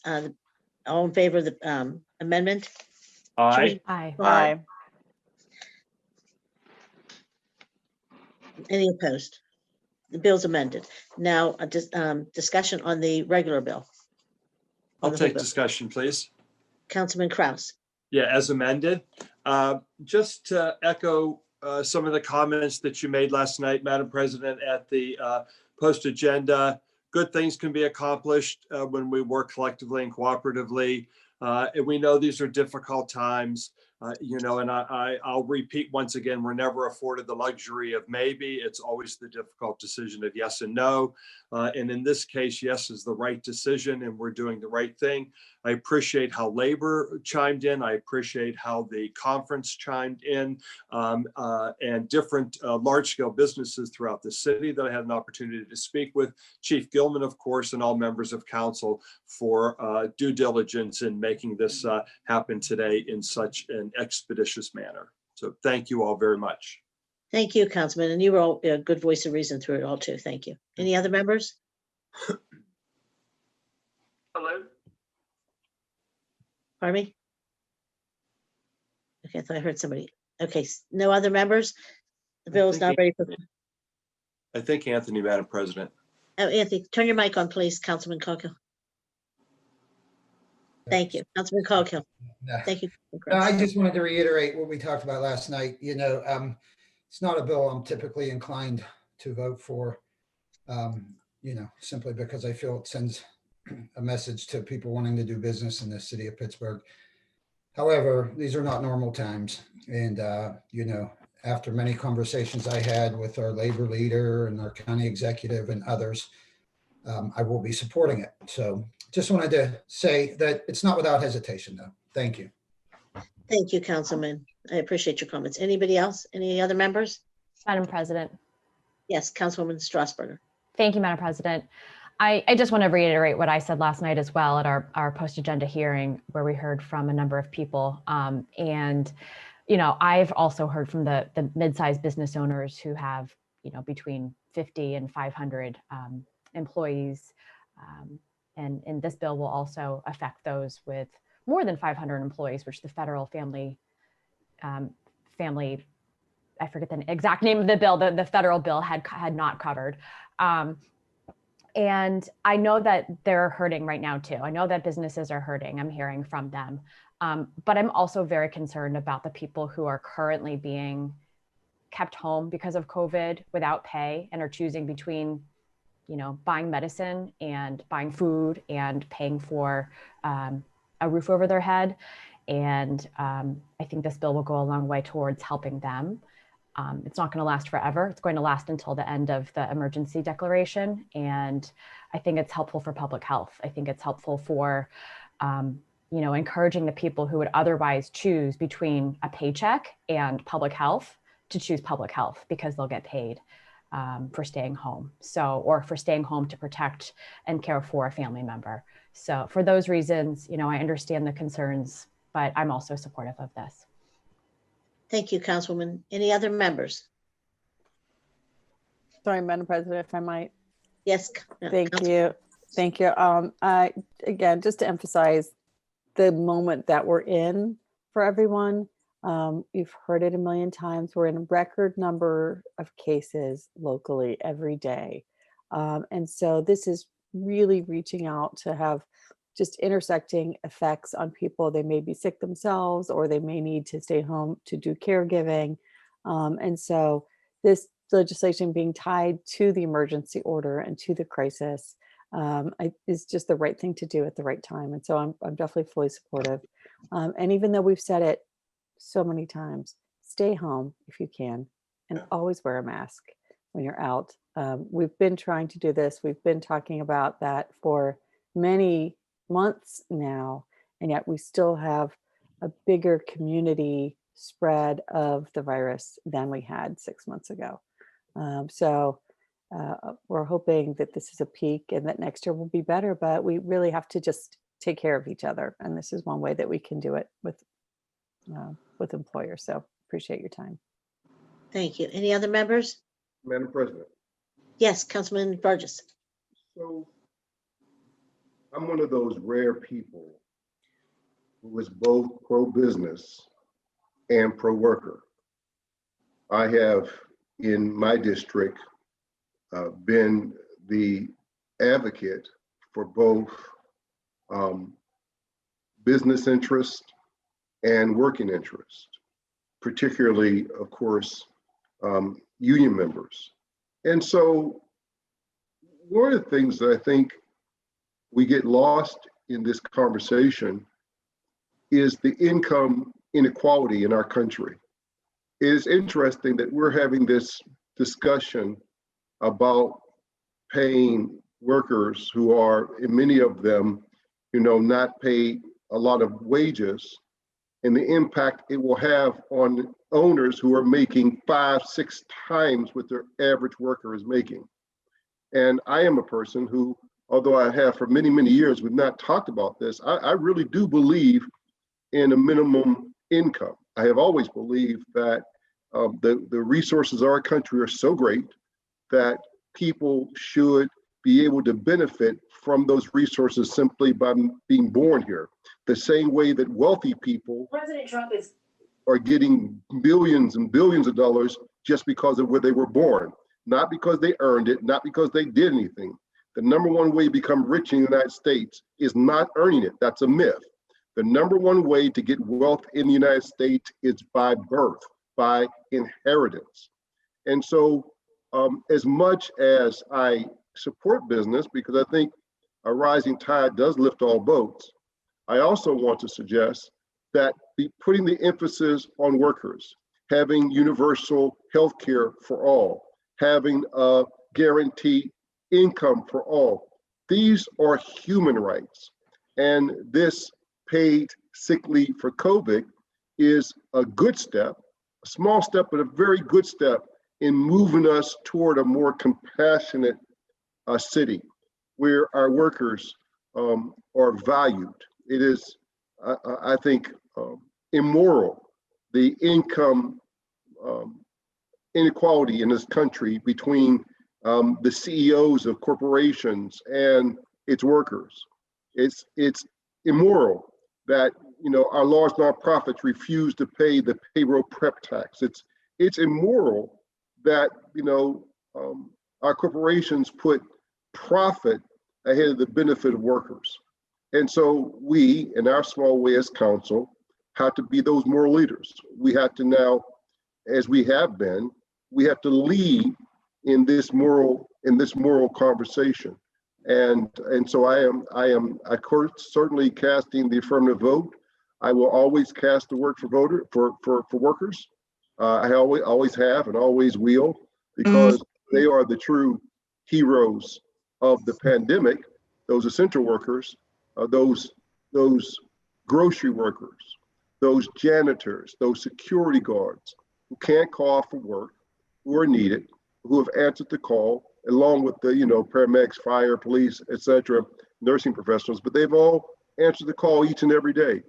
all in favor of the amendment? Aye. Aye. Aye. Any opposed? The bill's amended. Now, discussion on the regular bill. I'll On the whole take bill. discussion, please. Councilman Kraus. Yeah, as amended. Just to echo some of the comments that you made last night, Madam President, at the post agenda. Good things can be accomplished when we work collectively and cooperatively. And we know these are difficult times, and I'll repeat once again, we're never afforded the luxury of maybe. It's always the difficult decision of yes and no. And in this case, yes is the right decision and we're doing the right thing. I appreciate how labor chimed in. I appreciate how the conference chimed in, and different large-scale businesses throughout the city that I had an opportunity to speak with. Chief Gilman, of course, and all members of council for due diligence in making this happen today in such an expeditious manner. So thank you all very much. Thank you, Councilman. And you were all a good voice of reason through it all too. Thank you. Any other members? Hello. Pardon me? Okay, I thought I heard somebody. Okay, no other members? The bill is now ready for. I think Anthony, Madam President. Oh, Anthony, turn your mic on, please, Councilman Coghill. Thank you, Councilman Coghill. Thank you. I just wanted to reiterate what we talked about last night. It's not a bill I'm typically inclined to vote for, simply because I feel it sends a message to people wanting to do business in the city of Pittsburgh. However, these are not normal times. And, after many conversations I had with our labor leader and our county executive and others, I will be supporting it. So just wanted to say that it's not without hesitation, though. Thank you. Thank you, Councilman. I appreciate your comments. Anybody else? Any other members? Madam President. Yes, Councilwoman Strasburger. Thank you, Madam President. I just want to reiterate what I said last night as well at our post-agenda hearing where we heard from a number of people. I've also heard from the mid-sized business owners who have, between 50 and 500 employees. And this bill will also affect those with more than 500 employees, which the federal family, I forget the exact name of the bill, the federal bill had not covered. And I know that they're hurting right now too. I know that businesses are hurting. I'm hearing from them. But I'm also very concerned about the people who are currently being kept home because of COVID without pay and are choosing between, buying medicine and buying food and paying for a roof over their head. And I think this bill will go a long way towards helping them. It's not going to last forever. It's going to last until the end of the emergency declaration. And I think it's helpful for public health. I think it's helpful for, encouraging the people who would otherwise choose between a paycheck and public health to choose public health because they'll get paid for staying home. Or for staying home to protect and care for a family member. So for those reasons, I understand the concerns, but I'm also supportive of this. Thank you, Councilwoman. Any other members? Sorry, Madam President, if I might. Yes. Thank you. Thank you. Again, just to emphasize the moment that we're in for everyone. You've heard it a million times. We're in a record number of cases locally every day. And so this is really reaching out to have just intersecting effects on people. They may be sick themselves, or they may need to stay home to do caregiving. And so this legislation being tied to the emergency order and to the crisis is just the right thing to do at the right time. And so I'm definitely fully supportive. And even though we've said it so many times, stay home if you can, and always wear a mask when you're out. We've been trying to do this. We've been talking about that for many months now, and yet we still have a bigger community spread of the virus than we had 6 months ago. So we're hoping that this is a peak and that next year will be better, but we really have to just take care of each other. And this is one way that we can do it with employers. So appreciate your time. Thank you. Any other members? Madam President. Yes, Councilman Burgess. So I'm one of those rare people who is both pro-business and pro-worker. I have in my district been the advocate for both business interest and working interest, particularly, of course, union members. And so one of the things that I think we get lost in this conversation is the income inequality in our country. It is interesting that we're having this discussion about paying workers who are, many of them, not paid a lot of wages, and the impact it will have on owners who are making 5-6 times what their average worker is making. And I am a person who, although I have for many, many years, we've not talked about this, I really do believe in a minimum income. I have always believed that the resources of our country are so great that people should be able to benefit from those resources simply by being born here. The same way that wealthy people President Trump are getting billions and billions of dollars just because of where they were born, not because they earned it, not because they did anything. The number one way to become rich in the United States is not earning it. That's a myth. The number one way to get wealth in the United States is by birth, by inheritance. And so as much as I support business, because I think a rising tide does lift all boats, I also want to suggest that putting the emphasis on workers, having universal health care for all, having a guaranteed income for all, these are human rights. And this paid sick leave for COVID is a good step, a small step, but a very good step in moving us toward a more compassionate city where our workers are valued. It is, I think, immoral, the income inequality in this country between the CEOs of corporations and its workers. It's immoral that our large nonprofits refuse to pay the payroll prep tax. It's immoral that our corporations put profit ahead of the benefit of workers. And so we, in our small way as council, have to be those moral leaders. We have to now, as we have been, we have to lead in this moral conversation. And so I am certainly casting the affirmative vote. I will always cast the vote for workers. I always have and always will, because they are the true heroes of the pandemic. Those essential workers, those grocery workers, those janitors, those security guards who can't call for work, who are needed, who have answered the call, along with the paramedics, fire, police, etc., nursing professionals, but they've all answered the call each and every day.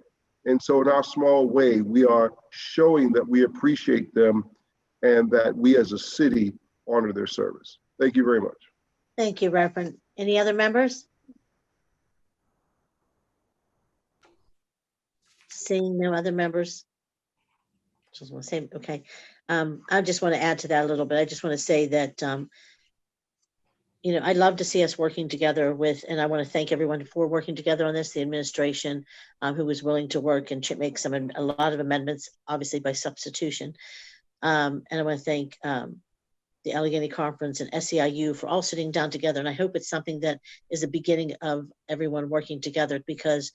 And so in our small way, we are showing that we appreciate them and that we as a city honor their service. Thank you very much. Thank you, Reverend. Any other members? Seeing no other members. Just want to say, okay. I just want to add to that a little bit. I just want to say that, I'd love to see us working together and I want to thank everyone for working together on this, the administration who was willing to work and make a lot of amendments, obviously by substitution. And I want to thank the Allegheny Conference and SEIU for all sitting down together. And I hope it's something that is the beginning of everyone working together, because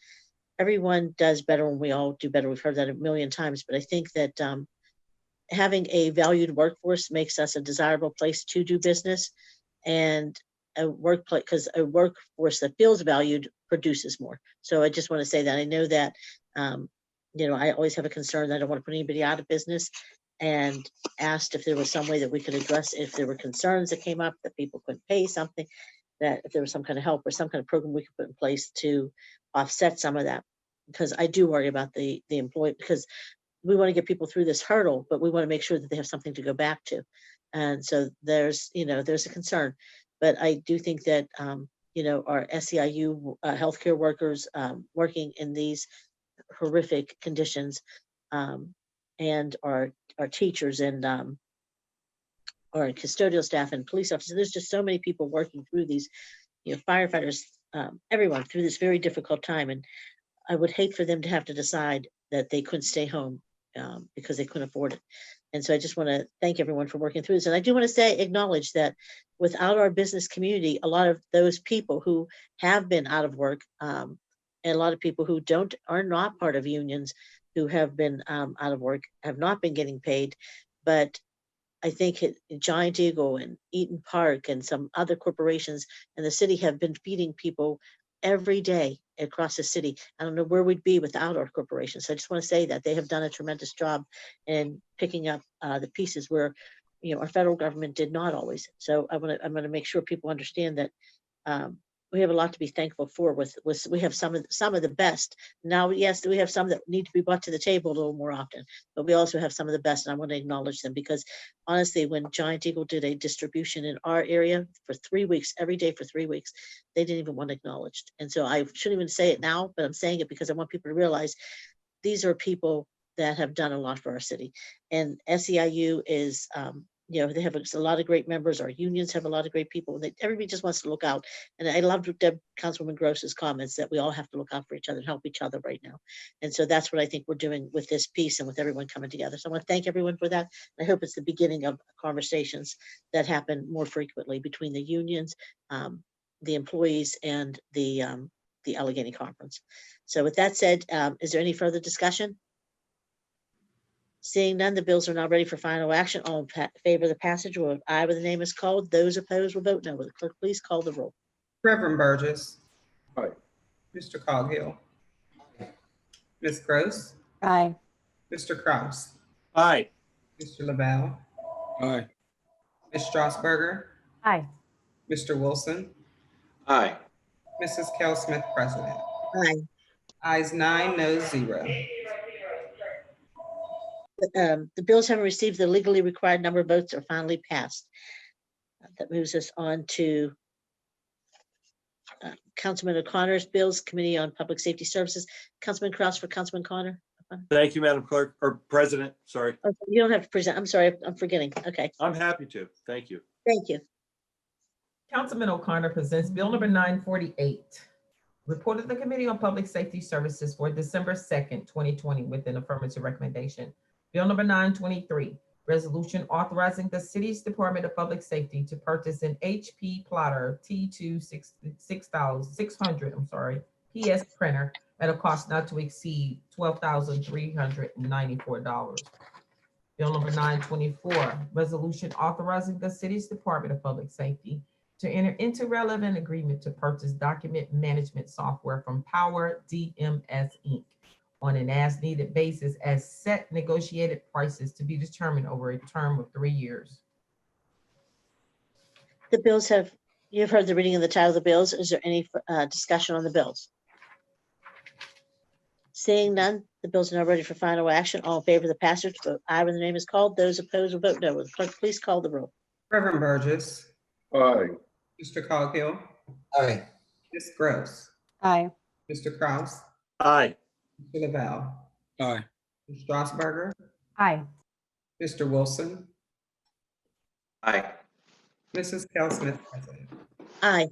everyone does better when we all do better. We've heard that a million times, but I think that having a valued workforce makes us a desirable place to do business, and a workplace, because a workforce that feels valued produces more. So I just want to say that I know that, I always have a concern that I don't want to put anybody out of business, and asked if there was some way that we could address if there were concerns that came up that people couldn't pay something, that if there was some kind of help or some kind of program we could put in place to offset some of that. Because I do worry about the employee, because we want to get people through this hurdle, but we want to make sure that they have something to go back to. And so there's a concern, but I do think that, our SEIU healthcare workers working in these horrific conditions, and our teachers and our custodial staff and police officers, there's just so many people working through these, firefighters, everyone through this very difficult time. And I would hate for them to have to decide that they couldn't stay home because they couldn't afford it. And so I just want to thank everyone for working through this. And I do want to acknowledge that without our business community, a lot of those people who have been out of work, and a lot of people who are not part of unions, who have been out of work, have not been getting paid. But I think Giant Eagle and Eaton Park and some other corporations in the city have been feeding people every day across the city. I don't know where we'd be without our corporations. So I just want to say that they have done a tremendous job in picking up the pieces where, our federal government did not always. So I'm going to make sure people understand that we have a lot to be thankful for. We have some of the best. Now, yes, we have some that need to be brought to the table a little more often, but we also have some of the best, and I want to acknowledge them, because honestly, when Giant Eagle did a distribution in our area for 3 weeks, every day for 3 weeks, they didn't even want it acknowledged. And so I shouldn't even say it now, but I'm saying it because I want people to realize these are people that have done a lot for our city. And SEIU is, they have a lot of great members. Our unions have a lot of great people. Everybody just wants to look out. And I loved Councilwoman Gross's comments that we all have to look out for each other and help each other right now. And so that's what I think we're doing with this piece and with everyone coming together. So I want to thank everyone for that. I hope it's the beginning of conversations that happen more frequently between the unions, the employees, and the Allegheny Conference. So with that said, is there any further discussion? Seeing none, the bills are now ready for final action. All in favor of the passage will vote aye when the name is called. Those opposed will vote no. Will the clerk please call the roll? Reverend Burgess. Aye. Mr. Coghill. Ms. Gross. Aye. Mr. Kraus. Aye. Mr. Lavelle. Aye. Ms. Strasburger. Aye. Mr. Wilson. Aye. Mrs. Cal Smith, President. Aye. Ayes 9, noes 0. The bills having received the legally required number of votes are finally passed. That moves us on to Councilman O'Connor's bills, Committee on Public Safety Services. Councilman Kraus for Councilman Connor. Thank you, Madam Clerk, or President, sorry. Okay, you don't have to present. I'm sorry, I'm forgetting. Okay. I'm happy to. Thank you. Thank you. Councilman O'Connor presents Bill number 948. Report of the Committee on Public Safety Services for December 2nd, 2020 with an affirmative recommendation. Bill number 923, resolution authorizing the city's Department of Public Safety to purchase an HP Plotter T2600, PS printer at a cost not to exceed $12,394. Bill number 924, resolution authorizing the city's Department of Public Safety to enter into relevant agreement to purchase document management software from Power DMS Inc. on an as-needed basis as set negotiated prices to be determined over a term of 3 years. The bills you've heard the reading of the title of the bills. Is there any discussion on the bills? Seeing none, the bills are now ready for final action. All in favor of the passage, vote aye when the name is called. Those opposed will vote no. Will the clerk please call the roll? Reverend Burgess. Aye. Mr. Coghill. Aye. Ms. Gross. Aye. Mr. Kraus. Aye. Mr. Lavelle. Aye. Ms. Strasburger. Aye. Mr. Wilson. Aye. Mrs. Cal Smith, President. Aye.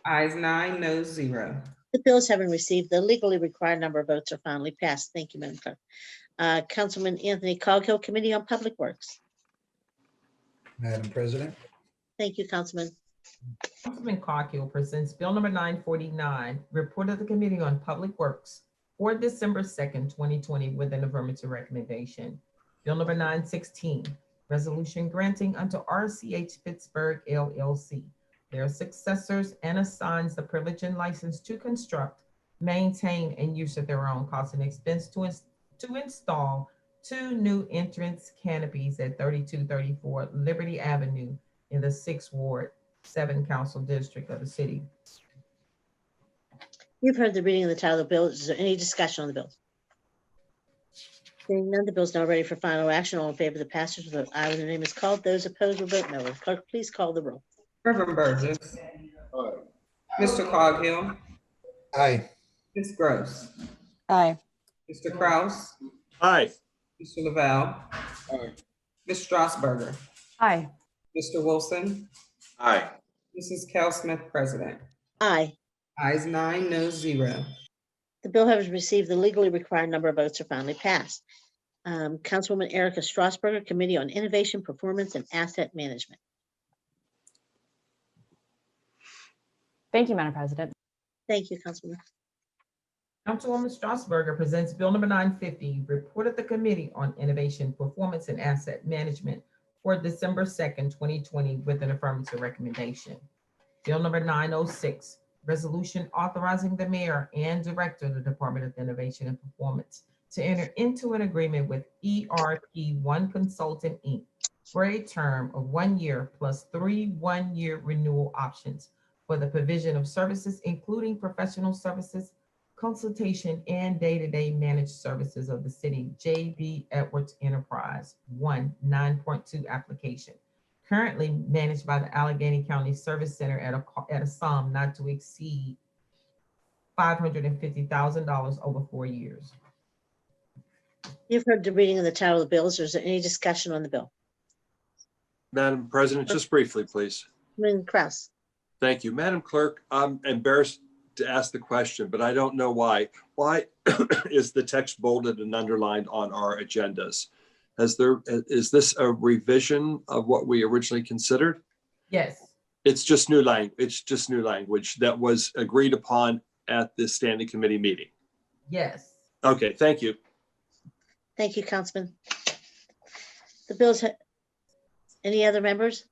Ayes 9, noes 0. The bills having received the legally required number of votes are finally passed. Thank you, Madam Clerk. Councilman Anthony Coghill, Committee on Public Works. Madam President. Thank you, Councilman. Councilman Coghill presents Bill number 949, report of the Committee on Public Works for December 2nd, 2020 with an affirmative recommendation. Bill number 916, resolution granting unto RCH Pittsburgh LLC, their successors, and assigns the privilege and license to construct, maintain, and use at their own cost and expense to install 2 new entrance canopies at 3234 Liberty Avenue in the 6th Ward, 7th Council District of the city. You've heard the reading of the title of the bill. Is there any discussion on the bill? Seeing none, the bill is now ready for final action. All in favor of the passage, vote aye when the name is called. Those opposed will vote no. Will the clerk please call the roll? Reverend Burgess. Aye. Mr. Coghill. Aye. Ms. Gross. Aye. Mr. Kraus. Aye. Mr. Lavelle. Aye. Ms. Strasburger. Aye. Mr. Wilson. Aye. Mrs. Cal Smith, President. Aye. Ayes 9, no 0. The bill has received the legally required number of votes are finally passed. Councilwoman Erica Strasburger, Committee on Innovation, Performance, and Asset Management. Thank you, Madam President. Thank you, Councilwoman. Councilwoman Strasburger presents Bill number 950, report of the Committee on Innovation, Performance, and Asset Management for December 2nd, 2020 with an affirmative recommendation. Bill number 906, resolution authorizing the mayor and director of the Department of Innovation and Performance to enter into an agreement with ERP1 Consultant, Inc. for a term of 1 year plus 3 one-year renewal options for the provision of services, including professional services, consultation, and day-to-day managed services of the city. J.B. Edwards Enterprise 1 9.2 application, currently managed by the Allegheny County Service Center at a sum not to exceed $550,000 over 4 years. You've heard the reading of the title of the bill. Is there any discussion on the bill? Madam President, just briefly, please. Councilman Kraus. Thank you. Madam Clerk, I'm embarrassed to ask the question, but I don't know why. Why is the text bolded and underlined on our agendas? Is this a revision of what we originally considered? Yes. It's just new language. It's just new language that was agreed upon at the standing committee meeting. Yes. Okay, thank you. Thank you, Councilman. The bills, any other members?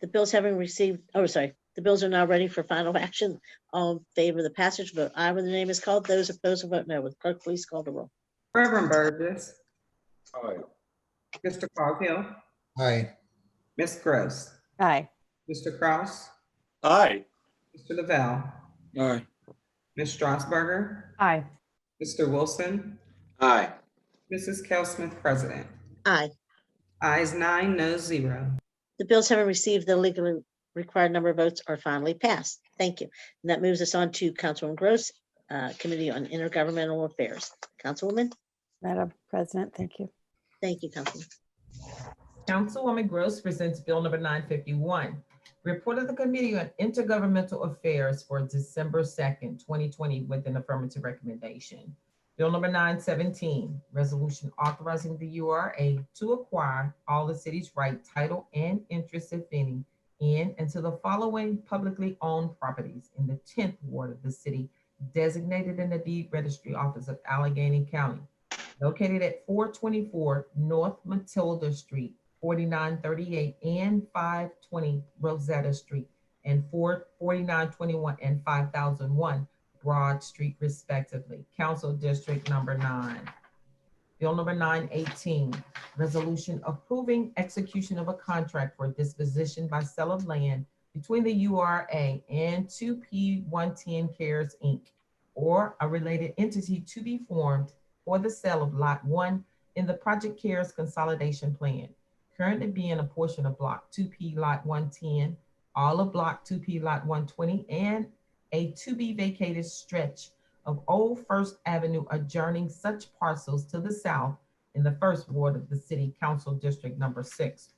The bills having received, the bills are now ready for final action. All in favor of the passage, vote aye when the name is called. Those opposed will vote no. Will the clerk please call the roll? Reverend Burgess. Aye. Mr. Coghill. Aye. Ms. Gross. Aye. Mr. Kraus. Aye. Mr. Lavelle. Aye. Ms. Strasburger. Aye. Mr. Wilson. Aye. Mrs. Cal Smith, President. Aye. Ayes 9, no 0. The bills having received the legally required number of votes are finally passed. Thank you. And that moves us on to Councilwoman Gross, Committee on Intergovernmental Affairs. Councilwoman. Madam President, thank you. Thank you, Councilwoman. Councilwoman Gross presents Bill number 951, report of the Committee on Intergovernmental Affairs for December 2nd, 2020 with an affirmative recommendation. Bill number 917, resolution authorizing the URA to acquire all the city's right, title, and interest, if any, in and to the following publicly owned properties in the 10th Ward of the city, designated in the Deed Registry Office of Allegheny County, located at 424 North Matilda Street, 4938 and 520 Rosetta Street, and 4921 and 5001 Broad Street, respectively. Council District number 9. Bill number 918, resolution approving execution of a contract for disposition by sale of land between the URA and 2P110 Cares, Inc., or a related entity to be formed for the sale of Lot 1 in the Project Cares Consolidation Plan, currently being a portion of Block 2P Lot 110, all of Block 2P Lot 120, and a to-be-vacated stretch of Old First Avenue adjourning such parcels to the south in the 1st Ward of the City, Council District number 6.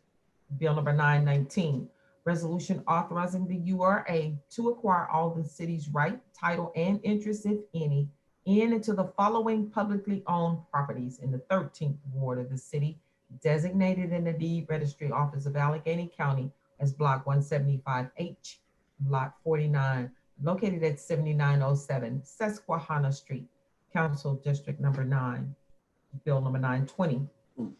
Bill number 919, resolution authorizing the URA to acquire all the city's right, title, and interest, if any, in and to the following publicly owned properties in the 13th Ward of the city, designated in the deed registry office of Allegheny County as Block 175H, Lot 49, located at 7907 Susquehanna Street, Council District Number 9, Bill number 920.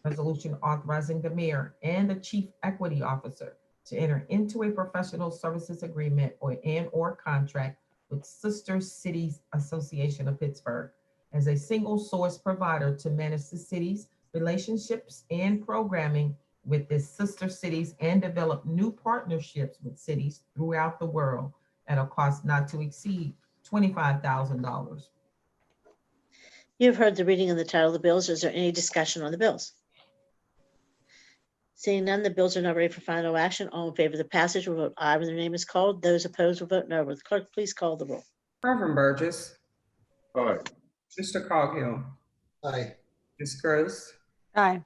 Resolution authorizing the mayor and the chief equity officer to enter into a professional services agreement or contract with Sister Cities Association of Pittsburgh as a single source provider to manage the city's relationships and programming with its sister cities and develop new partnerships with cities throughout the world at a cost not to exceed $25,000. You've heard the reading of the title of the bills. Is there any discussion on the bills? Seeing none, the bills are now ready for final action. All in favor of the passage will vote aye when their name is called. Those opposed will vote no. Will the clerk please call the roll? Reverend Burgess, Aye. Mr. Coghill, Aye. Ms. Gross, Aye.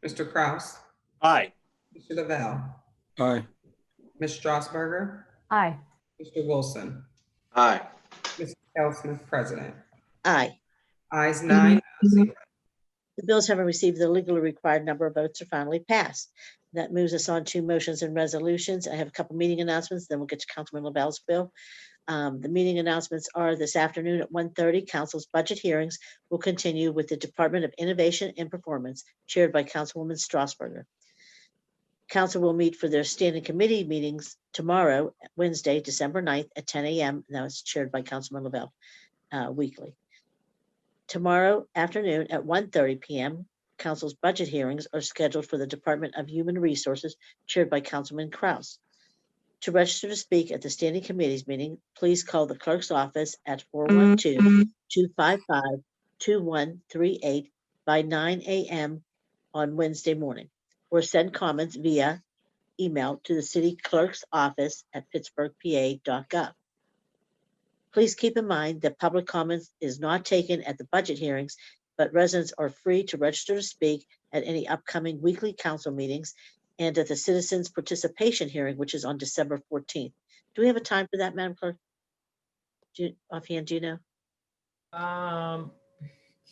Mr. Kraus, Aye. Mr. Lavelle, Aye. Ms. Strasburger, Aye. Mr. Wilson, Aye. Mrs. Cal Smith, President. Aye. Ayes 9, no, 0. The bills having received the legally required number of votes are finally passed. That moves us on to motions and resolutions. I have a couple meeting announcements, then we'll get to Councilman LaBelle's bill. The meeting announcements are this afternoon at 1:30. Council's budget hearings will continue with the Department of Innovation and Performance, chaired by Councilwoman Strasburger. Council will meet for their standing committee meetings tomorrow, Wednesday, December 9th at 10 a.m. Now it's chaired by Councilman LaBelle weekly. Tomorrow afternoon at 1:30 p.m., Council's budget hearings are scheduled for the Department of Human Resources, chaired by Councilman Kraus. To register to speak at the Standing Committees meeting, please call the clerk's office at 412-255-2138 by 9 a.m. on Wednesday morning, or send comments via email to the city clerk's office at pittsburghpa.gov. Please keep in mind that public comments is not taken at the budget hearings, but residents are free to register to speak at any upcoming weekly council meetings and at the citizens participation hearing, which is on December 14th. Do we have a time for that, Madam Clerk? Offhand, do you know?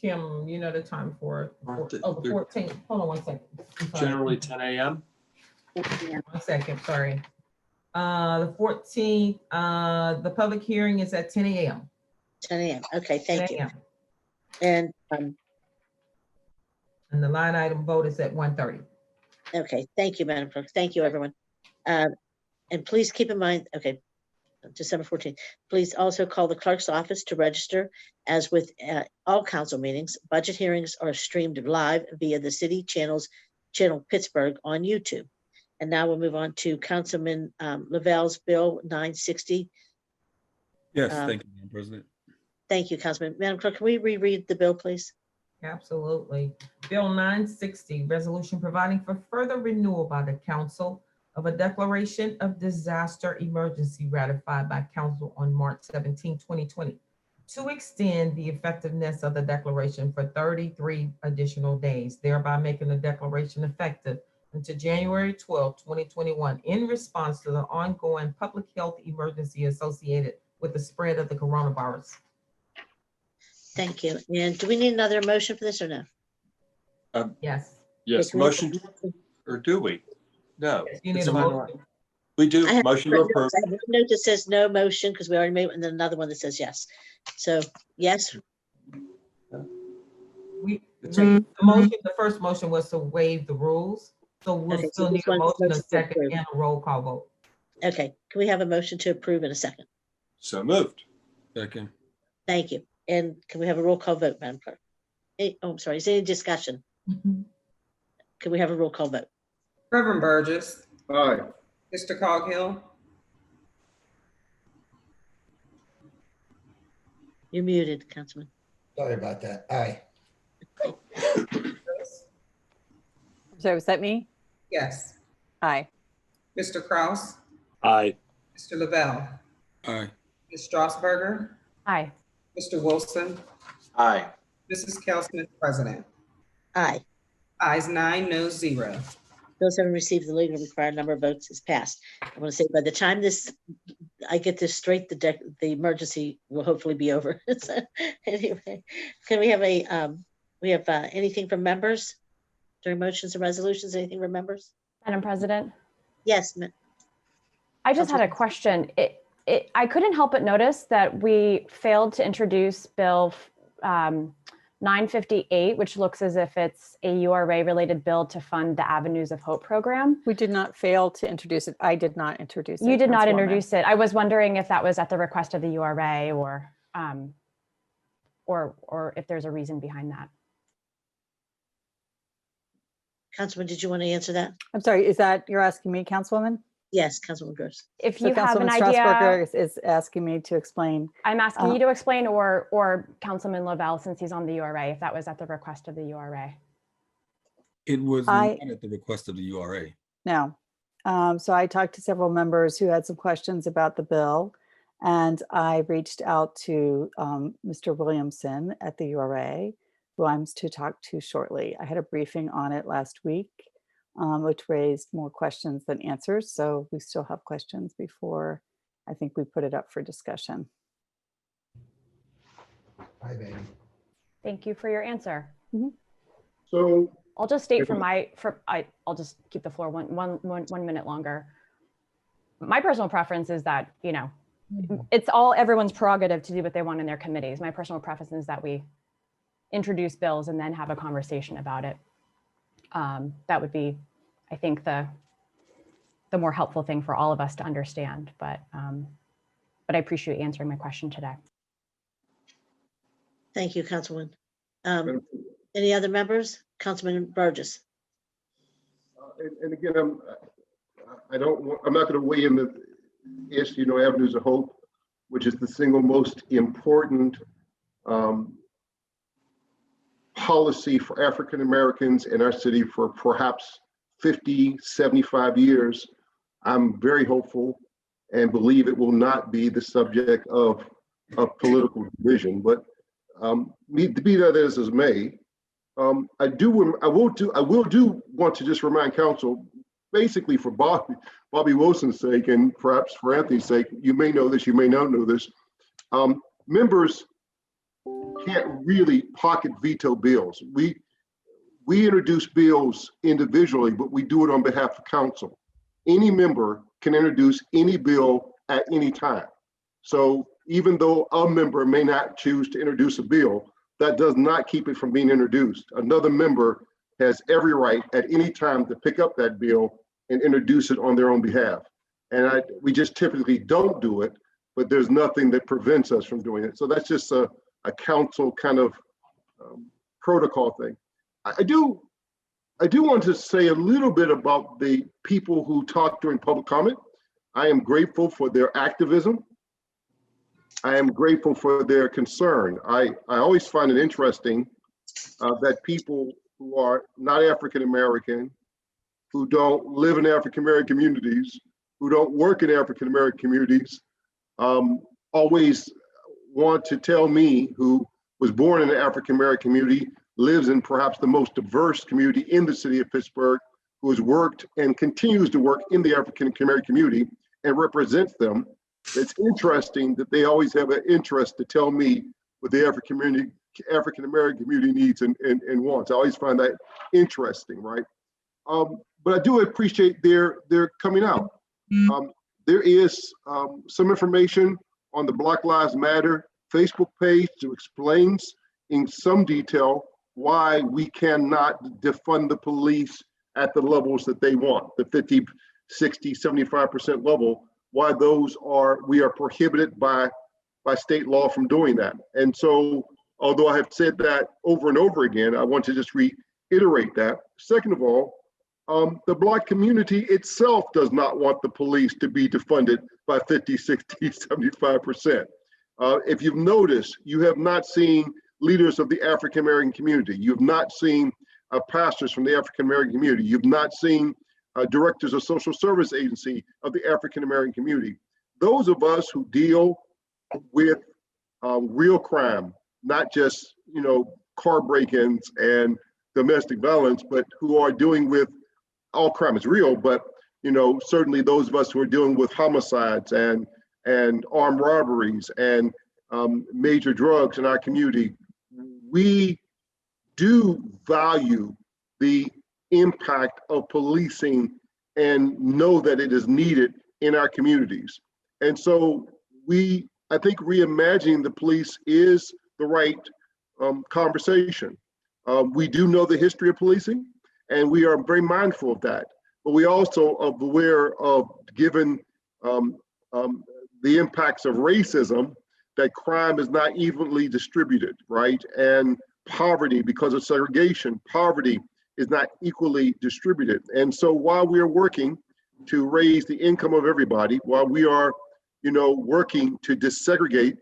Kim, you know the time for it. The 14th. Hold on one second. Generally 10 a.m. 1 second, sorry. The 14th, the public hearing is at 10 a.m. 10 a.m. Okay, thank you. And And the line item vote is at 1:30. okay, thank you, Madam Clerk. Thank you, everyone. And please keep in mind, okay, December 14th. Please also call the clerk's office to register. As with all council meetings, budget hearings are streamed live via the city channel Pittsburgh on YouTube. And now we'll move on to Councilman Lavelle's Bill 960. Yes, thank you, Madam President. Thank you, Councilman. Madam Clerk, can we reread the bill, please? Absolutely. Bill 960, resolution providing for further renewal by the council of a declaration of disaster emergency ratified by council on March 17, 2020, to extend the effectiveness of the declaration for 33 additional days, thereby making the declaration effective until January 12, 2021, in response to the ongoing public health emergency associated with the spread of the coronavirus. Thank you. And do we need another motion for this or no? Yes. Yes, motion, or do we? No. Yes, you need it's a fine. motion. We do, motion to approve. I have one note that says no motion because we already made, and then another one that says yes. So yes. The motion, the first motion was to waive the rules. So we'll Okay, still so need this a one's motion, a motion to second, approve. and a roll call vote. Okay, can we have a motion to approve in a second? So moved. Second. Thank you. And can we have a roll call vote, Madam Clerk? Oh, I'm sorry, is there any discussion? Can we have a roll call vote? Reverend Burgess, Aye. Mr. Coghill, You're muted, Councilman. Sorry about that. Aye. So was that me? yes. Aye. Mr. Kraus, Aye. Mr. Lavelle, Aye. Ms. Strasburger, Aye. Mr. Wilson, Aye. Mrs. Cal Smith, President. Aye. Ayes 9, no 0. Those having received the legally required number of votes is passed. I want to say by the time I get this straight, the emergency will hopefully be over. So, anyway, can we have anything from members? during motions and resolutions? Anything from members? Madam President, Yes, I just had a question. I couldn't help but notice that we failed to introduce Bill 958, which looks as if it's a URA related bill to fund the Avenues of Hope program. We did not fail to introduce it. I did not introduce it. You did not Councilwoman. introduce it. I was wondering if that was at the request of the URA or if there's a reason behind that. Councilman, did you want to answer that? I'm sorry, is that, you're asking me, Councilwoman? Yes, Councilwoman Gross. If So you have an Councilwoman idea, Strasburger is asking me to explain. I'm asking you to explain, or Councilman Lavelle, since he's on the URA, if that was at the request of the URA. It was not at the request of the URA. No. So I talked to several members who had some questions about the bill, and I reached out to Mr. Williamson at the URA, who I'm to talk to shortly. I had a briefing on it last week, which raised more questions than answers. So we still have questions before I think we put it up for discussion. Hi, baby. Thank you for your answer. So I'll just state I'll just keep the floor one minute longer. My personal preference is that, you know, it's all everyone's prerogative to do what they want in their committees. My personal preference is that we introduce bills and then have a conversation about it. That would be, I think, the more helpful thing for all of us to understand. But I appreciate you answering my question today. Thank you, Councilwoman. Any other members? Councilman Burgess. And again, I'm not going to weigh in the issue, Avenues of Hope, which is the single most important policy for African Americans in our city for perhaps 50, 75 years. I'm very hopeful and believe it will not be the subject of political division. But be that as it may, I will want to just remind council, basically for Bobby Wilson's sake and perhaps for Anthony's sake, you may know this, you may not know this. Members can't really pocket veto bills. We introduce bills individually, but we do it on behalf of council. Any member can introduce any bill at any time. So even though a member may not choose to introduce a bill, that does not keep it from being introduced. Another member has every right at any time to pick up that bill and introduce it on their own behalf. And we just typically don't do it, but there's nothing that prevents us from doing it. So that's just a council kind of protocol thing. I do want to say a little bit about the people who talked during public comment. I am grateful for their activism. I am grateful for their concern. I always find it interesting that people who are not African American, who don't live in African American communities, who don't work in African American communities, always want to tell me, who was born in the African American community, lives in perhaps the most diverse community in the city of Pittsburgh, who has worked and continues to work in the African American community and represents them. It's interesting that they always have an interest to tell me what the African American community needs and wants. I always find that interesting, right? But I do appreciate their coming out. There is some information on the Black Lives Matter Facebook page that explains in some detail why we cannot defund the police at the levels that they want, the 50, 60, 75% level, why we are prohibited by state law from doing that. And so, although I have said that over and over again, I want to just reiterate that. Second of all, the Black community itself does not want the police to be defunded by 50, 60, 75%. If you've noticed, you have not seen leaders of the African American community. You've not seen pastors from the African American community. You've not seen directors of social service agency of the African American community. Those of us who deal with real crime, not just car break-ins and domestic violence, but who are dealing with all crime is real, but certainly those of us who are dealing with homicides and armed robberies and major drugs in our community, we do value the impact of policing and know that it is needed in our communities. And so I think reimagining the police is the right conversation. We do know the history of policing, and we are very mindful of that. But we also are aware of, given the impacts of racism, that crime is not evenly distributed, right? And poverty, because of segregation, poverty is not equally distributed. And so while we are working to raise the income of everybody, while we are, working to desegregate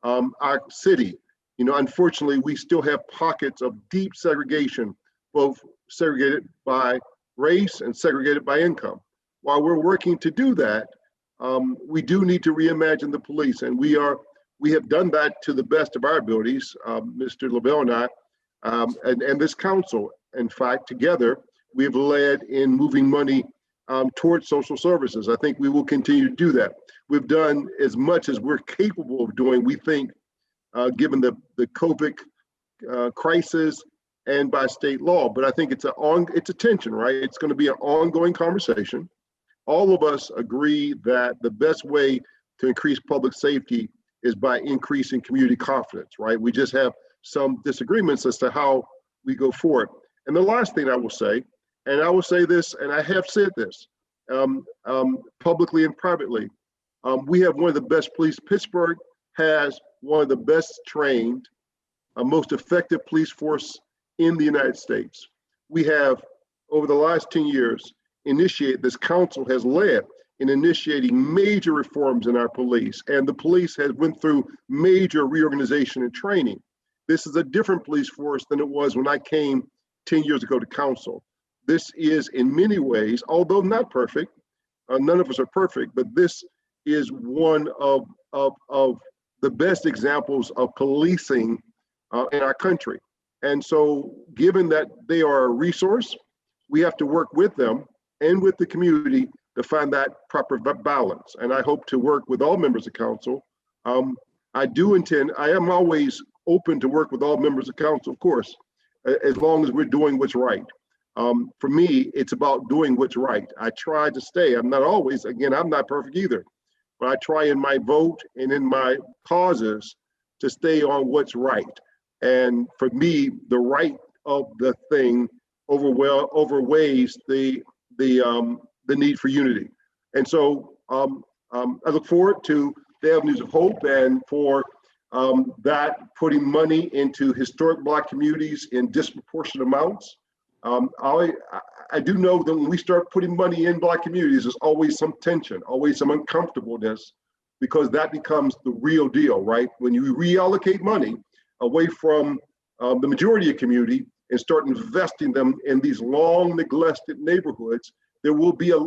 our city, unfortunately, we still have pockets of deep segregation, both segregated by race and segregated by income. While we're working to do that, we do need to reimagine the police, and we have done that to the best of our abilities, Mr. LaBelle and I, and this council. In fact, together, we have led in moving money towards social services. I think we will continue to do that. We've done as much as we're capable of doing, we think, given the COVID crisis and by state law. But I think it's a tension, right? It's going to be an ongoing conversation. All of us agree that the best way to increase public safety is by increasing community confidence, right? We just have some disagreements as to how we go forward. And the last thing I will say, and I will say this, and I have said this publicly and privately, we have one of the best police. Pittsburgh has one of the best trained, most effective police force in the United States. We have, over the last 10 years, this council has led in initiating major reforms in our police, and the police has went through major reorganization and training. This is a different police force than it was when I came 10 years ago to council. This is in many ways, although not perfect, none of us are perfect, but this is one of the best examples of policing in our country. And so given that they are a resource, we have to work with them and with the community to find that proper balance. And I hope to work with all members of council. I am always open to work with all members of council, of course, as long as we're doing what's right. For me, it's about doing what's right. I try to stay. I'm not always, again, I'm not perfect either, but I try in my vote and in my causes to stay on what's right. And for me, the right of the thing overweighs the need for unity. And so I look forward to the avenues of hope and for that putting money into historic Black communities in disproportionate amounts. I do know that when we start putting money in Black communities, there's always some tension, always some uncomfortableness, because that becomes the real deal, right? When you reallocate money away from the majority of community and start investing them in these long neglected neighborhoods, there will be a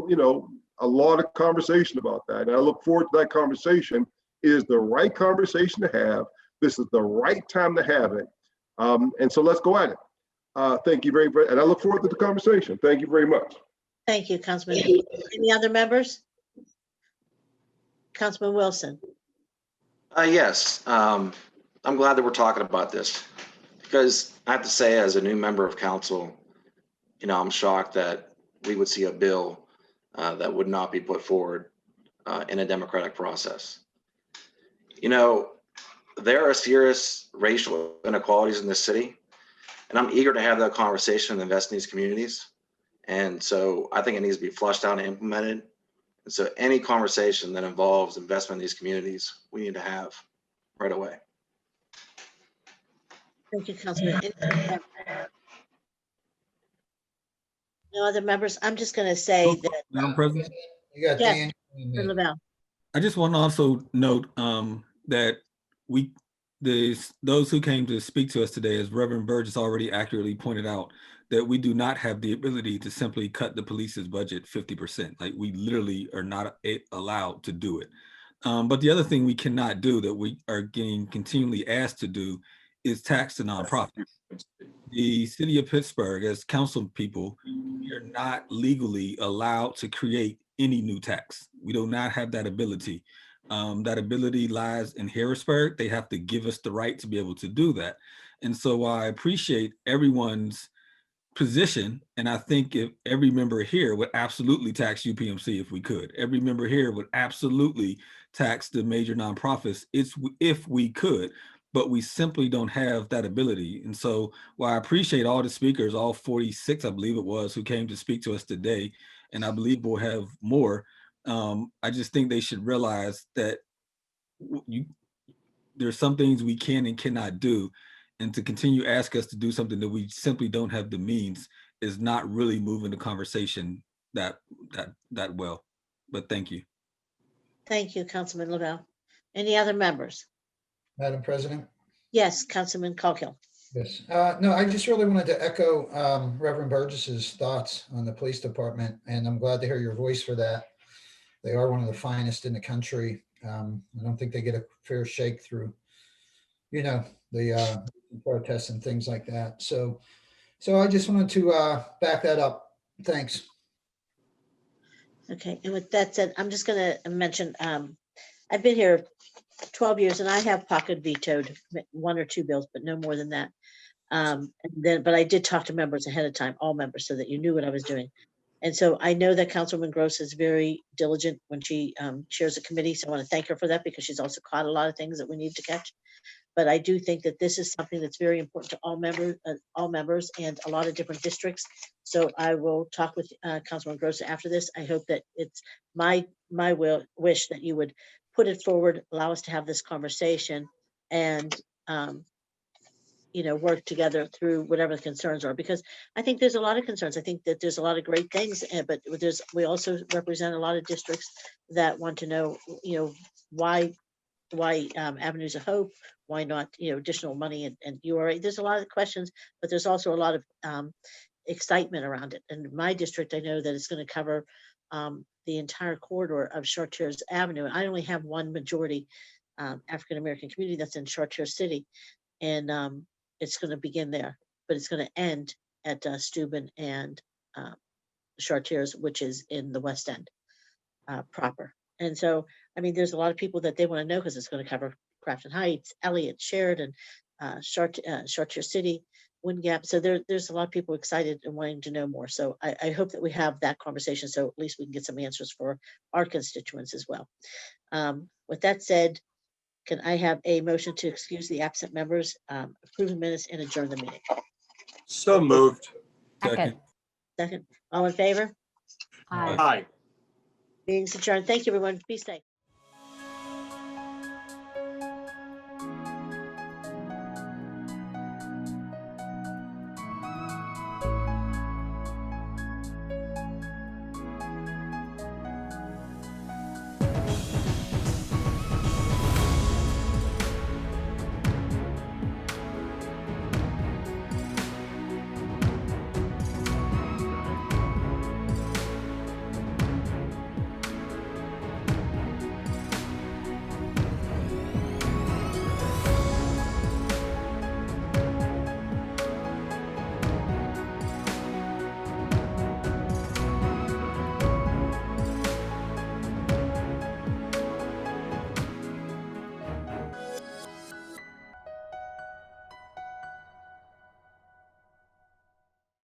lot of conversation about that. And I look forward to that conversation. It is the right conversation to have. This is the right time to have it. And so let's go at it. Thank you very much. And I look forward to the conversation. Thank you very much. Thank you, Councilman. Any other members? Councilman Wilson. Yes, I'm glad that we're talking about this, because I have to say, as a new member of council, I'm shocked that we would see a bill that would not be put forward in a democratic process. There are serious racial inequalities in this city, and I'm eager to have that conversation and invest in these communities. And so I think it needs to be flushed out and implemented. And so any conversation that involves investment in these communities, we need to have right away. Thank you, Councilman. No other members? I'm just going to say that. Madam President? Yes, Mr. LaBelle. I just want to also note that those who came to speak to us today, as Reverend Burgess already accurately pointed out, that we do not have the ability to simply cut the police's budget 50%. Like, we literally are not allowed to do it. But the other thing we cannot do, that we are getting continually asked to do, is tax the nonprofits. The city of Pittsburgh, as council people, we are not legally allowed to create any new tax. We do not have that ability. That ability lies in Harrisburg. They have to give us the right to be able to do that. And so I appreciate everyone's position, and I think if every member here would absolutely tax UPMC if we could. Every member here would absolutely tax the major nonprofits if we could, but we simply don't have that ability. And so while I appreciate all the speakers, all 46, I believe it was, who came to speak to us today, and I believe we'll have more, I just think they should realize that there's some things we can and cannot do. And to continue ask us to do something that we simply don't have the means is not really moving the conversation that well. But thank you. Thank you, Councilman Lavelle. Any other members? Madam President? Yes, Councilman Coghill. Yes. No, I just really wanted to echo Reverend Burgess's thoughts on the police department, and I'm glad to hear your voice for that. They are one of the finest in the country. I don't think they get a fair shake through, the protests and things like that. So I just wanted to back that up. Thanks. Okay, and with that said, I'm just going to mention, I've been here 12 years and I have pocket vetoed 1 or 2 bills, but no more than that. But I did talk to members ahead of time, all members, so that you knew what I was doing. And so I know that Councilwoman Gross is very diligent when she chairs a committee. So I want to thank her for that, because she's also caught a lot of things that we need to catch. But I do think that this is something that's very important to all members and a lot of different districts. So I will talk with Councilwoman Gross after this. I hope that it's my wish that you would put it forward, allow us to have this conversation, and work together through whatever the concerns are, because I think there's a lot of concerns. I think that there's a lot of great things, but we also represent a lot of districts that want to know, why avenues of hope, why not, additional money and URA. There's a lot of questions, but there's also a lot of excitement around it. And my district, I know that it's going to cover the entire corridor of Chartiers Avenue. I only have one majority African-American community that's in Chartiers City. And it's going to begin there, but it's going to end at Steuben and Chartiers, which is in the West End proper. And so, I mean, there's a lot of people that they want to know, because it's going to cover Grafton Heights, Elliott, Sheridan, Chartiers City, Wind Gap. So there's a lot of people excited and wanting to know more. So I hope that we have that conversation, so at least we can get some answers for our constituents as well. With that said, can I have a motion to excuse the absent members, approve the minutes, and adjourn the meeting? So moved. Second. Second, all in favor? Aye. Aye. Meeting's adjourned. Thank you, everyone. Be safe.